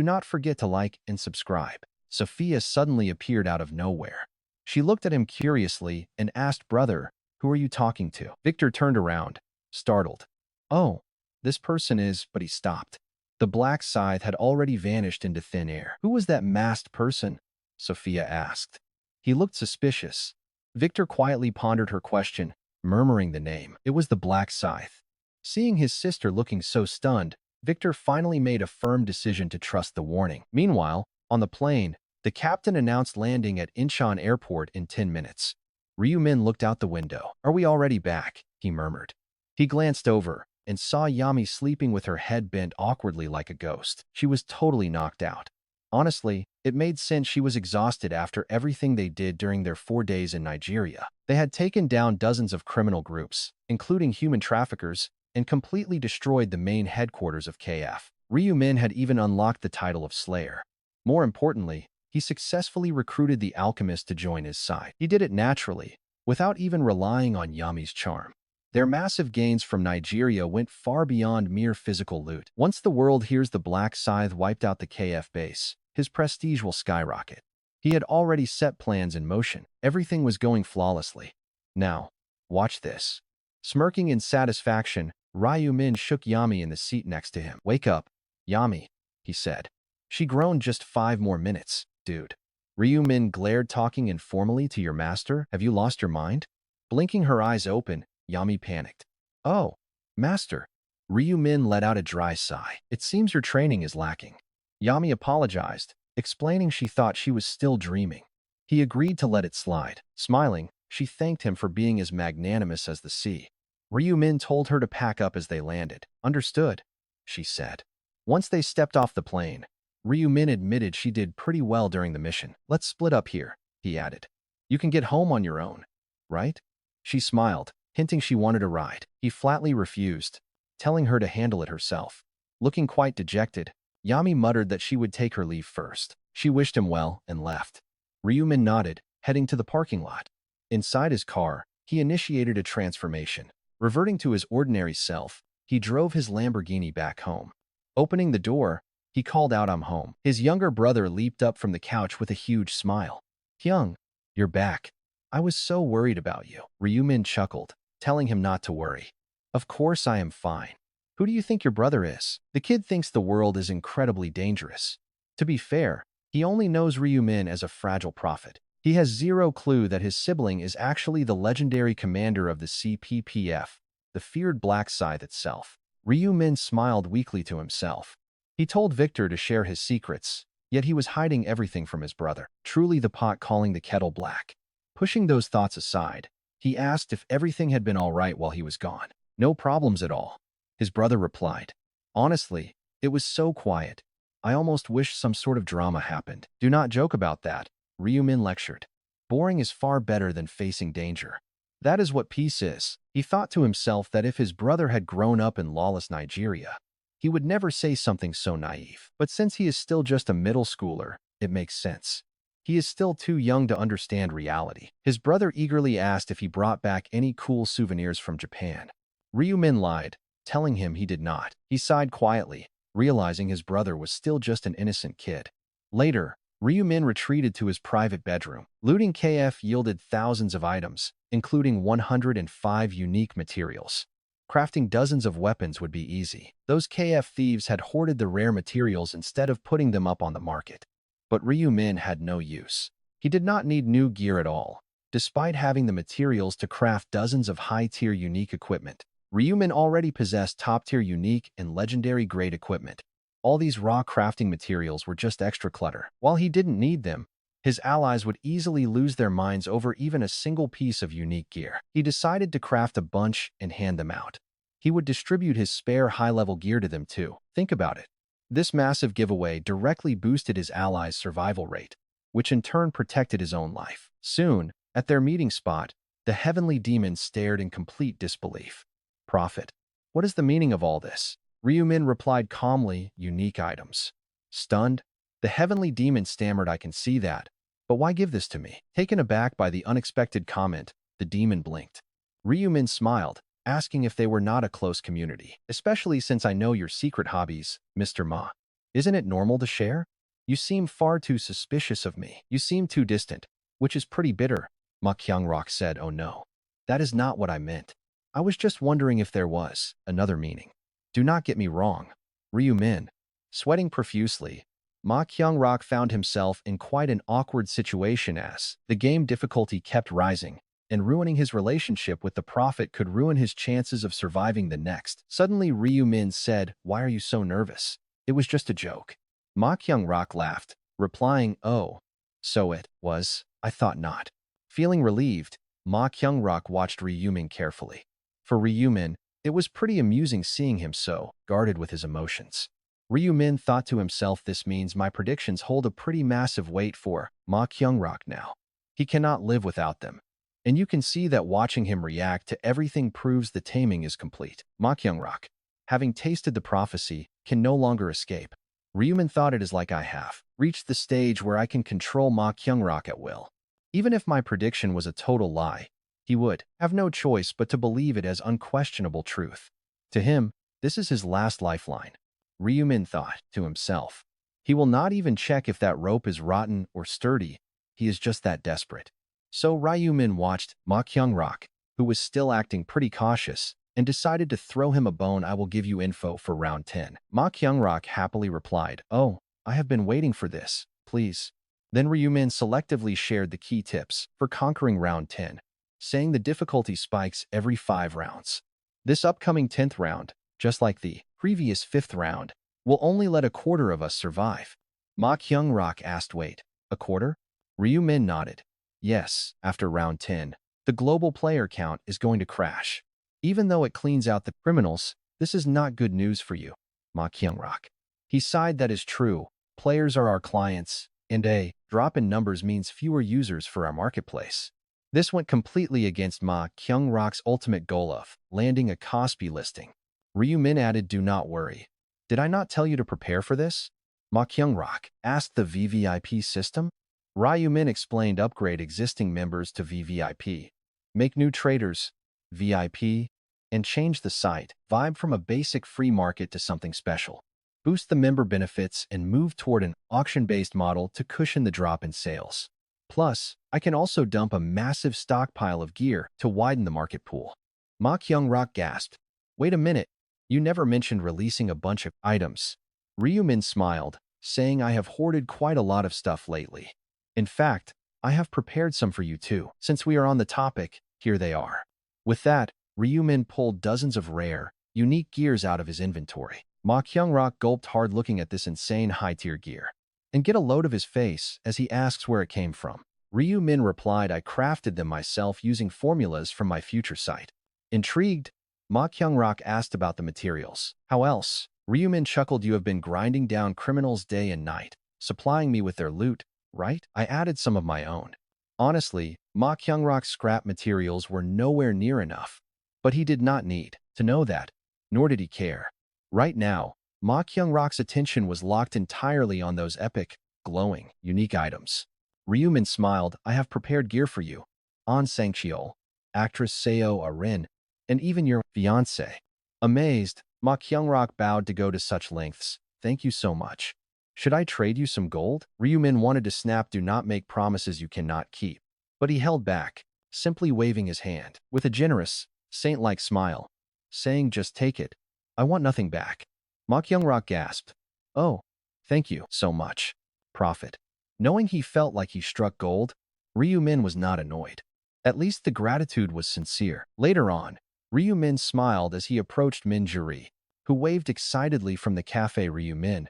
not forget to like and subscribe. Sophia suddenly appeared out of nowhere. She looked at him curiously and asked, brother, who are you talking to? Victor turned around, startled. Oh, this person is, but he stopped. The Black Scythe had already vanished into thin air. Who was that masked person? Sophia asked. He looked suspicious. Victor quietly pondered her question, murmuring the name. It was the Black Scythe. Seeing his sister looking so stunned, Victor finally made a firm decision to trust the warning. Meanwhile, on the plane, the captain announced landing at Incheon Airport in 10 minutes. Ryu Min looked out the window. Are we already back? He murmured. He glanced over and saw Yami sleeping with her head bent awkwardly like a ghost. She was totally knocked out. Honestly, it made sense. She was exhausted after everything they did during their 4 days in Nigeria. They had taken down dozens of criminal groups, including human traffickers, and completely destroyed the main headquarters of KF. Ryu Min had even unlocked the title of Slayer. More importantly, he successfully recruited the alchemist to join his side. He did it naturally, without even relying on Yami's charm. Their massive gains from Nigeria went far beyond mere physical loot. Once the world hears the Black Scythe wiped out the KF base, his prestige will skyrocket. He had already set plans in motion. Everything was going flawlessly. Now, watch this. Smirking in satisfaction, Ryu Min shook Yami in the seat next to him. Wake up, Yami, he said. She groaned. Just 5 more minutes, dude. Ryu Min glared, talking informally to your master? Have you lost your mind? Blinking her eyes open, Yami panicked. Oh, master. Ryu Min let out a dry sigh. It seems your training is lacking. Yami apologized, explaining she thought she was still dreaming. He agreed to let it slide. Smiling, she thanked him for being as magnanimous as the sea. Ryu Min told her to pack up as they landed. Understood, she said. Once they stepped off the plane, Ryu Min admitted she did pretty well during the mission. Let's split up here, he added. You can get home on your own, right? She smiled, hinting she wanted a ride. He flatly refused, telling her to handle it herself. Looking quite dejected, Yami muttered that she would take her leave first. She wished him well and left. Ryu Min nodded, heading to the parking lot. Inside his car, he initiated a transformation. Reverting to his ordinary self, he drove his Lamborghini back home. Opening the door, he called out, I'm home. His younger brother leaped up from the couch with a huge smile. Hyung, you're back. I was so worried about you. Ryu Min chuckled, telling him not to worry. Of course I am fine. Who do you think your brother is? The kid thinks the world is incredibly dangerous. To be fair, he only knows Ryu Min as a fragile prophet. He has zero clue that his sibling is actually the legendary commander of the CPPF, the feared Black Scythe itself. Ryu Min smiled weakly to himself. He told Victor to share his secrets, yet he was hiding everything from his brother. Truly the pot calling the kettle black. Pushing those thoughts aside, he asked if everything had been all right while he was gone. No problems at all, his brother replied. Honestly, it was so quiet. I almost wish some sort of drama happened. Do not joke about that, Ryu Min lectured. Boring is far better than facing danger. That is what peace is. He thought to himself that if his brother had grown up in lawless Nigeria, He would never say something so naive. But since he is still just a middle schooler, it makes sense. He is still too young to understand reality. His brother eagerly asked if he brought back any cool souvenirs from Japan. Ryumin lied, telling him he did not. He sighed quietly, realizing his brother was still just an innocent kid. Later, Ryumin retreated to his private bedroom. Looting KF yielded thousands of items, including 105 unique materials. Crafting dozens of weapons would be easy. Those KF thieves had hoarded the rare materials instead of putting them up on the market. But Ryumin had no use. He did not need new gear at all. Despite having the materials to craft dozens of high-tier unique equipment, Ryumin already possessed top-tier unique and legendary-grade equipment. All these raw crafting materials were just extra clutter. While he didn't need them, his allies would easily lose their minds over even a single piece of unique gear. He decided to craft a bunch and hand them out. He would distribute his spare high-level gear to them too. Think about it. This massive giveaway directly boosted his allies' survival rate, which in turn protected his own life. Soon, at their meeting spot, the heavenly demon stared in complete disbelief. Prophet, what is the meaning of all this? Ryumin replied calmly, unique items. Stunned, the heavenly demon stammered, I can see that, but why give this to me? Taken aback by the unexpected comment, the demon blinked. Ryumin smiled, asking if they were not a close community, especially since I know your secret hobbies, Mr. Ma. Isn't it normal to share? You seem far too suspicious of me. You seem too distant, which is pretty bitter, Ma Kyungrok said. Oh no, that is not what I meant. I was just wondering if there was another meaning. Do not get me wrong. Ryumin, sweating profusely, Ma Kyungrok found himself in quite an awkward situation as the game difficulty kept rising, and ruining his relationship with the prophet could ruin his chances of surviving the next. Suddenly Ryumin said, why are you so nervous? It was just a joke. Ma Kyungrok laughed, replying, oh, so it was, I thought not. Feeling relieved, Ma Kyungrok watched Ryumin carefully. For Ryumin, it was pretty amusing seeing him so guarded with his emotions. Ryumin thought to himself, this means my predictions hold a pretty massive weight for Ma Kyungrok now. He cannot live without them. And you can see that watching him react to everything proves the taming is complete. Ma Kyungrok, having tasted the prophecy, can no longer escape. Ryumin thought, it is like I have reached the stage where I can control Ma Kyungrok at will. Even if my prediction was a total lie, he would have no choice but to believe it as unquestionable truth. To him, this is his last lifeline. Ryumin thought to himself. He will not even check if that rope is rotten or sturdy. He is just that desperate. So Ryumin watched Ma Kyungrok, who was still acting pretty cautious, and decided to throw him a bone. I will give you info for round 10. Ma Kyungrok happily replied, oh, I have been waiting for this, please. Then Ryumin selectively shared the key tips for conquering round 10, saying the difficulty spikes every 5 rounds. This upcoming 10th round, just like the previous 5th round, will only let a quarter of us survive. Ma Kyungrok asked, wait, a quarter? Ryumin nodded. Yes, after round 10, the global player count is going to crash. Even though it cleans out the criminals, this is not good news for you, Ma Kyungrok. He sighed, that is true. Players are our clients, and a drop in numbers means fewer users for our marketplace. This went completely against Ma Kyungrok's ultimate goal of landing a Kospi listing. Ryumin added, do not worry. Did I not tell you to prepare for this? Ma Kyungrok asked, the VVIP system? Ryumin explained, upgrade existing members to VVIP, make new traders, VIP, and change the site, vibe from a basic free market to something special. Boost the member benefits and move toward an auction-based model to cushion the drop in sales. Plus, I can also dump a massive stockpile of gear to widen the market pool. Ma Kyungrok gasped. Wait a minute, you never mentioned releasing a bunch of items. Ryumin smiled, saying, I have hoarded quite a lot of stuff lately. In fact, I have prepared some for you too. Since we are on the topic, here they are. With that, Ryumin pulled dozens of rare, unique gears out of his inventory. Ma Kyungrok gulped hard looking at this insane high-tier gear. And get a load of his face as he asks where it came from. Ryumin replied, I crafted them myself using formulas from my future site. Intrigued, Ma Kyungrok asked about the materials. How else? Ryumin chuckled, you have been grinding down criminals day and night, supplying me with their loot, right? I added some of my own. Honestly, Ma Kyungrok's scrap materials were nowhere near enough. But he did not need to know that, nor did he care. Right now, Ma Kyung-rak's attention was locked entirely on those epic, glowing, unique items. Ryumin smiled, I have prepared gear for you. An Sang-cheol, actress Seo Arin, and even your fiancé. Amazed, Ma Kyung-rak bowed to go to such lengths. Thank you so much. Should I trade you some gold? Ryumin wanted to snap, do not make promises you cannot keep. But he held back, simply waving his hand, with a generous, saint-like smile, saying just take it. I want nothing back. Ma Kyung-rak gasped. Oh, thank you so much. Prophet. Knowing he felt like he struck gold, Ryumin was not annoyed. At least the gratitude was sincere. Later on, Ryumin smiled as he approached Minjuri, who waved excitedly from the cafe. Ryumin,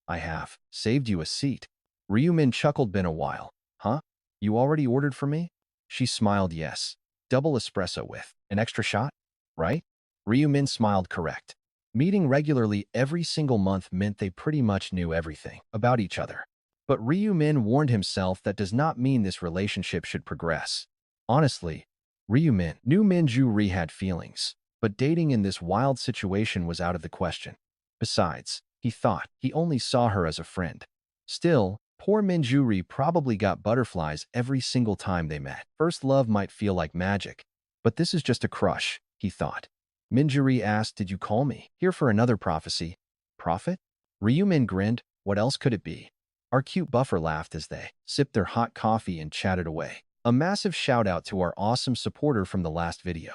I have saved you a seat. Ryumin chuckled. Been a while. Huh? You already ordered for me? She smiled. Yes. Double espresso with an extra shot? Right? Ryumin smiled. Correct. Meeting regularly every single month meant they pretty much knew everything about each other. But Ryumin warned himself that does not mean this relationship should progress. Honestly, Ryumin knew Minjuri had feelings, but dating in this wild situation was out of the question. Besides, he thought he only saw her as a friend. Still, poor Minjuri probably got butterflies every single time they met. First love might feel like magic, but this is just a crush, he thought. Minjuri asked, did you call me here for another prophecy? Prophet? Ryumin grinned. What else could it be? Our cute buffer laughed as they sipped their hot coffee and chatted away. A massive shout out to our awesome supporter from the last video.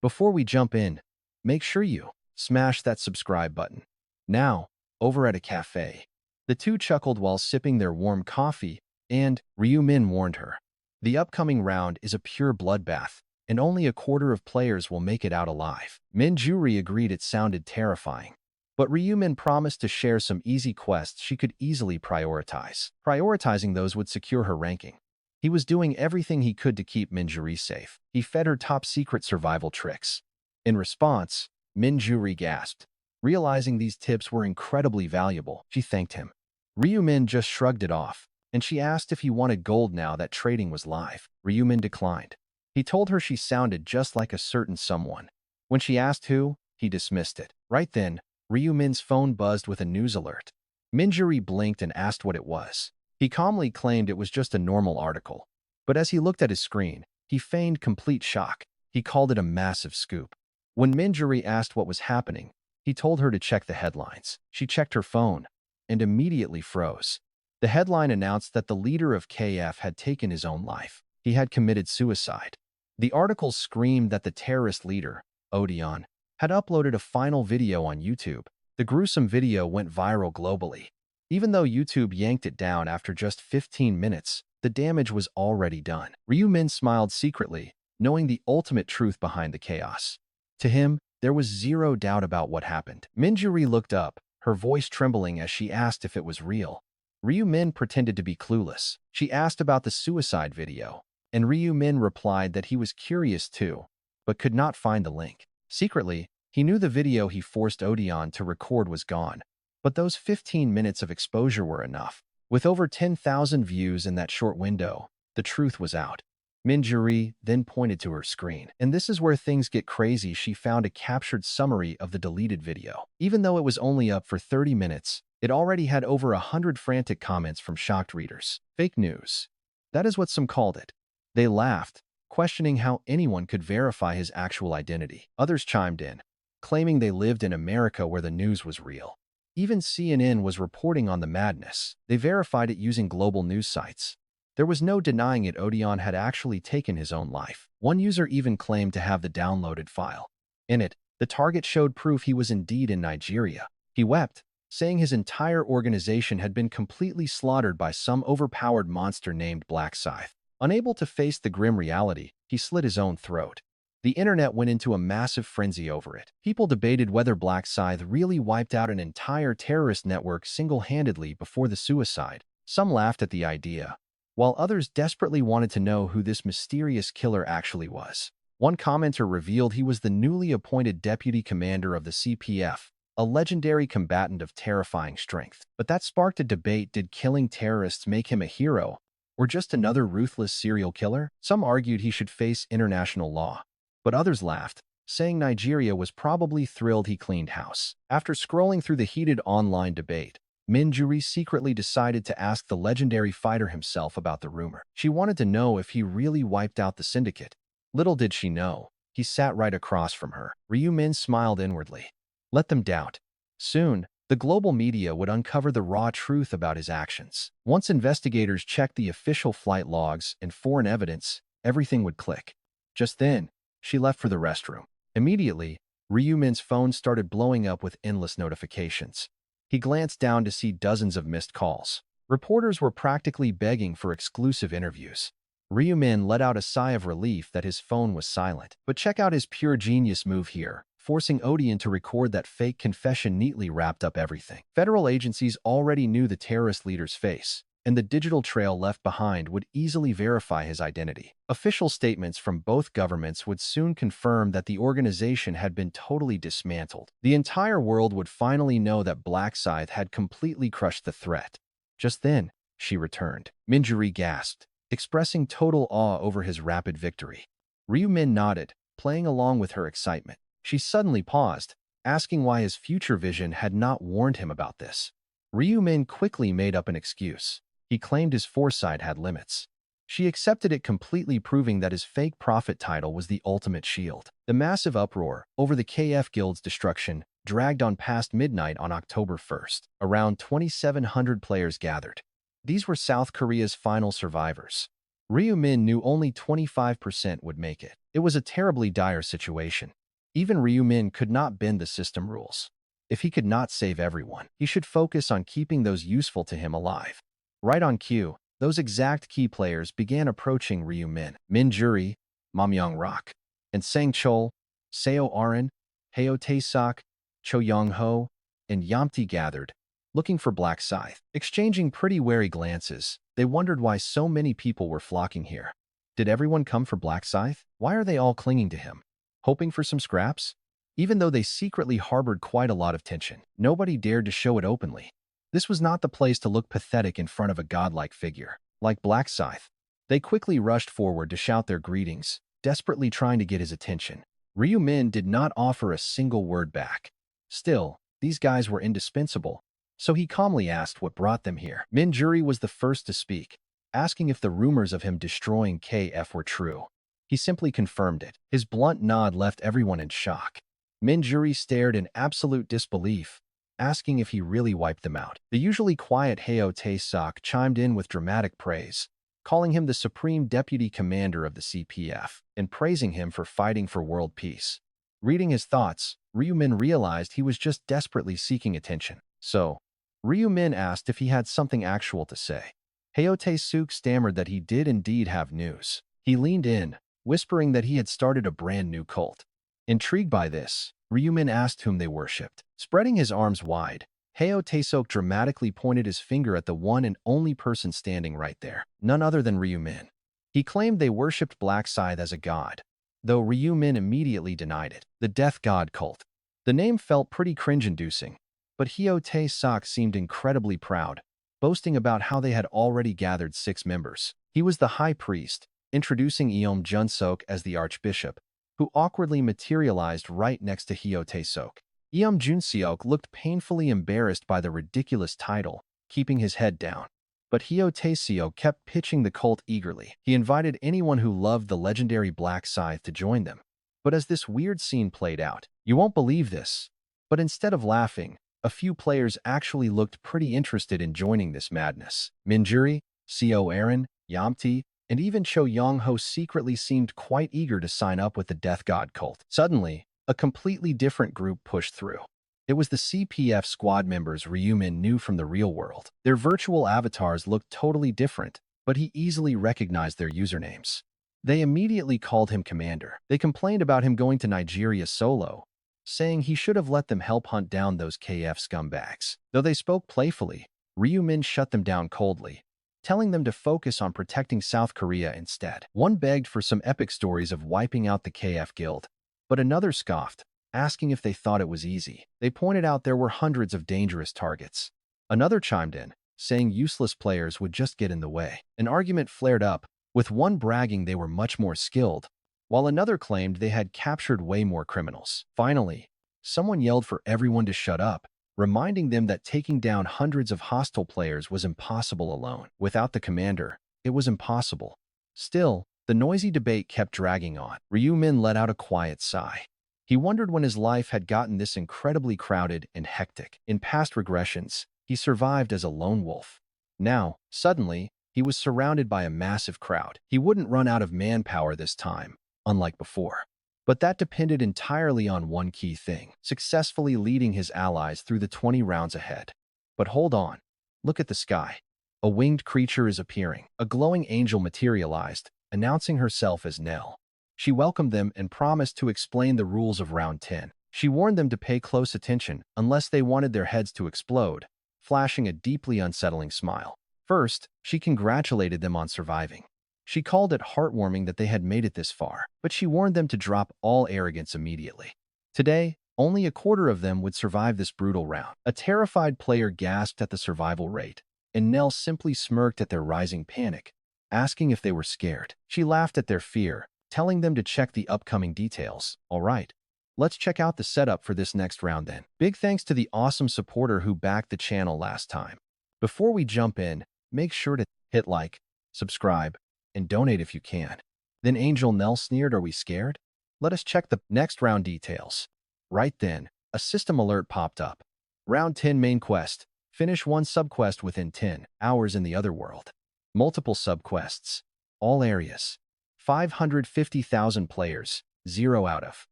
Before we jump in, make sure you smash that subscribe button. Now, over at a cafe, the two chuckled while sipping their warm coffee, and Ryumin warned her. The upcoming round is a pure bloodbath, and only a quarter of players will make it out alive. Minjuri agreed it sounded terrifying. But Ryumin promised to share some easy quests she could easily prioritize. Prioritizing those would secure her ranking. He was doing everything he could to keep Minjuri safe. He fed her top-secret survival tricks. In response, Minjuri gasped. Realizing these tips were incredibly valuable, she thanked him. Ryumin just shrugged it off, and she asked if he wanted gold now that trading was live. Ryumin declined. He told her she sounded just like a certain someone. When she asked who, he dismissed it. Right then, Ryumin's phone buzzed with a news alert. Minjuri blinked and asked what it was. He calmly claimed it was just a normal article. But as he looked at his screen, he feigned complete shock. He called it a massive scoop. When Minjuri asked what was happening, he told her to check the headlines. She checked her phone and immediately froze. The headline announced that the leader of KF had taken his own life. He had committed suicide. The article screamed that the terrorist leader, Odeon, had uploaded a final video on YouTube. The gruesome video went viral globally. Even though YouTube yanked it down after just 15 minutes, the damage was already done. Ryumin smiled secretly, knowing the ultimate truth behind the chaos. To him, there was zero doubt about what happened. Minjuri looked up, her voice trembling as she asked if it was real. Ryumin pretended to be clueless. She asked about the suicide video, and Ryumin replied that he was curious too, but could not find the link. Secretly, he knew the video he forced Odeon to record was gone, but those 15 minutes of exposure were enough. With over 10,000 views in that short window, the truth was out. Minjuri then pointed to her screen. And this is where things get crazy. She found a captured summary of the deleted video. Even though it was only up for 30 minutes, it already had over 100 frantic comments from shocked readers. Fake news. That is what some called it. They laughed, questioning how anyone could verify his actual identity. Others chimed in, claiming they lived in America where the news was real. Even CNN was reporting on the madness. They verified it using global news sites. There was no denying it. Odeon had actually taken his own life. One user even claimed to have the downloaded file. In it, the target showed proof he was indeed in Nigeria. He wept, saying his entire organization had been completely slaughtered by some overpowered monster named Black Scythe. Unable to face the grim reality, he slit his own throat. The internet went into a massive frenzy over it. People debated whether Black Scythe really wiped out an entire terrorist network single-handedly before the suicide. Some laughed at the idea, while others desperately wanted to know who this mysterious killer actually was. One commenter revealed he was the newly appointed deputy commander of the CPF, a legendary combatant of terrifying strength. But that sparked a debate: did killing terrorists make him a hero, or just another ruthless serial killer? Some argued he should face international law, but others laughed, saying Nigeria was probably thrilled he cleaned house. After scrolling through the heated online debate, Minjuri secretly decided to ask the legendary fighter himself about the rumor. She wanted to know if he really wiped out the syndicate. Little did she know, he sat right across from her. Ryu Min smiled inwardly. Let them doubt. Soon, the global media would uncover the raw truth about his actions. Once investigators checked the official flight logs and foreign evidence, everything would click. Just then, she left for the restroom. Immediately, Ryu Min's phone started blowing up with endless notifications. He glanced down to see dozens of missed calls. Reporters were practically begging for exclusive interviews. Ryu Min let out a sigh of relief that his phone was silent. But check out his pure genius move here, forcing Odeon to record that fake confession neatly wrapped up everything. Federal agencies already knew the terrorist leader's face, and the digital trail left behind would easily verify his identity. Official statements from both governments would soon confirm that the organization had been totally dismantled. The entire world would finally know that Black Scythe had completely crushed the threat. Just then, she returned. Minjuri gasped, expressing total awe over his rapid victory. Ryu Min nodded, playing along with her excitement. She suddenly paused, asking why his future vision had not warned him about this. Ryu Min quickly made up an excuse. He claimed his foresight had limits. She accepted it completely, proving that his fake prophet title was the ultimate shield. The massive uproar over the KF Guild's destruction dragged on past midnight on October 1st. Around 2,700 players gathered. These were South Korea's final survivors. Ryu Min knew only 25% would make it. It was a terribly dire situation. Even Ryu Min could not bend the system rules. If he could not save everyone, he should focus on keeping those useful to him alive. Right on cue, those exact key players began approaching Ryu Min. Minjuri, Mamyong Rock, and Sang Chol, Seo Arin, Heo Tae-sok, Cho Young-ho, and Yamti gathered, looking for Black Scythe. Exchanging pretty wary glances, they wondered why so many people were flocking here. Did everyone come for Black Scythe? Why are they all clinging to him? Hoping for some scraps? Even though they secretly harbored quite a lot of tension, nobody dared to show it openly. This was not the place to look pathetic in front of a godlike figure. Like Black Scythe, they quickly rushed forward to shout their greetings, desperately trying to get his attention. Ryu Min did not offer a single word back. Still, these guys were indispensable, so he calmly asked what brought them here. Minjuri was the first to speak, asking if the rumors of him destroying KF were true. He simply confirmed it. His blunt nod left everyone in shock. Minjuri stared in absolute disbelief, asking if he really wiped them out. The usually quiet Heo Tae-sok chimed in with dramatic praise, calling him the Supreme Deputy Commander of the CPF and praising him for fighting for world peace. Reading his thoughts, Ryu Min realized he was just desperately seeking attention. So, Ryu Min asked if he had something actual to say. Heo Tae-sok stammered that he did indeed have news. He leaned in, whispering that he had started a brand new cult. Intrigued by this, Ryu Min asked whom they worshipped. Spreading his arms wide, Heo Tae-sok dramatically pointed his finger at the one and only person standing right there, none other than Ryu Min. He claimed they worshipped Black Scythe as a god, though Ryu Min immediately denied it. The Death God Cult. The name felt pretty cringe-inducing, but Heo Tae-sok seemed incredibly proud, boasting about how they had already gathered 6 members. He was the high priest, introducing Eom Junsok as the archbishop, who awkwardly materialized right next to Heo Tae-sok. Eom Junseok looked painfully embarrassed by the ridiculous title, keeping his head down. But Heo Tae-seok kept pitching the cult eagerly. He invited anyone who loved the legendary Black Scythe to join them. But as this weird scene played out, you won't believe this, but instead of laughing, a few players actually looked pretty interested in joining this madness. Minjuri, Seo Arin, Yamti, and even Cho Young-ho secretly seemed quite eager to sign up with the Death God cult. Suddenly, a completely different group pushed through. It was the CPF squad members Ryu Min knew from the real world. Their virtual avatars looked totally different, but he easily recognized their usernames. They immediately called him Commander. They complained about him going to Nigeria solo, saying he should have let them help hunt down those KF scumbags. Though they spoke playfully, Ryu Min shut them down coldly, telling them to focus on protecting South Korea instead. One begged for some epic stories of wiping out the KF guild, but another scoffed, asking if they thought it was easy. They pointed out there were hundreds of dangerous targets. Another chimed in, saying useless players would just get in the way. An argument flared up, with one bragging they were much more skilled, while another claimed they had captured way more criminals. Finally, someone yelled for everyone to shut up, reminding them that taking down hundreds of hostile players was impossible alone. Without the commander, it was impossible. Still, the noisy debate kept dragging on. Ryu Min let out a quiet sigh. He wondered when his life had gotten this incredibly crowded and hectic. In past regressions, he survived as a lone wolf. Now, suddenly, he was surrounded by a massive crowd. He wouldn't run out of manpower this time, unlike before. But that depended entirely on one key thing: successfully leading his allies through the 20 rounds ahead. But hold on. Look at the sky. A winged creature is appearing. A glowing angel materialized, announcing herself as Nell. She welcomed them and promised to explain the rules of round 10. She warned them to pay close attention unless they wanted their heads to explode, flashing a deeply unsettling smile. First, she congratulated them on surviving. She called it heartwarming that they had made it this far, but she warned them to drop all arrogance immediately. Today, only a quarter of them would survive this brutal round. A terrified player gasped at the survival rate, and Nell simply smirked at their rising panic, asking if they were scared. She laughed at their fear, telling them to check the upcoming details. All right, let's check out the setup for this next round then. Big thanks to the awesome supporter who backed the channel last time. Before we jump in, make sure to hit like, subscribe, and donate if you can. Then Angel Nell sneered, "Are we scared?" Let us check the next round details. Right then, a system alert popped up. Round 10 main quest. Finish one subquest within 10 hours in the other world. Multiple subquests. All areas. 550,000 players. 0 out of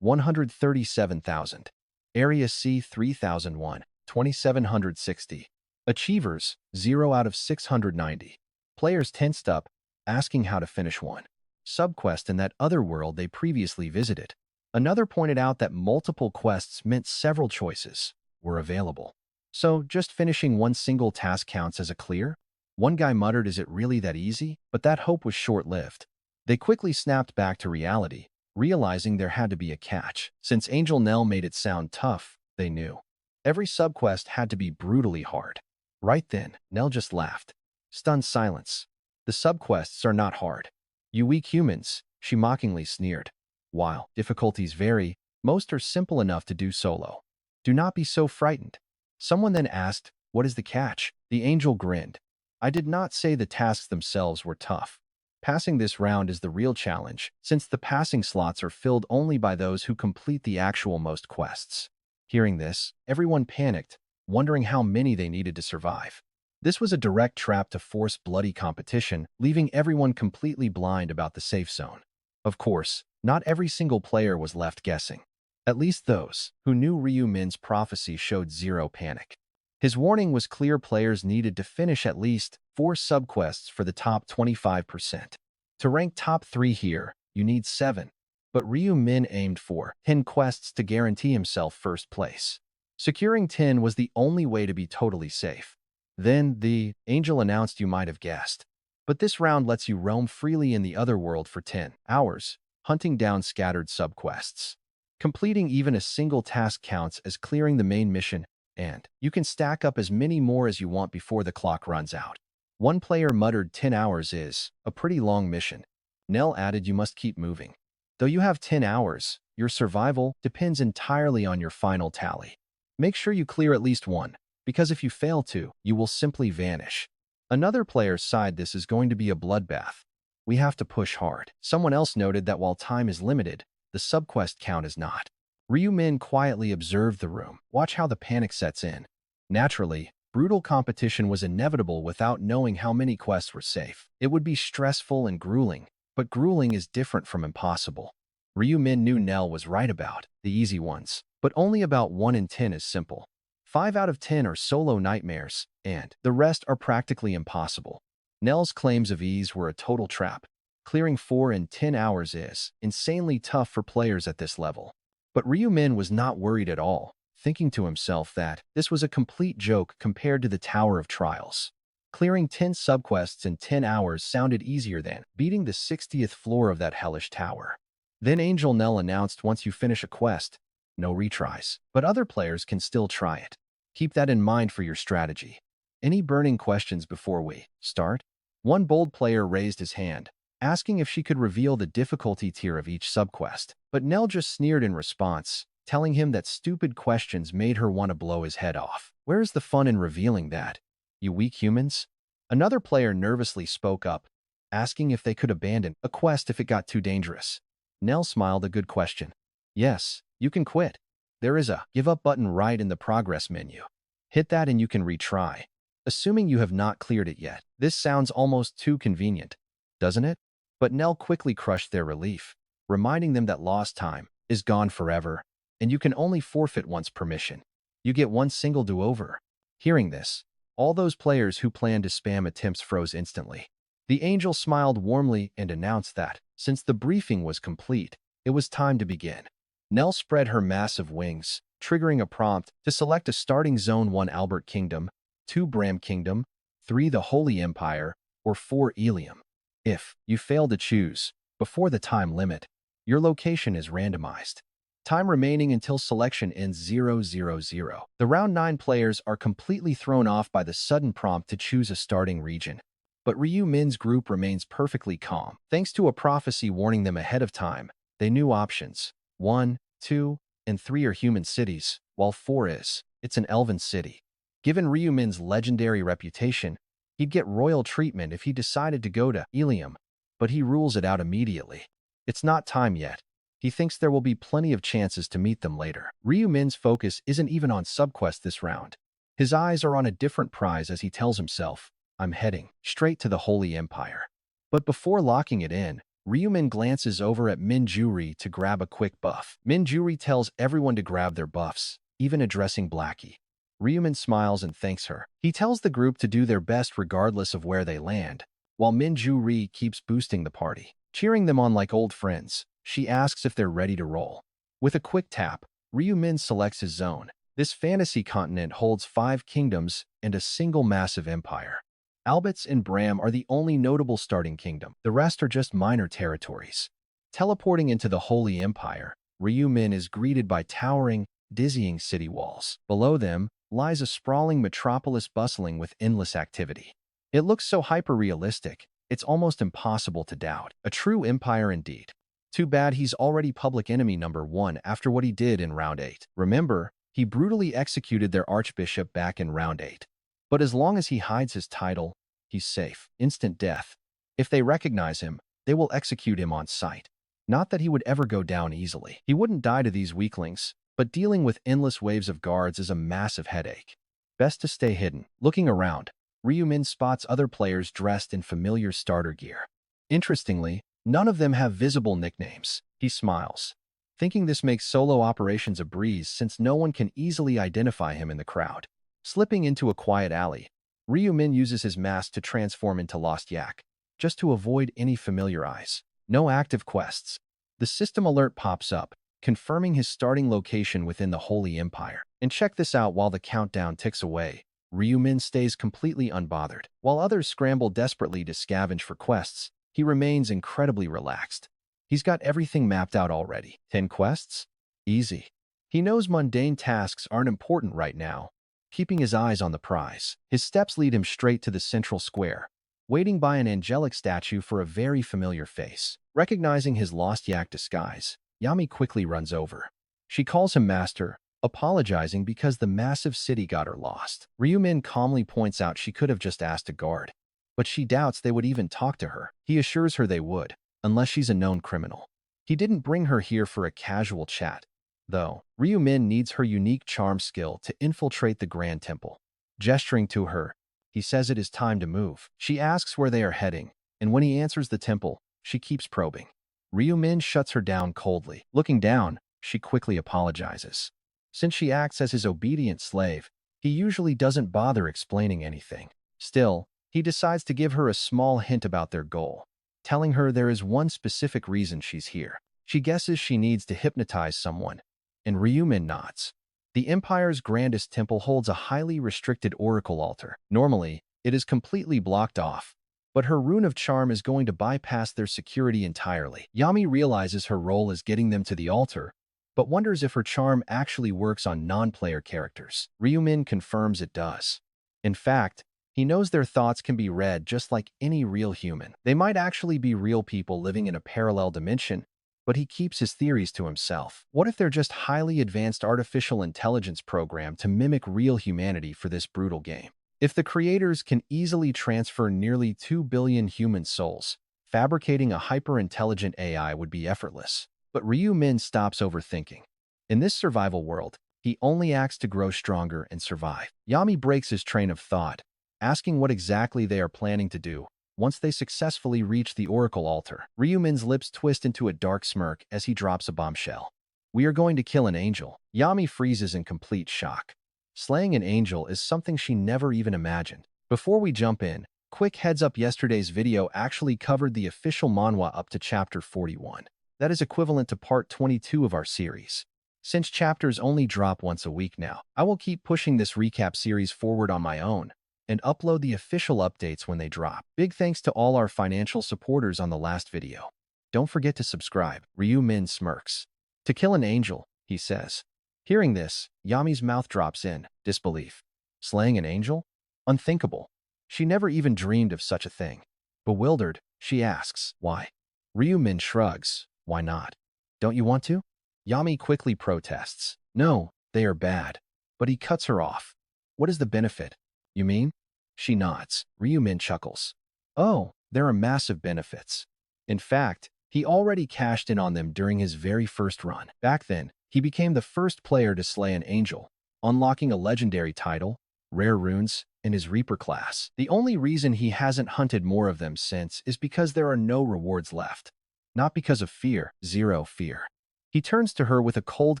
137,000. Area C 3001. 2760. Achievers. 0 out of 690. Players tensed up, asking how to finish one subquest in that other world they previously visited. Another pointed out that multiple quests meant several choices were available. So, just finishing one single task counts as a clear? One guy muttered, "Is it really that easy?" But that hope was short-lived. They quickly snapped back to reality, realizing there had to be a catch. Since Angel Nell made it sound tough, they knew every subquest had to be brutally hard. Right then, Nell just laughed. Stunned silence. "The subquests are not hard. You weak humans," she mockingly sneered. "While difficulties vary, most are simple enough to do solo. Do not be so frightened." Someone then asked, "What is the catch?" The angel grinned. "I did not say the tasks themselves were tough. Passing this round is the real challenge, since the passing slots are filled only by those who complete the actual most quests." Hearing this, everyone panicked, wondering how many they needed to survive. This was a direct trap to force bloody competition, leaving everyone completely blind about the safe zone. Of course, not every single player was left guessing. At least those who knew Ryu Min's prophecy showed zero panic. His warning was clear: players needed to finish at least 4 subquests for the top 25%. To rank top 3 here, you need 7. But Ryu Min aimed for 10 quests to guarantee himself first place. Securing 10 was the only way to be totally safe. Then, the angel announced, "You might have guessed. But this round lets you roam freely in the other world for 10 hours, hunting down scattered subquests. Completing even a single task counts as clearing the main mission, and you can stack up as many more as you want before the clock runs out." One player muttered, 10 hours is a pretty long mission. Nell added, "You must keep moving. Though you have 10 hours, your survival depends entirely on your final tally. Make sure you clear at least one, because if you fail to, you will simply vanish." Another player sighed, "This is going to be a bloodbath. We have to push hard." Someone else noted that while time is limited, the subquest count is not. Ryu Min quietly observed the room. Watch how the panic sets in. Naturally, brutal competition was inevitable without knowing how many quests were safe. It would be stressful and grueling, but grueling is different from impossible. Ryu Min knew Nell was right about the easy ones, but only about 1 in 10 is simple. 5 out of 10 are solo nightmares, and the rest are practically impossible. Nell's claims of ease were a total trap. Clearing 4 in 10 hours is insanely tough for players at this level. But Ryu Min was not worried at all, thinking to himself that this was a complete joke compared to the Tower of Trials. Clearing 10 subquests in 10 hours sounded easier than beating the 60th floor of that hellish tower. Then Angel Nell announced, "Once you finish a quest, no retries, but other players can still try it. Keep that in mind for your strategy." Any burning questions before we start? One bold player raised his hand, asking if she could reveal the difficulty tier of each subquest. But Nell just sneered in response, telling him that stupid questions made her want to blow his head off. Where is the fun in revealing that? You weak humans? Another player nervously spoke up, asking if they could abandon a quest if it got too dangerous. Nell smiled a good question. Yes, you can quit. There is a give up button right in the progress menu. Hit that and you can retry, assuming you have not cleared it yet. This sounds almost too convenient, doesn't it? But Nell quickly crushed their relief, reminding them that lost time is gone forever, and you can only forfeit once permission. You get one single do-over. Hearing this, all those players who planned to spam attempts froze instantly. The angel smiled warmly and announced that, since the briefing was complete, it was time to begin. Nell spread her massive wings, triggering a prompt to select a starting Zone 1 Albert Kingdom, 2 Bram Kingdom, 3 the Holy Empire, or 4 Ilium. If you fail to choose, before the time limit, your location is randomized. Time remaining until selection ends 000. The round 9 players are completely thrown off by the sudden prompt to choose a starting region. But Ryu Min's group remains perfectly calm. Thanks to a prophecy warning them ahead of time, they knew options 1, 2, and 3 are human cities, while 4 it's an elven city. Given Ryu Min's legendary reputation, he'd get royal treatment if he decided to go to Ilium, but he rules it out immediately. It's not time yet. He thinks there will be plenty of chances to meet them later. Ryu Min's focus isn't even on subquest this round. His eyes are on a different prize as he tells himself, I'm heading straight to the Holy Empire. But before locking it in, Ryu Min glances over at Min Juri to grab a quick buff. Min Juri tells everyone to grab their buffs, even addressing Blackie. Ryu Min smiles and thanks her. He tells the group to do their best regardless of where they land, while Min Juri keeps boosting the party, cheering them on like old friends. She asks if they're ready to roll. With a quick tap, Ryu Min selects his zone. This fantasy continent holds 5 kingdoms and a single massive empire. Albitz and Bram are the only notable starting kingdom. The rest are just minor territories. Teleporting into the Holy Empire, Ryu Min is greeted by towering, dizzying city walls. Below them lies a sprawling metropolis bustling with endless activity. It looks so hyper-realistic, it's almost impossible to doubt. A true empire indeed. Too bad he's already public enemy number 1 after what he did in round 8. Remember, he brutally executed their archbishop back in round 8. But as long as he hides his title, he's safe. Instant death. If they recognize him, they will execute him on sight. Not that he would ever go down easily. He wouldn't die to these weaklings, but dealing with endless waves of guards is a massive headache. Best to stay hidden. Looking around, Ryu Min spots other players dressed in familiar starter gear. Interestingly, none of them have visible nicknames. He smiles, thinking this makes solo operations a breeze since no one can easily identify him in the crowd. Slipping into a quiet alley, Ryu Min uses his mask to transform into Lost Yak, just to avoid any familiar eyes. No active quests. The system alert pops up, confirming his starting location within the Holy Empire. And check this out, while the countdown ticks away, Ryu Min stays completely unbothered. While others scramble desperately to scavenge for quests, he remains incredibly relaxed. He's got everything mapped out already. 10 quests? Easy. He knows mundane tasks aren't important right now, keeping his eyes on the prize. His steps lead him straight to the central square, waiting by an angelic statue for a very familiar face. Recognizing his Lost Yak disguise, Yami quickly runs over. She calls him master, apologizing because the massive city got her lost. Ryu Min calmly points out she could have just asked a guard, but she doubts they would even talk to her. He assures her they would, unless she's a known criminal. He didn't bring her here for a casual chat, though. Ryu Min needs her unique charm skill to infiltrate the Grand Temple. Gesturing to her, he says it is time to move. She asks where they are heading, and when he answers the temple, she keeps probing. Ryu Min shuts her down coldly. Looking down, she quickly apologizes. Since she acts as his obedient slave, he usually doesn't bother explaining anything. Still, he decides to give her a small hint about their goal, telling her there is one specific reason she's here. She guesses she needs to hypnotize someone, and Ryu Min nods. The Empire's grandest temple holds a highly restricted oracle altar. Normally, it is completely blocked off, but her rune of charm is going to bypass their security entirely. Yami realizes her role is getting them to the altar, but wonders if her charm actually works on non-player characters. Ryu Min confirms it does. In fact, He knows their thoughts can be read just like any real human. They might actually be real people living in a parallel dimension, but he keeps his theories to himself. What if they're just highly advanced artificial intelligence programmed to mimic real humanity for this brutal game? If the creators can easily transfer nearly 2 billion human souls, fabricating a hyper-intelligent AI would be effortless. But Ryu Min stops overthinking. In this survival world, he only acts to grow stronger and survive. Yami breaks his train of thought, asking what exactly they are planning to do once they successfully reach the Oracle altar. Ryu Min's lips twist into a dark smirk as he drops a bombshell. We are going to kill an angel. Yami freezes in complete shock. Slaying an angel is something she never even imagined. Before we jump in, quick heads up, yesterday's video actually covered the official manhwa up to chapter 41. That is equivalent to part 22 of our series. Since chapters only drop once a week now, I will keep pushing this recap series forward on my own and upload the official updates when they drop. Big thanks to all our financial supporters on the last video. Don't forget to subscribe. Ryu Min smirks. To kill an angel, he says. Hearing this, Yami's mouth drops in disbelief. Slaying an angel? Unthinkable. She never even dreamed of such a thing. Bewildered, she asks, why? Ryu Min shrugs. Why not? Don't you want to? Yami quickly protests. No, they are bad. But he cuts her off. What is the benefit? You mean? She nods. Ryu Min chuckles. Oh, there are massive benefits. In fact, he already cashed in on them during his very first run. Back then, he became the first player to slay an angel, unlocking a legendary title, rare runes, in his Reaper class. The only reason he hasn't hunted more of them since is because there are no rewards left. Not because of fear, zero fear. He turns to her with a cold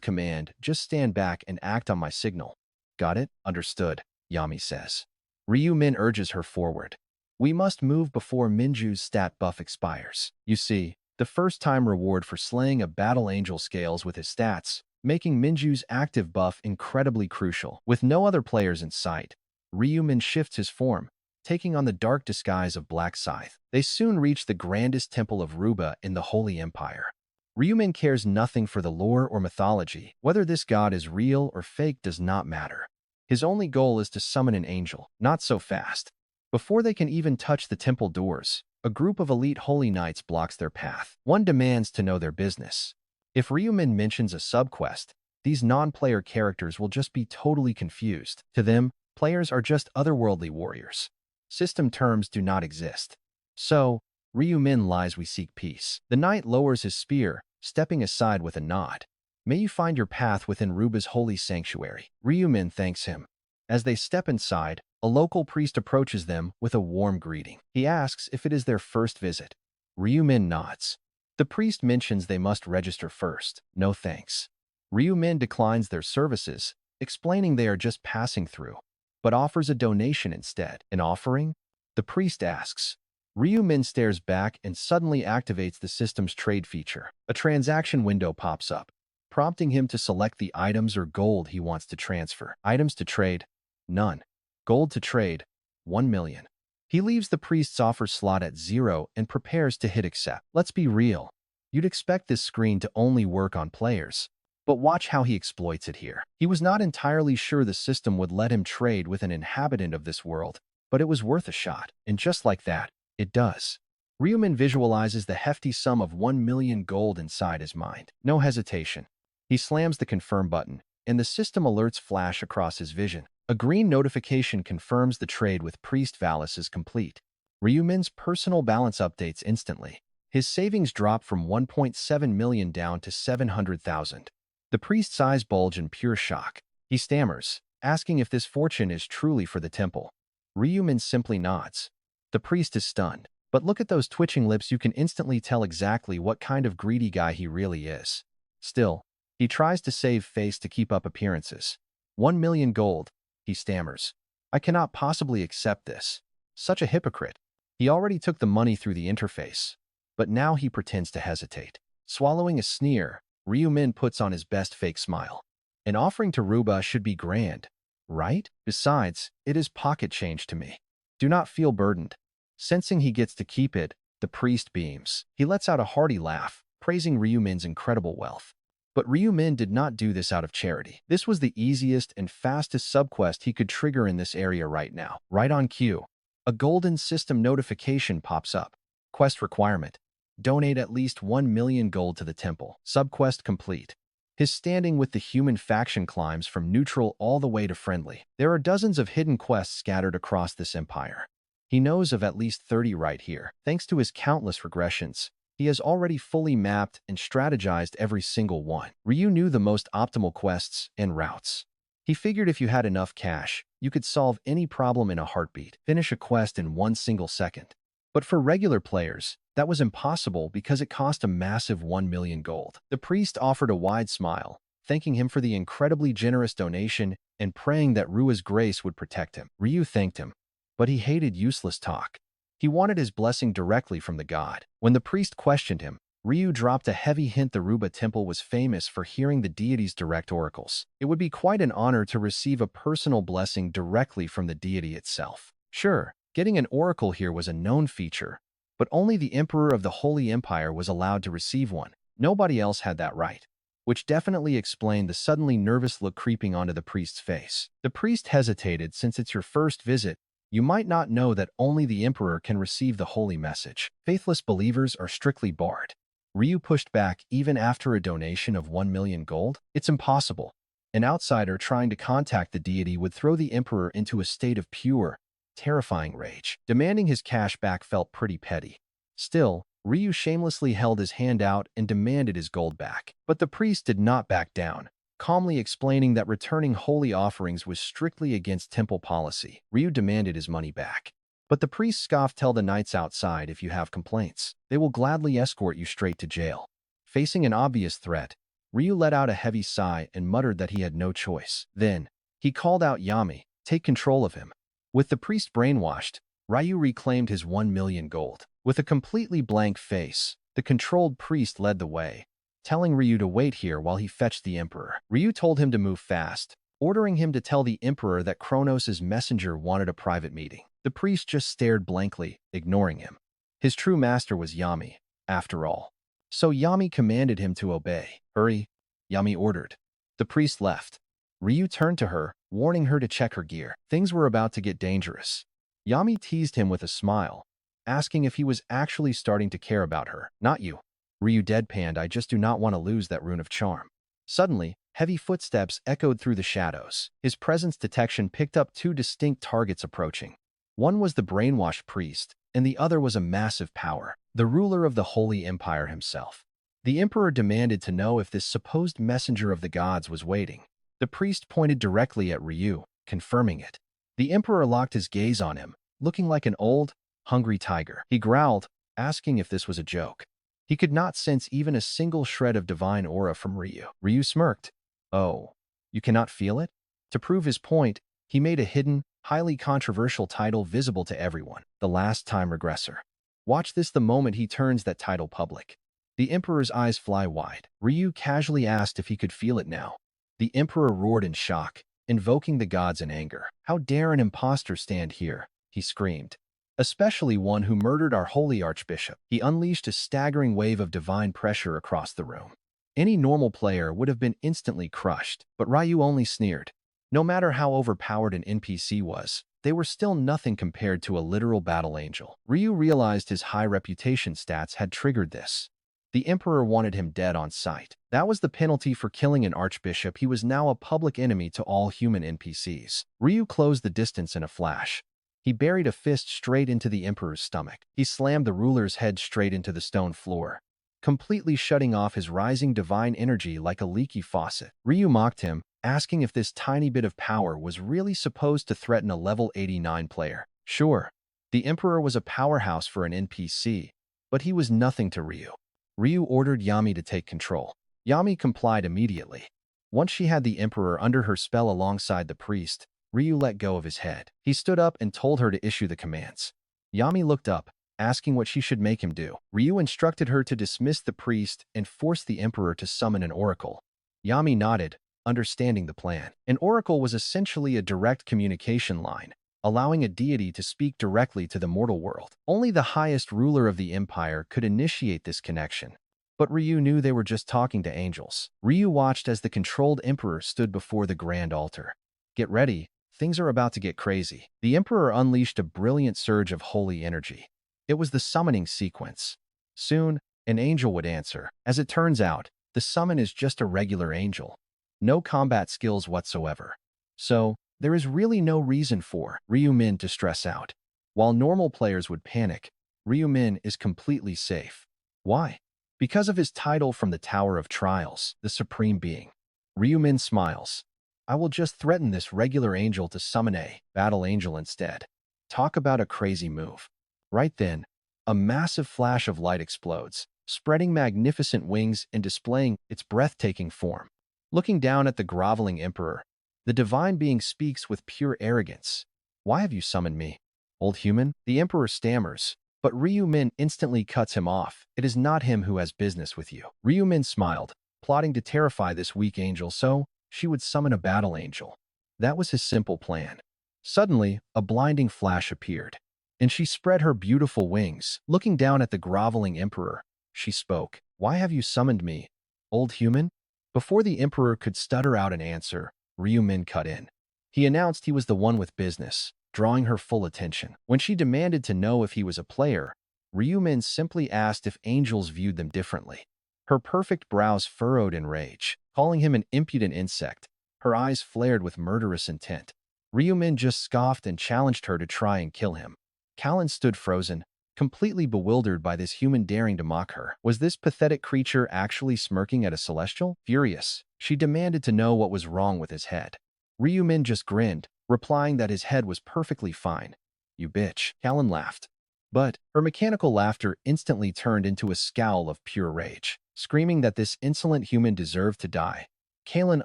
command, just stand back and act on my signal. Got it? Understood, Yami says. Ryu Min urges her forward. We must move before Minju's stat buff expires. You see, the first-time reward for slaying a battle angel scales with his stats, making Minju's active buff incredibly crucial. With no other players in sight, Ryu Min shifts his form, taking on the dark disguise of Black Scythe. They soon reach the grandest temple of Ruba in the Holy Empire. Ryu Min cares nothing for the lore or mythology. Whether this god is real or fake does not matter. His only goal is to summon an angel. Not so fast. Before they can even touch the temple doors, a group of elite holy knights blocks their path. One demands to know their business. If Ryu Min mentions a subquest, these non-player characters will just be totally confused. To them, players are just otherworldly warriors. System terms do not exist. So, Ryu Min lies, we seek peace. The knight lowers his spear, stepping aside with a nod. May you find your path within Ruba's holy sanctuary. Ryu Min thanks him. As they step inside, a local priest approaches them with a warm greeting. He asks if it is their first visit. Ryu Min nods. The priest mentions they must register first. No thanks. Ryu Min declines their services, explaining they are just passing through, but offers a donation instead. An offering? The priest asks. Ryu Min stares back and suddenly activates the system's trade feature. A transaction window pops up, prompting him to select the items or gold he wants to transfer. Items to trade? None. Gold to trade? 1 million. He leaves the priest's offer slot at 0 and prepares to hit accept. Let's be real. You'd expect this screen to only work on players. But watch how he exploits it here. He was not entirely sure the system would let him trade with an inhabitant of this world, but it was worth a shot. And just like that, it does. Ryu Min visualizes the hefty sum of 1 million gold inside his mind. No hesitation. He slams the confirm button, and the system alerts flash across his vision. A green notification confirms the trade with Priest Valis is complete. Ryu Min's personal balance updates instantly. His savings drop from 1.7 million down to 700,000. The priest's eyes bulge in pure shock. He stammers, asking if this fortune is truly for the temple. Ryu Min simply nods. The priest is stunned. But look at those twitching lips, you can instantly tell exactly what kind of greedy guy he really is. Still, he tries to save face to keep up appearances. 1 million gold, he stammers. I cannot possibly accept this. Such a hypocrite. He already took the money through the interface. But now he pretends to hesitate. Swallowing a sneer, Ryu Min puts on his best fake smile. An offering to Ruba should be grand, right? Besides, it is pocket change to me. Do not feel burdened. Sensing he gets to keep it, the priest beams. He lets out a hearty laugh, praising Ryu Min's incredible wealth. But Ryu Min did not do this out of charity. This was the easiest and fastest subquest he could trigger in this area right now. Right on cue, a golden system notification pops up. Quest requirement: donate at least 1 million gold to the temple. Subquest complete. His standing with the human faction climbs from neutral all the way to friendly. There are dozens of hidden quests scattered across this empire. He knows of at least 30 right here. Thanks to his countless regressions, he has already fully mapped and strategized every single one. Ryu knew the most optimal quests and routes. He figured if you had enough cash, you could solve any problem in a heartbeat, finish a quest in one single second. But for regular players, that was impossible because it cost a massive 1 million gold. The priest offered a wide smile, thanking him for the incredibly generous donation and praying that Rua's grace would protect him. Ryu thanked him, but he hated useless talk. He wanted his blessing directly from the god. When the priest questioned him, Ryu dropped a heavy hint the Ruba temple was famous for hearing the deity's direct oracles. It would be quite an honor to receive a personal blessing directly from the deity itself. Sure, getting an oracle here was a known feature, but only the Emperor of the Holy Empire was allowed to receive one. Nobody else had that right, which definitely explained the suddenly nervous look creeping onto the priest's face. The priest hesitated. Since it's your first visit, you might not know that only the Emperor can receive the holy message. Faithless believers are strictly barred. Ryu pushed back. Even after a donation of 1 million gold? It's impossible. An outsider trying to contact the deity would throw the Emperor into a state of pure, terrifying rage. Demanding his cash back felt pretty petty. Still, Ryu shamelessly held his hand out and demanded his gold back. But the priest did not back down, calmly explaining that returning holy offerings was strictly against temple policy. Ryu demanded his money back. But the priest scoffed. Tell the knights outside if you have complaints. They will gladly escort you straight to jail. Facing an obvious threat, Ryu let out a heavy sigh and muttered that he had no choice. Then, he called out Yami, take control of him. With the priest brainwashed, Ryu reclaimed his 1 million gold. With a completely blank face, the controlled priest led the way, telling Ryu to wait here while he fetched the Emperor. Ryu told him to move fast, ordering him to tell the Emperor that Kronos' messenger wanted a private meeting. The priest just stared blankly, ignoring him. His true master was Yami, after all. So Yami commanded him to obey. Hurry, Yami ordered. The priest left. Ryu turned to her, warning her to check her gear. Things were about to get dangerous. Yami teased him with a smile, asking if he was actually starting to care about her. Not you. Ryu deadpanned. I just do not want to lose that rune of charm. Suddenly, heavy footsteps echoed through the shadows. His presence detection picked up two distinct targets approaching. One was the brainwashed priest, and the other was a massive power, the ruler of the Holy Empire himself. The Emperor demanded to know if this supposed messenger of the gods was waiting. The priest pointed directly at Ryu, confirming it. The Emperor locked his gaze on him, looking like an old, hungry tiger. He growled, asking if this was a joke. He could not sense even a single shred of divine aura from Ryu. Ryu smirked. Oh, you cannot feel it? To prove his point, he made a hidden, highly controversial title visible to everyone. The last time regressor. Watch this the moment he turns that title public. The Emperor's eyes fly wide. Ryu casually asked if he could feel it now. The Emperor roared in shock, invoking the gods in anger. How dare an impostor stand here? He screamed. Especially one who murdered our holy archbishop. He unleashed a staggering wave of divine pressure across the room. Any normal player would have been instantly crushed, but Ryu only sneered. No matter how overpowered an NPC was, they were still nothing compared to a literal battle angel. Ryu realized his high reputation stats had triggered this. The Emperor wanted him dead on sight. That was the penalty for killing an archbishop. He was now a public enemy to all human NPCs. Ryu closed the distance in a flash. He buried a fist straight into the Emperor's stomach. He slammed the ruler's head straight into the stone floor, completely shutting off his rising divine energy like a leaky faucet. Ryu mocked him, asking if this tiny bit of power was really supposed to threaten a level 89 player. Sure, the Emperor was a powerhouse for an NPC, but he was nothing to Ryu. Ryu ordered Yami to take control. Yami complied immediately. Once she had the Emperor under her spell alongside the priest, Ryu let go of his head. He stood up and told her to issue the commands. Yami looked up, asking what she should make him do. Ryu instructed her to dismiss the priest and force the Emperor to summon an oracle. Yami nodded, understanding the plan. An oracle was essentially a direct communication line, allowing a deity to speak directly to the mortal world. Only the highest ruler of the empire could initiate this connection, But Ryu knew they were just talking to angels. Ryu watched as the controlled emperor stood before the grand altar. Get ready, things are about to get crazy. The emperor unleashed a brilliant surge of holy energy. It was the summoning sequence. Soon, an angel would answer. As it turns out, the summon is just a regular angel. No combat skills whatsoever. So, there is really no reason for Ryu Min to stress out. While normal players would panic, Ryu Min is completely safe. Why? Because of his title from the Tower of Trials, the Supreme Being. Ryu Min smiles. I will just threaten this regular angel to summon a battle angel instead. Talk about a crazy move. Right then, a massive flash of light explodes, spreading magnificent wings and displaying its breathtaking form. Looking down at the groveling emperor, the divine being speaks with pure arrogance. Why have you summoned me? Old human? The emperor stammers, but Ryu Min instantly cuts him off. It is not him who has business with you. Ryu Min smiled, plotting to terrify this weak angel so she would summon a battle angel. That was his simple plan. Suddenly, a blinding flash appeared, and she spread her beautiful wings. Looking down at the groveling emperor, she spoke. Why have you summoned me, old human? Before the emperor could stutter out an answer, Ryu Min cut in. He announced he was the one with business, drawing her full attention. When she demanded to know if he was a player, Ryu Min simply asked if angels viewed them differently. Her perfect brows furrowed in rage, calling him an impudent insect. Her eyes flared with murderous intent. Ryu Min just scoffed and challenged her to try and kill him. Callan stood frozen, completely bewildered by this human daring to mock her. Was this pathetic creature actually smirking at a celestial? Furious, she demanded to know what was wrong with his head. Ryu Min just grinned, replying that his head was perfectly fine. You bitch, Callan laughed. But her mechanical laughter instantly turned into a scowl of pure rage. Screaming that this insolent human deserved to die, Callan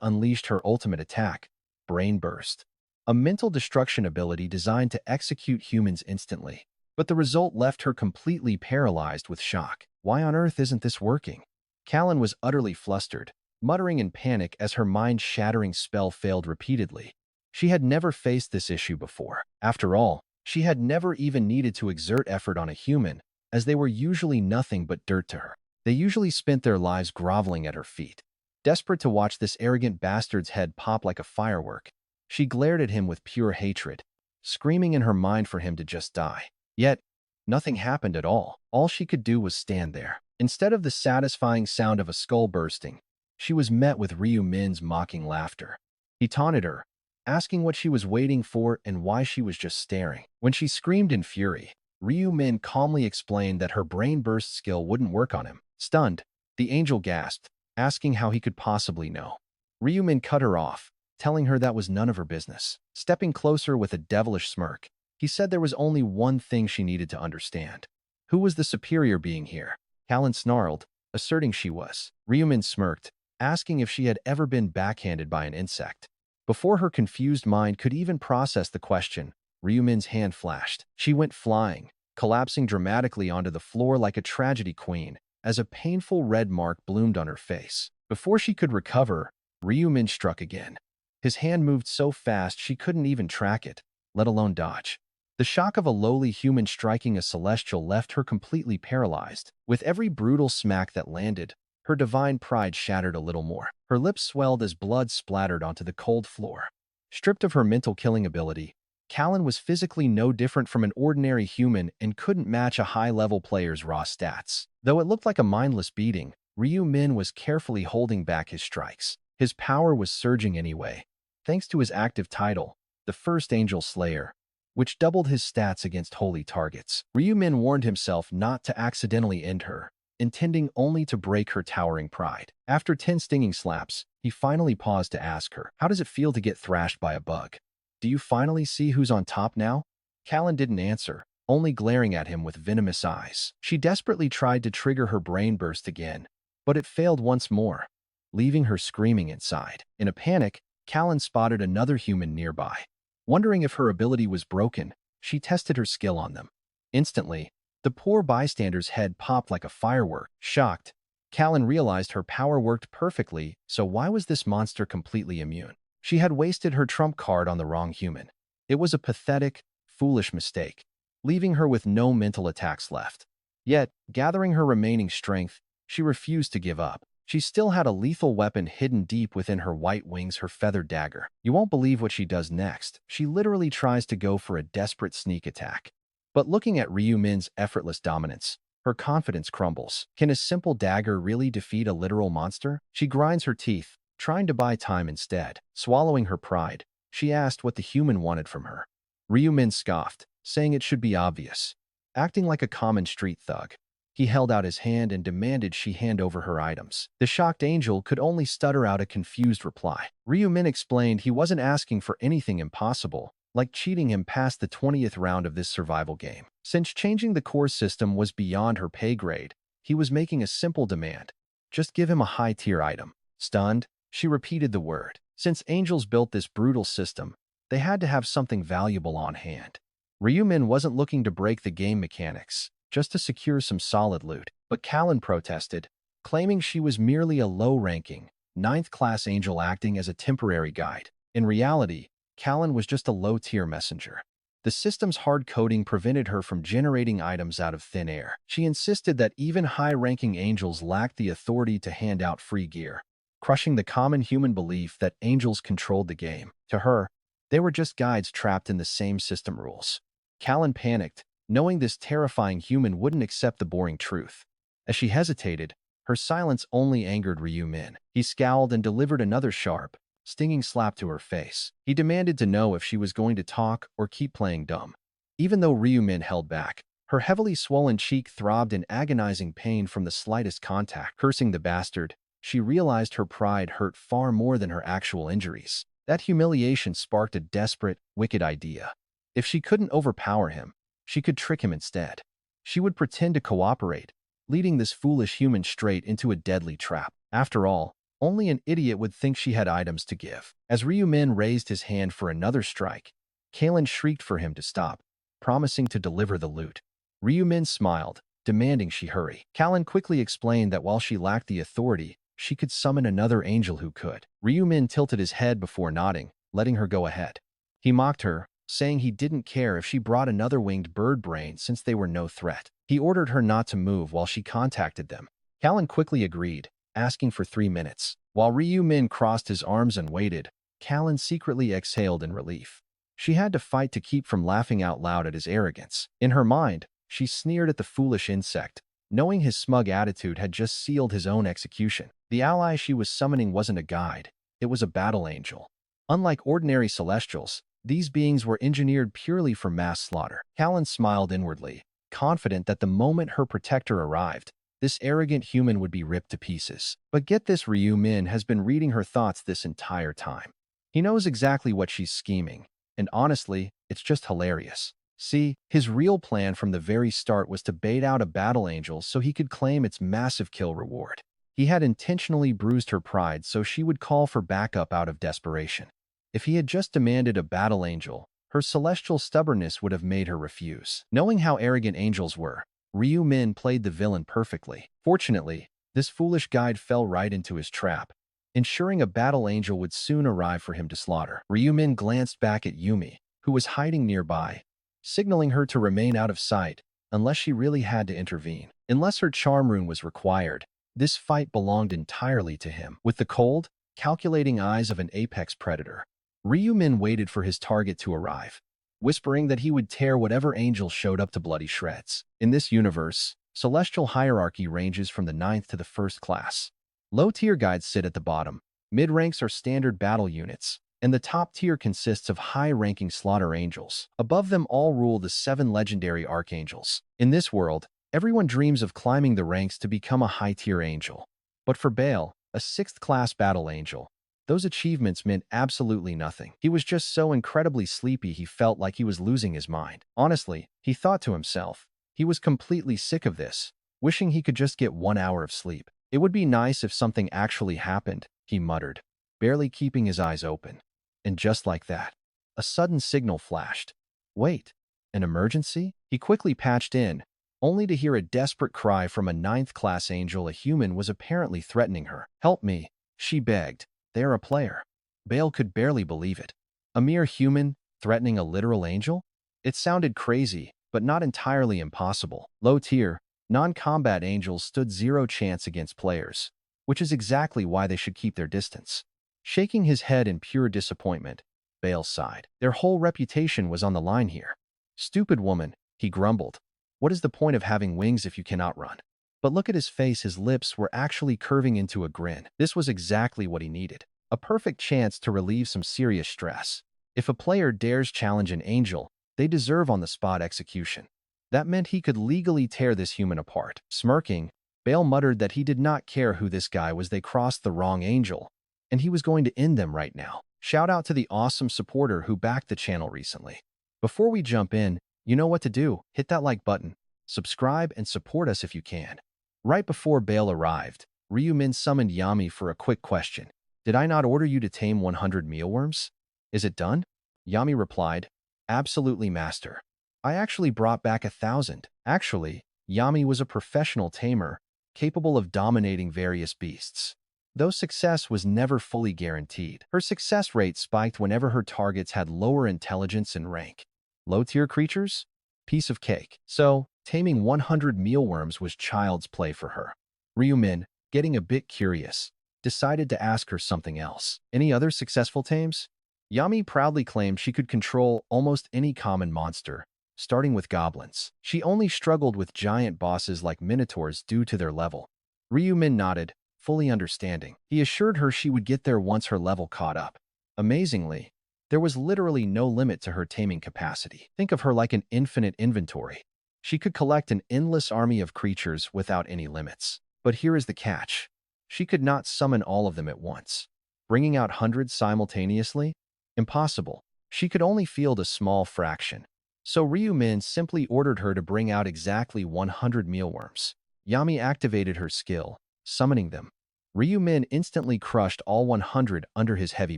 unleashed her ultimate attack, Brain Burst, a mental destruction ability designed to execute humans instantly. But the result left her completely paralyzed with shock. Why on earth isn't this working? Callan was utterly flustered, muttering in panic as her mind-shattering spell failed repeatedly. She had never faced this issue before. After all, she had never even needed to exert effort on a human, as they were usually nothing but dirt to her. They usually spent their lives groveling at her feet. Desperate to watch this arrogant bastard's head pop like a firework, she glared at him with pure hatred, screaming in her mind for him to just die. Yet, nothing happened at all. All she could do was stand there. Instead of the satisfying sound of a skull bursting, she was met with Ryu Min's mocking laughter. He taunted her, asking what she was waiting for and why she was just staring. When she screamed in fury, Ryu Min calmly explained that her brain burst skill wouldn't work on him. Stunned, the angel gasped, asking how he could possibly know. Ryu Min cut her off, telling her that was none of her business. Stepping closer with a devilish smirk, he said there was only one thing she needed to understand. Who was the superior being here? Callan snarled, asserting she was. Ryu Min smirked, asking if she had ever been backhanded by an insect. Before her confused mind could even process the question, Ryu Min's hand flashed. She went flying, collapsing dramatically onto the floor like a tragedy queen, as a painful red mark bloomed on her face. Before she could recover, Ryu Min struck again. His hand moved so fast she couldn't even track it, let alone dodge. The shock of a lowly human striking a celestial left her completely paralyzed. With every brutal smack that landed, her divine pride shattered a little more. Her lips swelled as blood splattered onto the cold floor. Stripped of her mental killing ability, Callan was physically no different from an ordinary human and couldn't match a high-level player's raw stats. Though it looked like a mindless beating, Ryu Min was carefully holding back his strikes. His power was surging anyway, thanks to his active title, the First Angel Slayer, which doubled his stats against holy targets. Ryu Min warned himself not to accidentally end her, intending only to break her towering pride. After 10 stinging slaps, he finally paused to ask her, "How does it feel to get thrashed by a bug? Do you finally see who's on top now?" Callan didn't answer, only glaring at him with venomous eyes. She desperately tried to trigger her brain burst again, but it failed once more, leaving her screaming inside. In a panic, Callan spotted another human nearby. Wondering if her ability was broken, she tested her skill on them. Instantly, the poor bystander's head popped like a firework. Shocked, Callan realized her power worked perfectly, so why was this monster completely immune? She had wasted her trump card on the wrong human. It was a pathetic, foolish mistake, leaving her with no mental attacks left. Yet, gathering her remaining strength, she refused to give up. She still had a lethal weapon hidden deep within her white wings, her feathered dagger. You won't believe what she does next. She literally tries to go for a desperate sneak attack. But looking at Ryu Min's effortless dominance, her confidence crumbles. Can a simple dagger really defeat a literal monster? She grinds her teeth, trying to buy time instead. Swallowing her pride, she asked what the human wanted from her. Ryu Min scoffed, saying it should be obvious. Acting like a common street thug, he held out his hand and demanded she hand over her items. The shocked angel could only stutter out a confused reply. Ryu Min explained he wasn't asking for anything impossible, like cheating him past the 20th round of this survival game. Since changing the core system was beyond her pay grade, he was making a simple demand. Just give him a high-tier item. Stunned, she repeated the word. Since angels built this brutal system, they had to have something valuable on hand. Ryu Min wasn't looking to break the game mechanics, just to secure some solid loot. But Callan protested, claiming she was merely a low-ranking, 9th-class angel acting as a temporary guide. In reality, Callan was just a low-tier messenger. The system's hard coding prevented her from generating items out of thin air. She insisted that even high-ranking angels lacked the authority to hand out free gear, crushing the common human belief that angels controlled the game. To her, they were just guides trapped in the same system rules. Callan panicked, knowing this terrifying human wouldn't accept the boring truth. As she hesitated, her silence only angered Ryu Min. He scowled and delivered another sharp, stinging slap to her face. He demanded to know if she was going to talk or keep playing dumb. Even though Ryu Min held back, her heavily swollen cheek throbbed in agonizing pain from the slightest contact. Cursing the bastard, she realized her pride hurt far more than her actual injuries. That humiliation sparked a desperate, wicked idea. If she couldn't overpower him, she could trick him instead. She would pretend to cooperate, leading this foolish human straight into a deadly trap. After all, only an idiot would think she had items to give. As Ryu Min raised his hand for another strike, Callan shrieked for him to stop, promising to deliver the loot. Ryu Min smiled, demanding she hurry. Callan quickly explained that while she lacked the authority, she could summon another angel who could. Ryu Min tilted his head before nodding, letting her go ahead. He mocked her, saying he didn't care if she brought another winged bird brain since they were no threat. He ordered her not to move while she contacted them. Callan quickly agreed, asking for 3 minutes. While Ryu Min crossed his arms and waited, Callan secretly exhaled in relief. She had to fight to keep from laughing out loud at his arrogance. In her mind, she sneered at the foolish insect, knowing his smug attitude had just sealed his own execution. The ally she was summoning wasn't a guide, it was a battle angel. Unlike ordinary celestials, these beings were engineered purely for mass slaughter. Callan smiled inwardly, confident that the moment her protector arrived, this arrogant human would be ripped to pieces. But get this, Ryu Min has been reading her thoughts this entire time. He knows exactly what she's scheming, and honestly, it's just hilarious. See, his real plan from the very start was to bait out a battle angel so he could claim its massive kill reward. He had intentionally bruised her pride so she would call for backup out of desperation. If he had just demanded a battle angel, her celestial stubbornness would have made her refuse. Knowing how arrogant angels were, Ryu Min played the villain perfectly. Fortunately, this foolish guide fell right into his trap, ensuring a battle angel would soon arrive for him to slaughter. Ryu Min glanced back at Yumi, who was hiding nearby, signaling her to remain out of sight unless she really had to intervene. Unless her charm rune was required, this fight belonged entirely to him. With the cold, calculating eyes of an apex predator, Ryu Min waited for his target to arrive, whispering that he would tear whatever angel showed up to bloody shreds. In this universe, celestial hierarchy ranges from the 9th to the 1st class. Low-tier guides sit at the bottom, mid-ranks are standard battle units, and the top tier consists of high-ranking slaughter angels. Above them all rule the 7 legendary archangels. In this world, everyone dreams of climbing the ranks to become a high-tier angel. But for Bale, a 6th-class battle angel, those achievements meant absolutely nothing. He was just so incredibly sleepy he felt like he was losing his mind. Honestly, he thought to himself, he was completely sick of this, wishing he could just get 1 hour of sleep. It would be nice if something actually happened, he muttered, barely keeping his eyes open. And just like that, a sudden signal flashed. Wait, an emergency? He quickly patched in, only to hear a desperate cry from a 9th-class angel. A human was apparently threatening her. Help me, she begged. They're a player. Bale could barely believe it. A mere human threatening a literal angel? It sounded crazy, but not entirely impossible. Low tier, Non-combat angels stood zero chance against players, which is exactly why they should keep their distance. Shaking his head in pure disappointment, Bale sighed. Their whole reputation was on the line here. Stupid woman, he grumbled. What is the point of having wings if you cannot run? But look at his face, his lips were actually curving into a grin. This was exactly what he needed. A perfect chance to relieve some serious stress. If a player dares challenge an angel, they deserve on-the-spot execution. That meant he could legally tear this human apart. Smirking, Bale muttered that he did not care who this guy was. They crossed the wrong angel, and he was going to end them right now. Shout out to the awesome supporter who backed the channel recently. Before we jump in, you know what to do. Hit that like button, subscribe, and support us if you can. Right before Bale arrived, Ryumin summoned Yami for a quick question. Did I not order you to tame 100 mealworms? Is it done? Yami replied, absolutely, master. I actually brought back 1,000. Actually, Yami was a professional tamer, capable of dominating various beasts. Though success was never fully guaranteed, her success rate spiked whenever her targets had lower intelligence and rank. Low-tier creatures? Piece of cake. So, taming 100 mealworms was child's play for her. Ryumin, getting a bit curious, decided to ask her something else. Any other successful tames? Yami proudly claimed she could control almost any common monster, starting with goblins. She only struggled with giant bosses like minotaurs due to their level. Ryumin nodded, fully understanding. He assured her she would get there once her level caught up. Amazingly, there was literally no limit to her taming capacity. Think of her like an infinite inventory. She could collect an endless army of creatures without any limits. But here is the catch. She could not summon all of them at once. Bringing out hundreds simultaneously? Impossible. She could only field a small fraction. So Ryumin simply ordered her to bring out exactly 100 mealworms. Yami activated her skill, summoning them. Ryumin instantly crushed all 100 under his heavy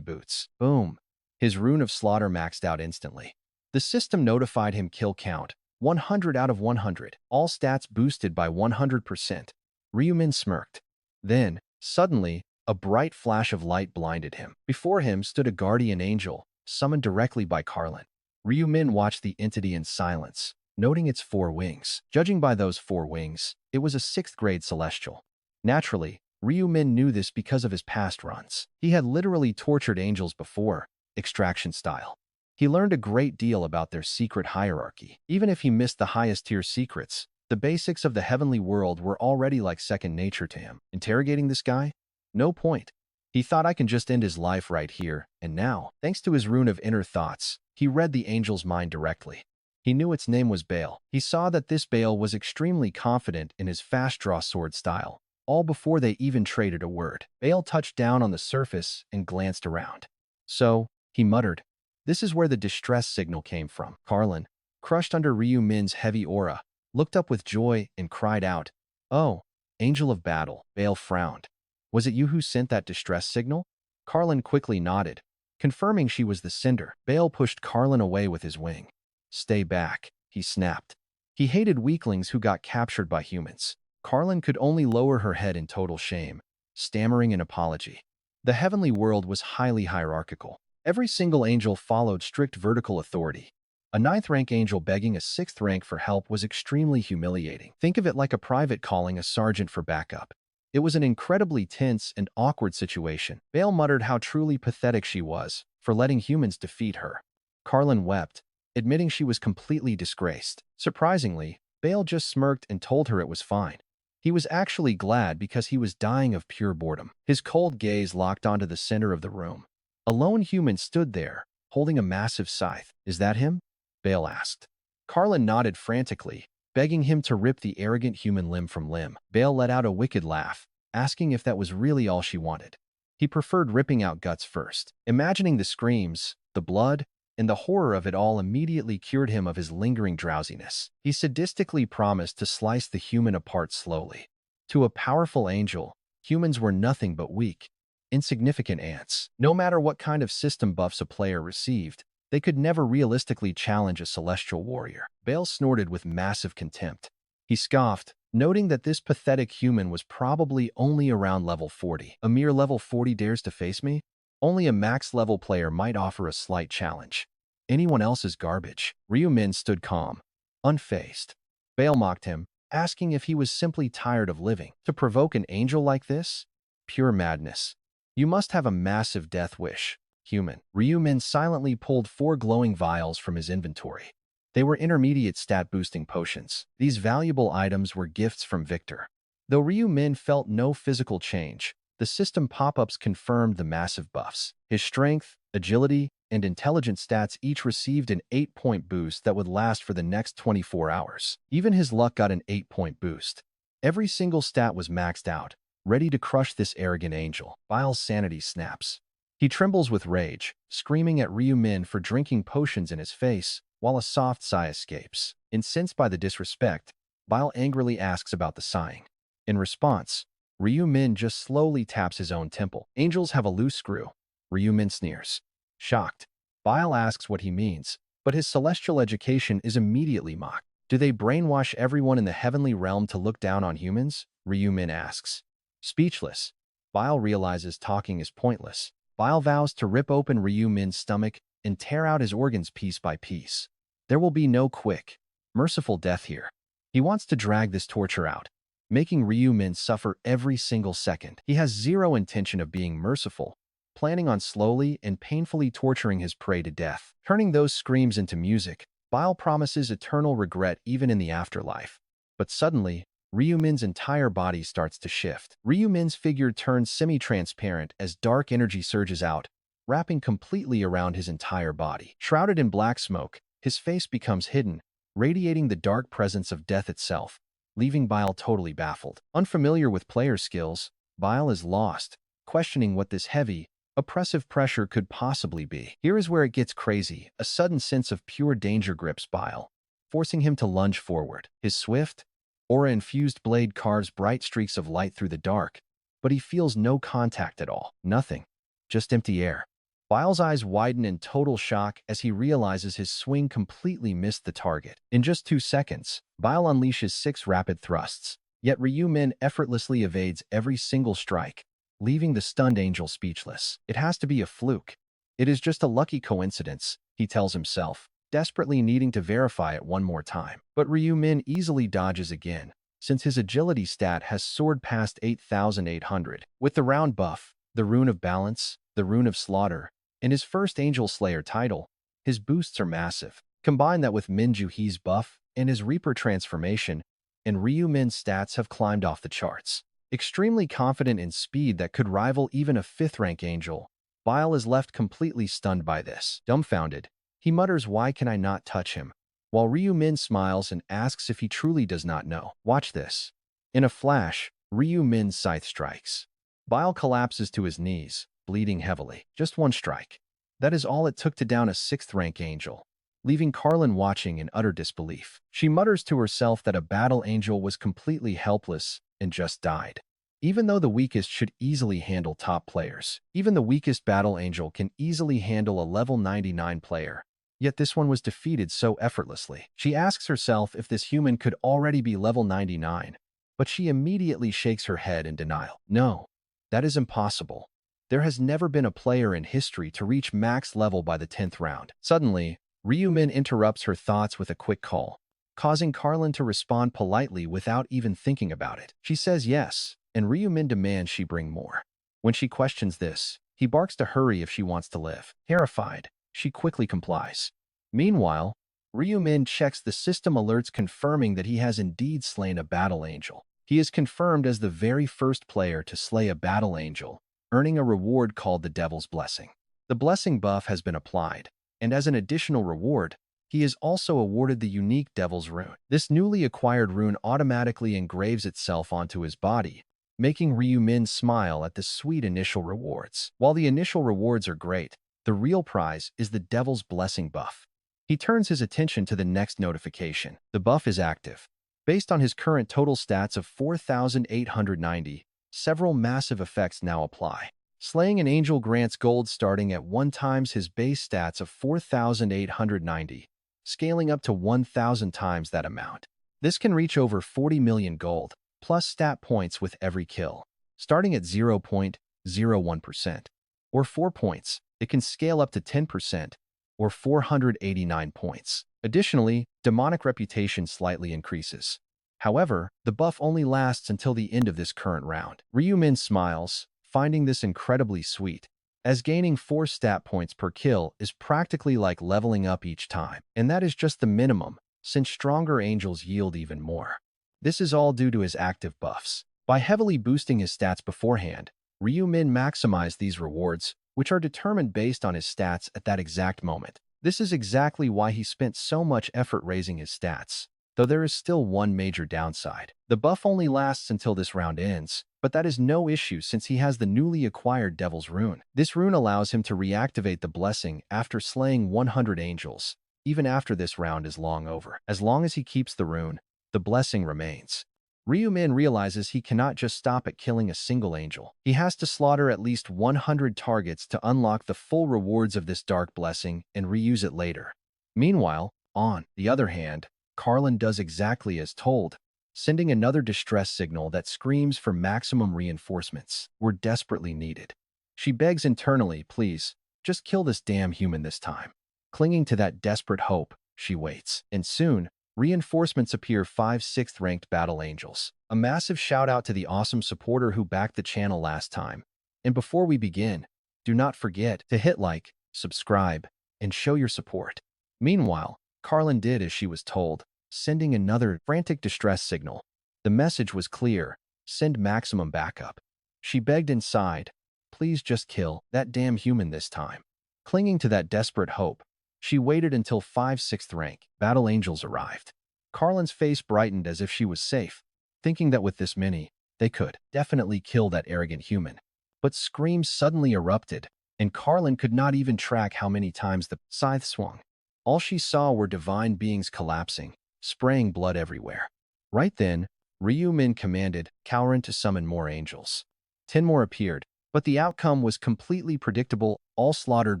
boots. Boom. His rune of slaughter maxed out instantly. The system notified him kill count, 100 out of 100, all stats boosted by 100%. Ryumin smirked. Then, suddenly, a bright flash of light blinded him. Before him stood a guardian angel, summoned directly by Carlin. Ryumin watched the entity in silence, noting its 4 wings. Judging by those 4 wings, it was a 6th-grade celestial. Naturally, Ryumin knew this because of his past runs. He had literally tortured angels before, extraction style. He learned a great deal about their secret hierarchy. Even if he missed the highest-tier secrets, the basics of the heavenly world were already like second nature to him. Interrogating this guy? No point. He thought I can just end his life right here, and now, thanks to his rune of inner thoughts, he read the angel's mind directly. He knew its name was Bale. He saw that this Bale was extremely confident in his fast-draw sword style, all before they even traded a word. Bale touched down on the surface and glanced around. So, he muttered, this is where the distress signal came from. Carlin, crushed under Ryumin's heavy aura, looked up with joy and cried out, oh, angel of battle. Bale frowned. Was it you who sent that distress signal? Carlin quickly nodded, confirming she was the sender. Bale pushed Carlin away with his wing. Stay back, he snapped. He hated weaklings who got captured by humans. Carlin could only lower her head in total shame, stammering an apology. The heavenly world was highly hierarchical. Every single angel followed strict vertical authority. A 9th-rank angel begging a 6th rank for help was extremely humiliating. Think of it like a private calling a sergeant for backup. It was an incredibly tense and awkward situation. Bale muttered how truly pathetic she was for letting humans defeat her. Carlin wept, admitting she was completely disgraced. Surprisingly, Bale just smirked and told her it was fine. He was actually glad because he was dying of pure boredom. His cold gaze locked onto the center of the room. A lone human stood there, holding a massive scythe. Is that him? Bale asked. Carlin nodded frantically, begging him to rip the arrogant human limb from limb. Bale let out a wicked laugh, asking if that was really all she wanted. He preferred ripping out guts first. Imagining the screams, the blood, and the horror of it all immediately cured him of his lingering drowsiness. He sadistically promised to slice the human apart slowly. To a powerful angel, humans were nothing but weak, insignificant ants. No matter what kind of system buffs a player received, they could never realistically challenge a celestial warrior. Bale snorted with massive contempt. He scoffed, noting that this pathetic human was probably only around level 40. A mere level 40 dares to face me? Only a max-level player might offer a slight challenge. Anyone else is garbage. Ryumin stood calm, unfazed. Bale mocked him, asking if he was simply tired of living. To provoke an angel like this? Pure madness. You must have a massive death wish. Human. Ryu-min silently pulled 4 glowing vials from his inventory. They were intermediate stat-boosting potions. These valuable items were gifts from Victor. Though Ryu-min felt no physical change, the system pop-ups confirmed the massive buffs. His strength, agility, and intelligence stats each received an 8-point boost that would last for the next 24 hours. Even his luck got an 8-point boost. Every single stat was maxed out, ready to crush this arrogant angel. Bile's sanity snaps. He trembles with rage, screaming at Ryu-min for drinking potions in his face, while a soft sigh escapes. Incensed by the disrespect, Bile angrily asks about the sighing. In response, Ryu-min just slowly taps his own temple. Angels have a loose screw. Ryu-min sneers. Shocked, Bile asks what he means, but his celestial education is immediately mocked. Do they brainwash everyone in the heavenly realm to look down on humans? Ryu-min asks. Speechless, Bile realizes talking is pointless. Bile vows to rip open Ryu-min's stomach and tear out his organs piece by piece. There will be no quick, merciful death here. He wants to drag this torture out, making Ryu-min suffer every single second. He has zero intention of being merciful, planning on slowly and painfully torturing his prey to death. Turning those screams into music, Bile promises eternal regret even in the afterlife. But suddenly, Ryu-min's entire body starts to shift. Ryu-min's figure turns semi-transparent as dark energy surges out, wrapping completely around his entire body. Shrouded in black smoke, his face becomes hidden, radiating the dark presence of death itself, leaving Bile totally baffled. Unfamiliar with player skills, Bile is lost, questioning what this heavy, oppressive pressure could possibly be. Here is where it gets crazy. A sudden sense of pure danger grips Bile, forcing him to lunge forward. His swift, aura-infused blade carves bright streaks of light through the dark, but he feels no contact at all. Nothing. Just empty air. Bile's eyes widen in total shock as he realizes his swing completely missed the target. In just 2 seconds, Bile unleashes 6 rapid thrusts, yet Ryu-min effortlessly evades every single strike, leaving the stunned angel speechless. It has to be a fluke. It is just a lucky coincidence, he tells himself, desperately needing to verify it one more time. But Ryu-min easily dodges again, since his agility stat has soared past 8,800. With the round buff, the rune of balance, the rune of slaughter, and his first Angel Slayer title, his boosts are massive. Combine that with Minju-hee's buff and his Reaper transformation, and Ryu-min's stats have climbed off the charts. Extremely confident in speed that could rival even a 5th-rank angel, Bile is left completely stunned by this. Dumbfounded, he mutters, "Why can I not touch him?" While Ryu-min smiles and asks if he truly does not know. Watch this. In a flash, Ryu-min's scythe strikes. Bile collapses to his knees, bleeding heavily. Just one strike. That is all it took to down a 6th-rank angel, leaving Carlin watching in utter disbelief. She mutters to herself that a battle angel was completely helpless and just died. Even though the weakest should easily handle top players, even the weakest battle angel can easily handle a level 99 player. Yet this one was defeated so effortlessly. She asks herself if this human could already be level 99, but she immediately shakes her head in denial. No, that is impossible. There has never been a player in history to reach max level by the 10th round. Suddenly, Ryu-min interrupts her thoughts with a quick call, causing Carlin to respond politely without even thinking about it. She says yes, and Ryu-min demands she bring more. When she questions this, he barks to hurry if she wants to live. Terrified, she quickly complies. Meanwhile, Ryu-min checks the system alerts confirming that he has indeed slain a battle angel. He is confirmed as the very first player to slay a battle angel, earning a reward called the Devil's Blessing. The blessing buff has been applied, and as an additional reward, he is also awarded the unique Devil's Rune. This newly acquired rune automatically engraves itself onto his body, making Ryu-min smile at the sweet initial rewards. While the initial rewards are great, the real prize is the Devil's Blessing buff. He turns his attention to the next notification. The buff is active. Based on his current total stats of 4,890, several massive effects now apply. Slaying an angel grants gold starting at 1 times his base stats of 4,890, scaling up to 1,000 times that amount. This can reach over 40 million gold, plus stat points with every kill. Starting at 0.01%, or 4 points, it can scale up to 10%, or 489 points. Additionally, demonic reputation slightly increases. However, the buff only lasts until the end of this current round. Ryu-min smiles, finding this incredibly sweet, as gaining 4 stat points per kill is practically like leveling up each time, and that is just the minimum, since stronger angels yield even more. This is all due to his active buffs. By heavily boosting his stats beforehand, Ryu-min maximized these rewards, which are determined based on his stats at that exact moment. This is exactly why he spent so much effort raising his stats. Though there is still one major downside. The buff only lasts until this round ends, but that is no issue since he has the newly acquired Devil's Rune. This rune allows him to reactivate the blessing after slaying 100 angels, even after this round is long over. As long as he keeps the rune, the blessing remains. Ryu-min realizes he cannot just stop at killing a single angel. He has to slaughter at least 100 targets to unlock the full rewards of this dark blessing and reuse it later. Meanwhile, on the other hand, Carlin does exactly as told, sending another distress signal that screams for maximum reinforcements were desperately needed. She begs internally, please, just kill this damn human this time. Clinging to that desperate hope, she waits. And soon, reinforcements appear 5 6th ranked battle angels. A massive shout out to the awesome supporter who backed the channel last time. And before we begin, do not forget to hit like, subscribe, and show your support. Meanwhile, Carlin did as she was told, sending another frantic distress signal. The message was clear, send maximum backup. She begged inside, please just kill that damn human this time. Clinging to that desperate hope, she waited until 5 6th rank battle angels arrived. Carlin's face brightened as if she was safe, thinking that with this many, they could definitely kill that arrogant human. But screams suddenly erupted, and Carlin could not even track how many times the scythe swung. All she saw were divine beings collapsing, spraying blood everywhere. Right then, Ryu-min commanded Calrin to summon more angels. 10 more appeared, but the outcome was completely predictable, all slaughtered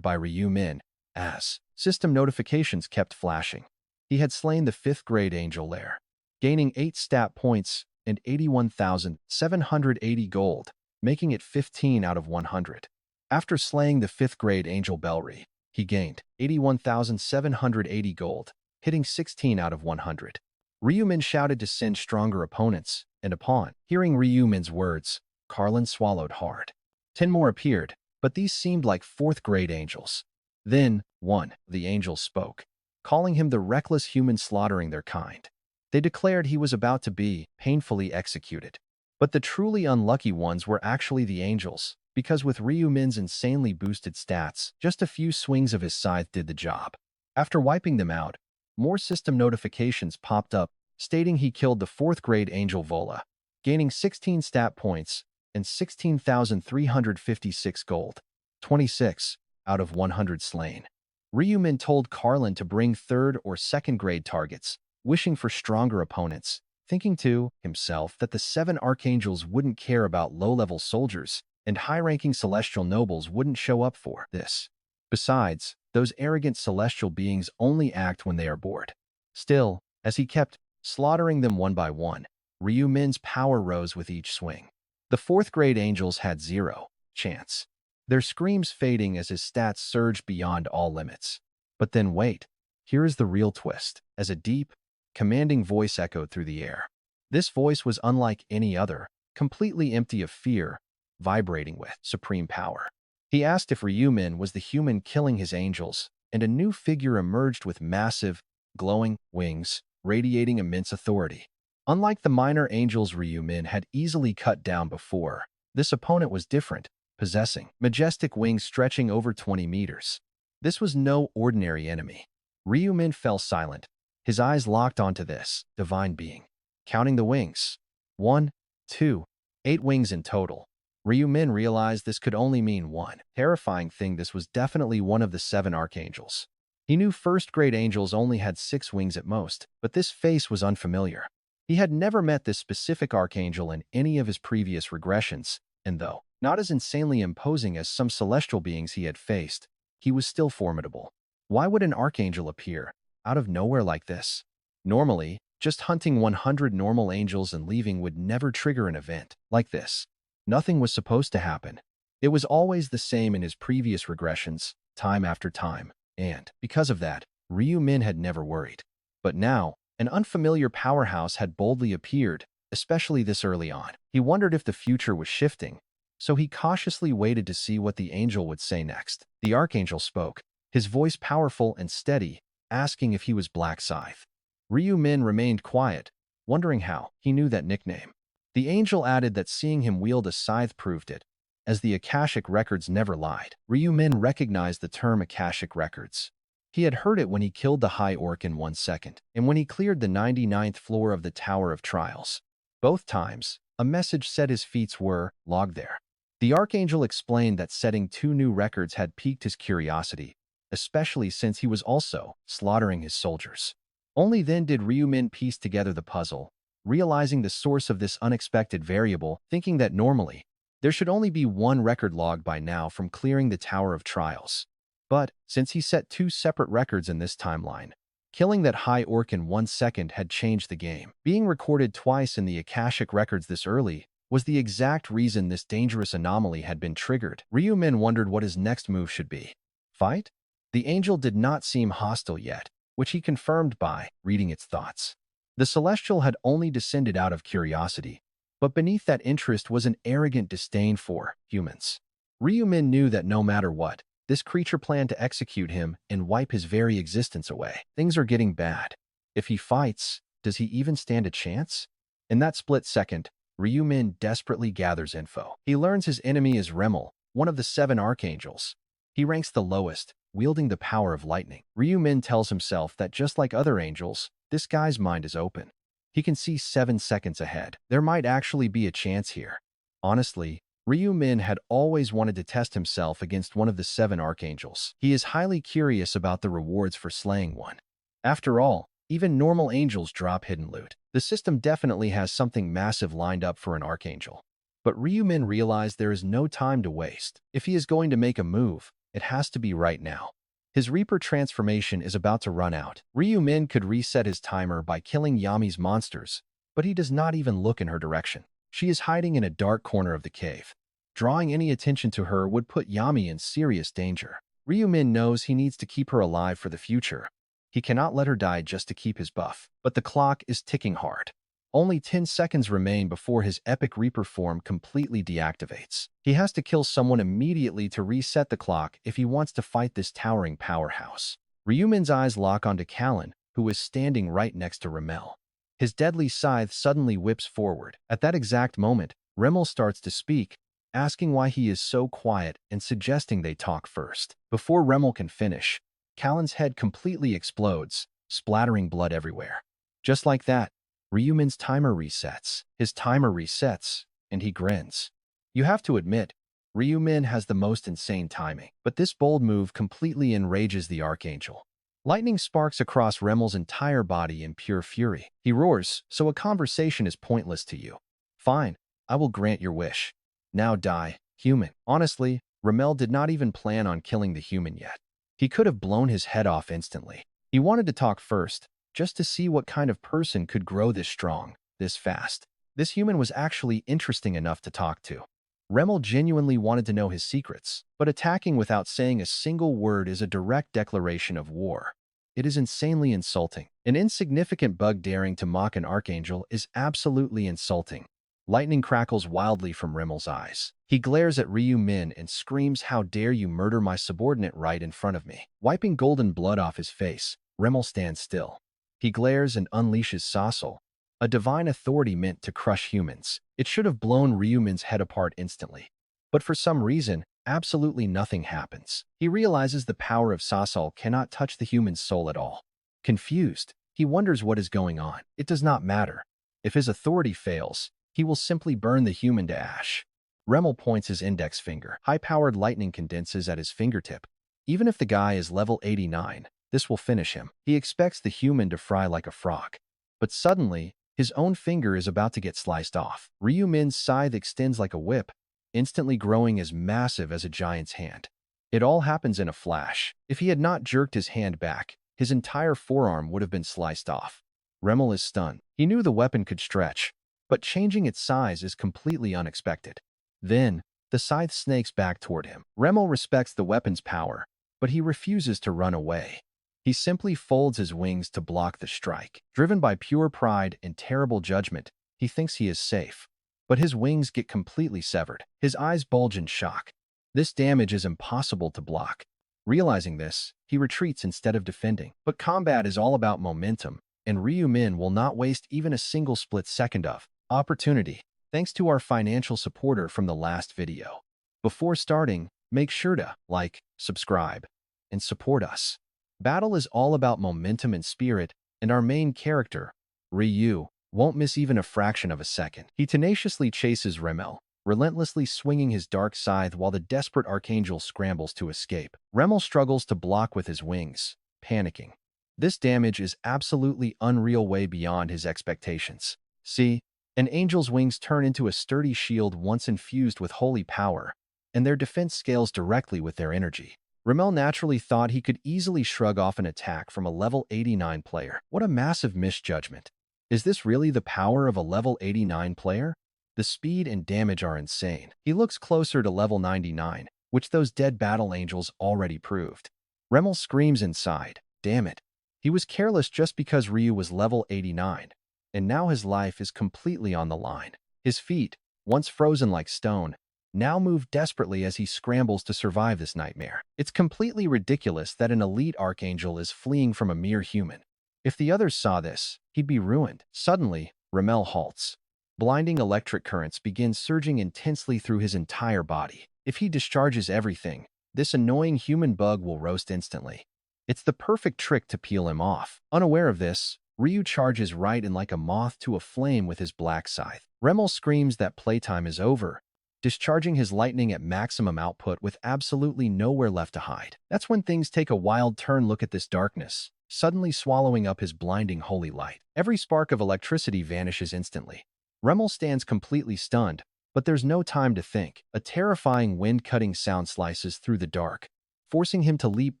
by Ryu-min, as system notifications kept flashing. He had slain the 5th grade angel lair, gaining 8 stat points and 81,780 gold, making it 15 out of 100. After slaying the 5th grade angel Belry, he gained 81,780 gold, hitting 16 out of 100. Ryu-min shouted to send stronger opponents, and upon hearing Ryu-min's words, Carlin swallowed hard. 10 more appeared, but these seemed like 4th grade angels. Then, one of the angels spoke, calling him the reckless human slaughtering their kind. They declared he was about to be painfully executed. But the truly unlucky ones were actually the angels, because with Ryu-min's insanely boosted stats, just a few swings of his scythe did the job. After wiping them out, more system notifications popped up stating he killed the 4th grade angel Vola, gaining 16 stat points and 16,356 gold, 26 out of 100 slain. Ryu-min told Carlin to bring 3rd or 2nd grade targets, wishing for stronger opponents, thinking to himself that the 7 archangels wouldn't care about low-level soldiers and high-ranking celestial nobles wouldn't show up for this. Besides, those arrogant celestial beings only act when they are bored. Still, as he kept slaughtering them one by one, Ryu-min's power rose with each swing. The 4th grade angels had 0 chance, their screams fading as his stats surged beyond all limits. But then wait, here is the real twist, as a deep, commanding voice echoed through the air. This voice was unlike any other, completely empty of fear, vibrating with supreme power. He asked if Ryu-min was the human killing his angels, and a new figure emerged with massive, glowing wings, radiating immense authority. Unlike the minor angels Ryu-min had easily cut down before, this opponent was different, possessing majestic wings stretching over 20 meters. This was no ordinary enemy. Ryu-min fell silent, his eyes locked onto this divine being. Counting the wings. 1, 2, 8 wings in total. Ryu-min realized this could only mean one terrifying thing. This was definitely one of the 7 archangels. He knew 1st grade angels only had 6 wings at most, but this face was unfamiliar. He had never met this specific archangel in any of his previous regressions, and though not as insanely imposing as some celestial beings he had faced, he was still formidable. Why would an archangel appear out of nowhere like this? Normally, just hunting 100 normal angels and leaving would never trigger an event like this. Nothing was supposed to happen. It was always the same in his previous regressions, time after time, and because of that, Ryu-min had never worried. But now, An unfamiliar powerhouse had boldly appeared, especially this early on. He wondered if the future was shifting, so he cautiously waited to see what the angel would say next. The archangel spoke, his voice powerful and steady, asking if he was Black Scythe. Ryu Min remained quiet, wondering how he knew that nickname. The angel added that seeing him wield a scythe proved it, as the Akashic records never lied. Ryu Min recognized the term Akashic records. He had heard it when he killed the High Orc in 1 second, and when he cleared the 99th floor of the Tower of Trials. Both times, a message said his feats were logged there. The Archangel explained that setting 2 new records had piqued his curiosity, especially since he was also slaughtering his soldiers. Only then did Ryu Min piece together the puzzle, realizing the source of this unexpected variable, thinking that normally, there should only be 1 record logged by now from clearing the Tower of Trials. But, since he set 2 separate records in this timeline, killing that High Orc in 1 second had changed the game. Being recorded twice in the Akashic records this early was the exact reason this dangerous anomaly had been triggered. Ryu Min wondered what his next move should be. Fight? The angel did not seem hostile yet, which he confirmed by reading its thoughts. The Celestial had only descended out of curiosity, but beneath that interest was an arrogant disdain for humans. Ryu Min knew that no matter what, this creature planned to execute him and wipe his very existence away. Things are getting bad. If he fights, does he even stand a chance? In that split second, Ryu Min desperately gathers info. He learns his enemy is Remel, one of the 7 archangels. He ranks the lowest, wielding the power of lightning. Ryu Min tells himself that just like other angels, this guy's mind is open. He can see 7 seconds ahead. There might actually be a chance here. Honestly, Ryu Min had always wanted to test himself against one of the 7 archangels. He is highly curious about the rewards for slaying one. After all, even normal angels drop hidden loot. The system definitely has something massive lined up for an archangel. But Ryu Min realized there is no time to waste. If he is going to make a move, it has to be right now. His Reaper transformation is about to run out. Ryu Min could reset his timer by killing Yami's monsters, but he does not even look in her direction. She is hiding in a dark corner of the cave. Drawing any attention to her would put Yami in serious danger. Ryu Min knows he needs to keep her alive for the future. He cannot let her die just to keep his buff. But the clock is ticking hard. Only 10 seconds remain before his epic Reaper form completely deactivates. He has to kill someone immediately to reset the clock if he wants to fight this towering powerhouse. Ryu Min's eyes lock onto Callan, who is standing right next to Remel. His deadly scythe suddenly whips forward. At that exact moment, Remel starts to speak, asking why he is so quiet and suggesting they talk first. Before Remel can finish, Callan's head completely explodes, splattering blood everywhere. Just like that, Ryu Min's timer resets. His timer resets, and he grins. You have to admit, Ryu Min has the most insane timing, but this bold move completely enrages the Archangel. Lightning sparks across Remel's entire body in pure fury. He roars, so a conversation is pointless to you. Fine, I will grant your wish. Now die, human. Honestly, Remel did not even plan on killing the human yet. He could have blown his head off instantly. He wanted to talk first, just to see what kind of person could grow this strong, this fast. This human was actually interesting enough to talk to. Remel genuinely wanted to know his secrets, but attacking without saying a single word is a direct declaration of war. It is insanely insulting. An insignificant bug daring to mock an archangel is absolutely insulting. Lightning crackles wildly from Remel's eyes. He glares at Ryu Min and screams, "How dare you murder my subordinate right in front of me?" Wiping golden blood off his face, Remel stands still. He glares and unleashes Sasol, a divine authority meant to crush humans. It should have blown Ryu Min's head apart instantly. But for some reason, absolutely nothing happens. He realizes the power of Sasol cannot touch the human's soul at all. Confused, he wonders what is going on. It does not matter. If his authority fails, he will simply burn the human to ash. Remel points his index finger. High-powered lightning condenses at his fingertip. Even if the guy is level 89, this will finish him. He expects the human to fry like a frog. But suddenly, his own finger is about to get sliced off. Ryu Min's scythe extends like a whip, instantly growing as massive as a giant's hand. It all happens in a flash. If he had not jerked his hand back, his entire forearm would have been sliced off. Remel is stunned. He knew the weapon could stretch, but changing its size is completely unexpected. Then, the scythe snakes back toward him. Remel respects the weapon's power, but he refuses to run away. He simply folds his wings to block the strike. Driven by pure pride and terrible judgment, he thinks he is safe. But his wings get completely severed. His eyes bulge in shock. This damage is impossible to block. Realizing this, he retreats instead of defending. But combat is all about momentum, and Ryu Min will not waste even a single split second of opportunity, thanks to our financial supporter from the last video. Before starting, make sure to like, subscribe, and support us. Battle is all about momentum and spirit, and our main character, Ryu, won't miss even a fraction of a second. He tenaciously chases Remel, relentlessly swinging his dark scythe while the desperate Archangel scrambles to escape. Remel struggles to block with his wings, panicking. This damage is absolutely unreal, way beyond his expectations. See, an angel's wings turn into a sturdy shield once infused with holy power, and their defense scales directly with their energy. Remel naturally thought he could easily shrug off an attack from a level 89 player. What a massive misjudgment. Is this really the power of a level 89 player? The speed and damage are insane. He looks closer to level 99, which those dead battle angels already proved. Remel screams inside. Damn it. He was careless just because Ryu was level 89, and now his life is completely on the line. His feet, once frozen like stone, now move desperately as he scrambles to survive this nightmare. It's completely ridiculous that an elite archangel is fleeing from a mere human. If the others saw this, he'd be ruined. Suddenly, Remel halts. Blinding electric currents begin surging intensely through his entire body. If he discharges everything, this annoying human bug will roast instantly. It's the perfect trick to peel him off. Unaware of this, Ryu charges right in like a moth to a flame with his black scythe. Remel screams that playtime is over, discharging his lightning at maximum output with absolutely nowhere left to hide. That's when things take a wild turn. Look at this darkness, suddenly swallowing up his blinding holy light. Every spark of electricity vanishes instantly. Remel stands completely stunned, but there's no time to think. A terrifying wind-cutting sound slices through the dark, forcing him to leap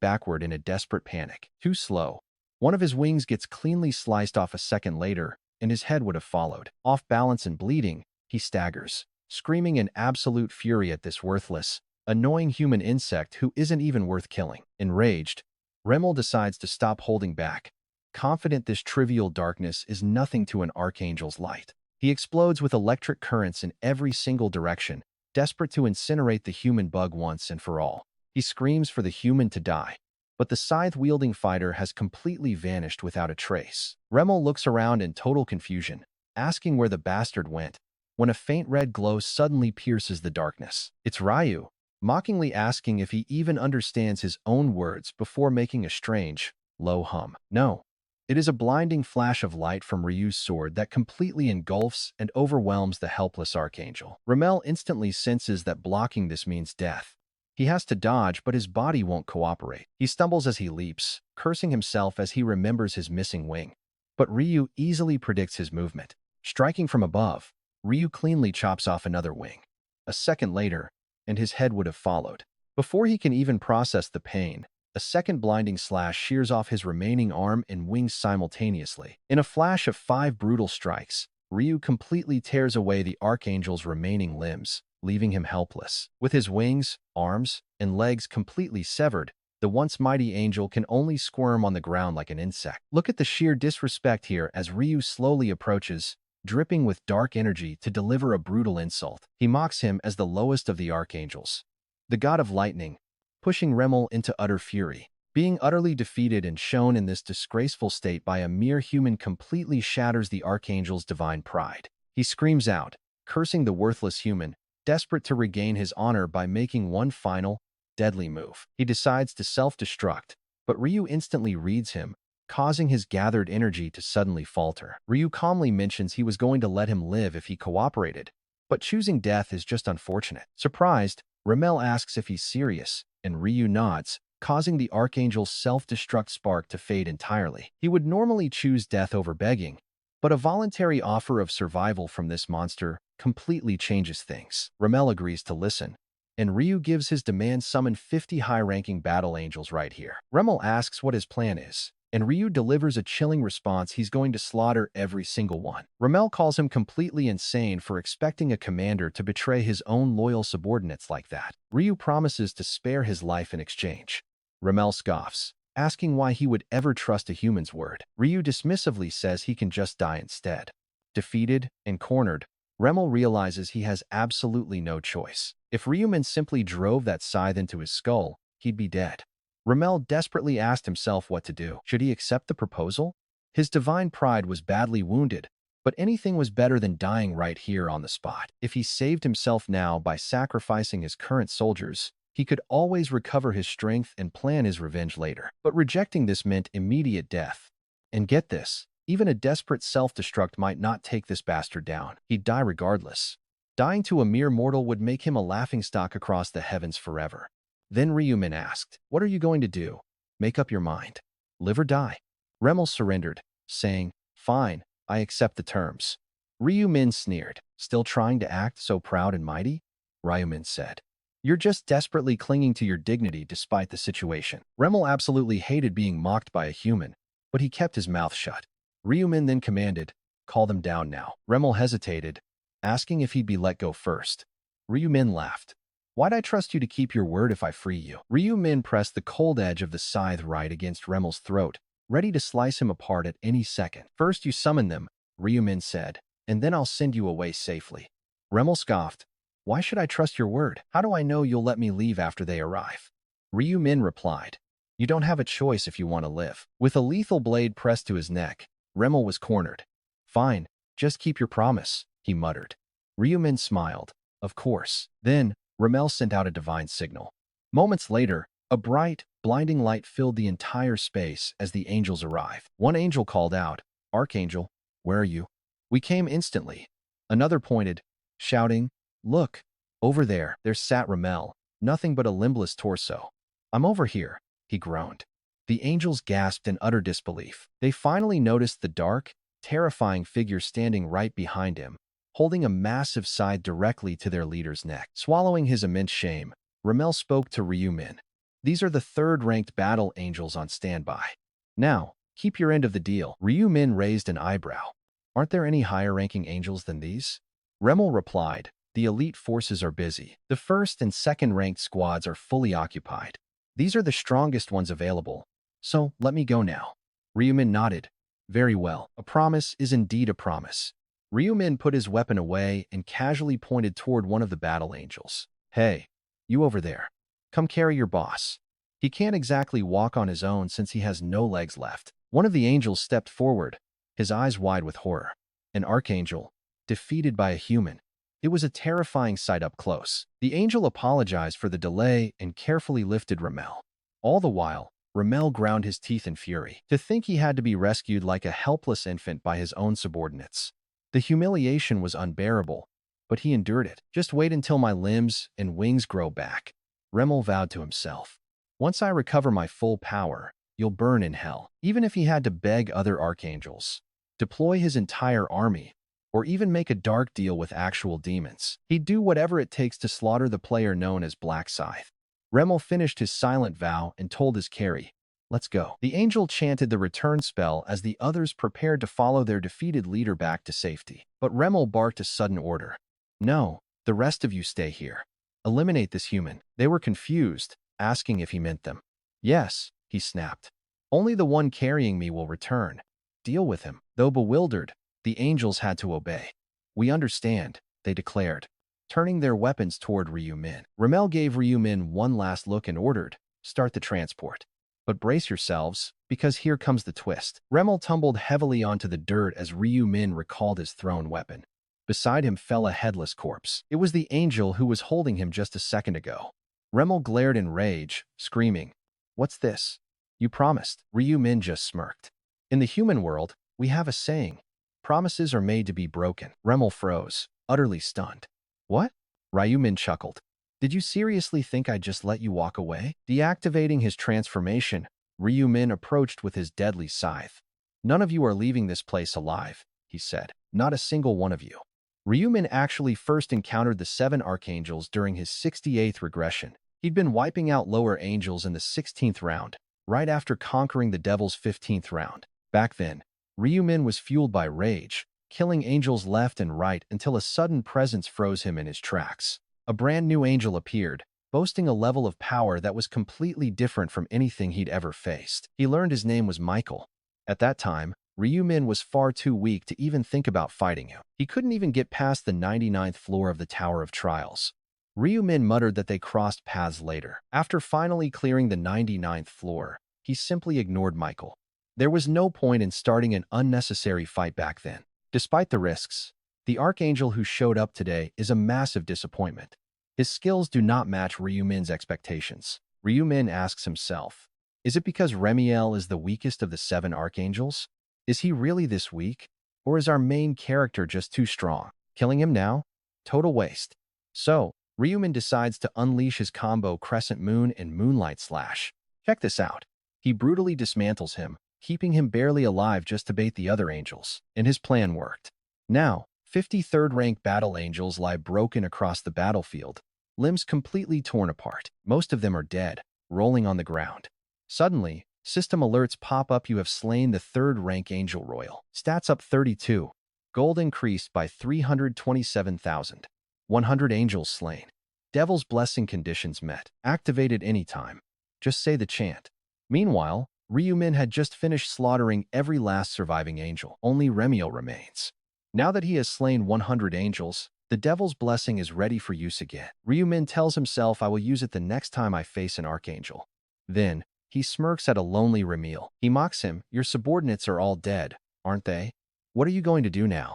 backward in a desperate panic. Too slow. One of his wings gets cleanly sliced off a second later, and his head would have followed. Off balance and bleeding, he staggers, screaming in absolute fury at this worthless, annoying human insect who isn't even worth killing. Enraged, Remel decides to stop holding back, confident this trivial darkness is nothing to an archangel's light. He explodes with electric currents in every single direction, desperate to incinerate the human bug once and for all. He screams for the human to die, but the scythe-wielding fighter has completely vanished without a trace. Remel looks around in total confusion, asking where the bastard went, when a faint red glow suddenly pierces the darkness. It's Ryu, mockingly asking if he even understands his own words before making a strange, low hum. No. It is a blinding flash of light from Ryu's sword that completely engulfs and overwhelms the helpless archangel. Remel instantly senses that blocking this means death. He has to dodge, but his body won't cooperate. He stumbles as he leaps, cursing himself as he remembers his missing wing. But Ryu easily predicts his movement. Striking from above, Ryu cleanly chops off another wing. A second later, and his head would have followed. Before he can even process the pain, a second blinding slash shears off his remaining arm and wings simultaneously. In a flash of 5 brutal strikes, Ryu completely tears away the Archangel's remaining limbs, leaving him helpless. With his wings, arms, and legs completely severed, the once mighty angel can only squirm on the ground like an insect. Look at the sheer disrespect here as Ryu slowly approaches, dripping with dark energy to deliver a brutal insult. He mocks him as the lowest of the archangels, the god of lightning, pushing Remel into utter fury. Being utterly defeated and shown in this disgraceful state by a mere human completely shatters the archangel's divine pride. He screams out, cursing the worthless human, desperate to regain his honor by making one final, deadly move. He decides to self-destruct, but Ryu instantly reads him, causing his gathered energy to suddenly falter. Ryu calmly mentions he was going to let him live if he cooperated, but choosing death is just unfortunate. Surprised, Remel asks if he's serious, and Ryu nods, causing the Archangel's self-destruct spark to fade entirely. He would normally choose death over begging, but a voluntary offer of survival from this monster completely changes things. Remel agrees to listen, and Ryu gives his demand: summon 50 high-ranking battle angels right here. Remel asks what his plan is, and Ryu delivers a chilling response: he's going to slaughter every single one. Remel calls him completely insane for expecting a commander to betray his own loyal subordinates like that. Ryu promises to spare his life in exchange. Remel scoffs, asking why he would ever trust a human's word. Ryu dismissively says he can just die instead. Defeated and cornered, Remel realizes he has absolutely no choice. If Ryumin simply drove that scythe into his skull, he'd be dead. Remel desperately asked himself what to do. Should he accept the proposal? His divine pride was badly wounded, but anything was better than dying right here on the spot. If he saved himself now by sacrificing his current soldiers, he could always recover his strength and plan his revenge later. But rejecting this meant immediate death. And get this, even a desperate self-destruct might not take this bastard down. He'd die regardless. Dying to a mere mortal would make him a laughingstock across the heavens forever. Then Ryumin asked, "What are you going to do? Make up your mind. Live or die?" Remel surrendered, saying, "Fine, I accept the terms." Ryumin sneered. "Still trying to act so proud and mighty?" Ryumin said. "You're just desperately clinging to your dignity despite the situation." Remel absolutely hated being mocked by a human, but he kept his mouth shut. Ryumin then commanded, "Call them down now." Remel hesitated, asking if he'd be let go first. Ryumin laughed. "Why'd I trust you to keep your word if I free you?" Ryumin pressed the cold edge of the scythe right against Remel's throat, ready to slice him apart at any second. "First you summon them," Ryumin said, "and then I'll send you away safely." Remel scoffed. "Why should I trust your word? How do I know you'll let me leave after they arrive?" Ryumin replied, "You don't have a choice if you want to live." With a lethal blade pressed to his neck, Remel was cornered. "Fine, just keep your promise," he muttered. Ryumin smiled. "Of course." Then, Remel sent out a divine signal. Moments later, a bright, blinding light filled the entire space as the angels arrived. One angel called out, "Archangel, where are you?" "We came instantly." Another pointed, shouting, "Look, over there." There sat Remel, nothing but a limbless torso. "I'm over here," he groaned. The angels gasped in utter disbelief. They finally noticed the dark, terrifying figure standing right behind him, holding a massive scythe directly to their leader's neck. Swallowing his immense shame, Remel spoke to Ryumin. "These are the third-ranked battle angels on standby. Now, keep your end of the deal." Ryumin raised an eyebrow. "Aren't there any higher-ranking angels than these?" Remel replied, "The elite forces are busy. The first and second-ranked squads are fully occupied. These are the strongest ones available, so let me go now." Ryumin nodded. "Very well. A promise is indeed a promise." Ryumin put his weapon away and casually pointed toward one of the battle angels. "Hey, you over there. Come carry your boss. He can't exactly walk on his own since he has no legs left." One of the angels stepped forward, his eyes wide with horror. An archangel, defeated by a human. It was a terrifying sight up close. The angel apologized for the delay and carefully lifted Remel. All the while, Remel ground his teeth in fury. To think he had to be rescued like a helpless infant by his own subordinates. The humiliation was unbearable, but he endured it. "Just wait until my limbs and wings grow back," Remel vowed to himself. "Once I recover my full power, you'll burn in hell." Even if he had to beg other archangels, deploy his entire army, or even make a dark deal with actual demons, he'd do whatever it takes to slaughter the player known as Black Scythe. Remel finished his silent vow and told his carry, "Let's go." The angel chanted the return spell as the others prepared to follow their defeated leader back to safety. But Remel barked a sudden order. "No, the rest of you stay here. Eliminate this human." They were confused, asking if he meant them. "Yes," he snapped. "Only the one carrying me will return. Deal with him." Though bewildered, the angels had to obey. "We understand," they declared, turning their weapons toward Ryumin. Remel gave Ryumin one last look and ordered, "Start the transport. But brace yourselves, because here comes the twist." Remel tumbled heavily onto the dirt as Ryumin recalled his thrown weapon. Beside him fell a headless corpse. It was the angel who was holding him just a second ago. Remel glared in rage, screaming, "What's this? You promised." Ryumin just smirked. "In the human world, we have a saying. Promises are made to be broken." Remel froze, utterly stunned. "What?" Ryumin chuckled. "Did you seriously think I'd just let you walk away?" Deactivating his transformation, Ryumin approached with his deadly scythe. "None of you are leaving this place alive," he said. "Not a single one of you." Ryumin actually first encountered the 7 archangels during his 68th regression. He'd been wiping out lower angels in the 16th round, right after conquering the devil's 15th round. Back then, Ryumin was fueled by rage, killing angels left and right until a sudden presence froze him in his tracks. A brand new angel appeared, boasting a level of power that was completely different from anything he'd ever faced. He learned his name was Michael. At that time, Ryu-min was far too weak to even think about fighting him. He couldn't even get past the 99th floor of the Tower of Trials. Ryu-min muttered that they crossed paths later. After finally clearing the 99th floor, he simply ignored Michael. There was no point in starting an unnecessary fight back then. Despite the risks, the Archangel who showed up today is a massive disappointment. His skills do not match Ryu-min's expectations. Ryu-min asks himself, is it because Remiel is the weakest of the 7 Archangels? Is he really this weak? Or is our main character just too strong? Killing him now? Total waste. So, Ryu-min decides to unleash his combo Crescent Moon and Moonlight Slash. Check this out. He brutally dismantles him, keeping him barely alive just to bait the other angels. And his plan worked. Now, 53rd rank battle angels lie broken across the battlefield, limbs completely torn apart. Most of them are dead, rolling on the ground. Suddenly, system alerts pop up. You have slain the 3rd rank Angel Royal. Stats up 32. Gold increased by 327,000. 100 angels slain. Devil's Blessing conditions met. Activated anytime. Just say the chant. Meanwhile, Ryu-min had just finished slaughtering every last surviving angel. Only Remiel remains. Now that he has slain 100 angels, the Devil's Blessing is ready for use again. Ryu-min tells himself, I will use it the next time I face an Archangel. Then, he smirks at a lonely Remiel. He mocks him, your subordinates are all dead, aren't they? What are you going to do now?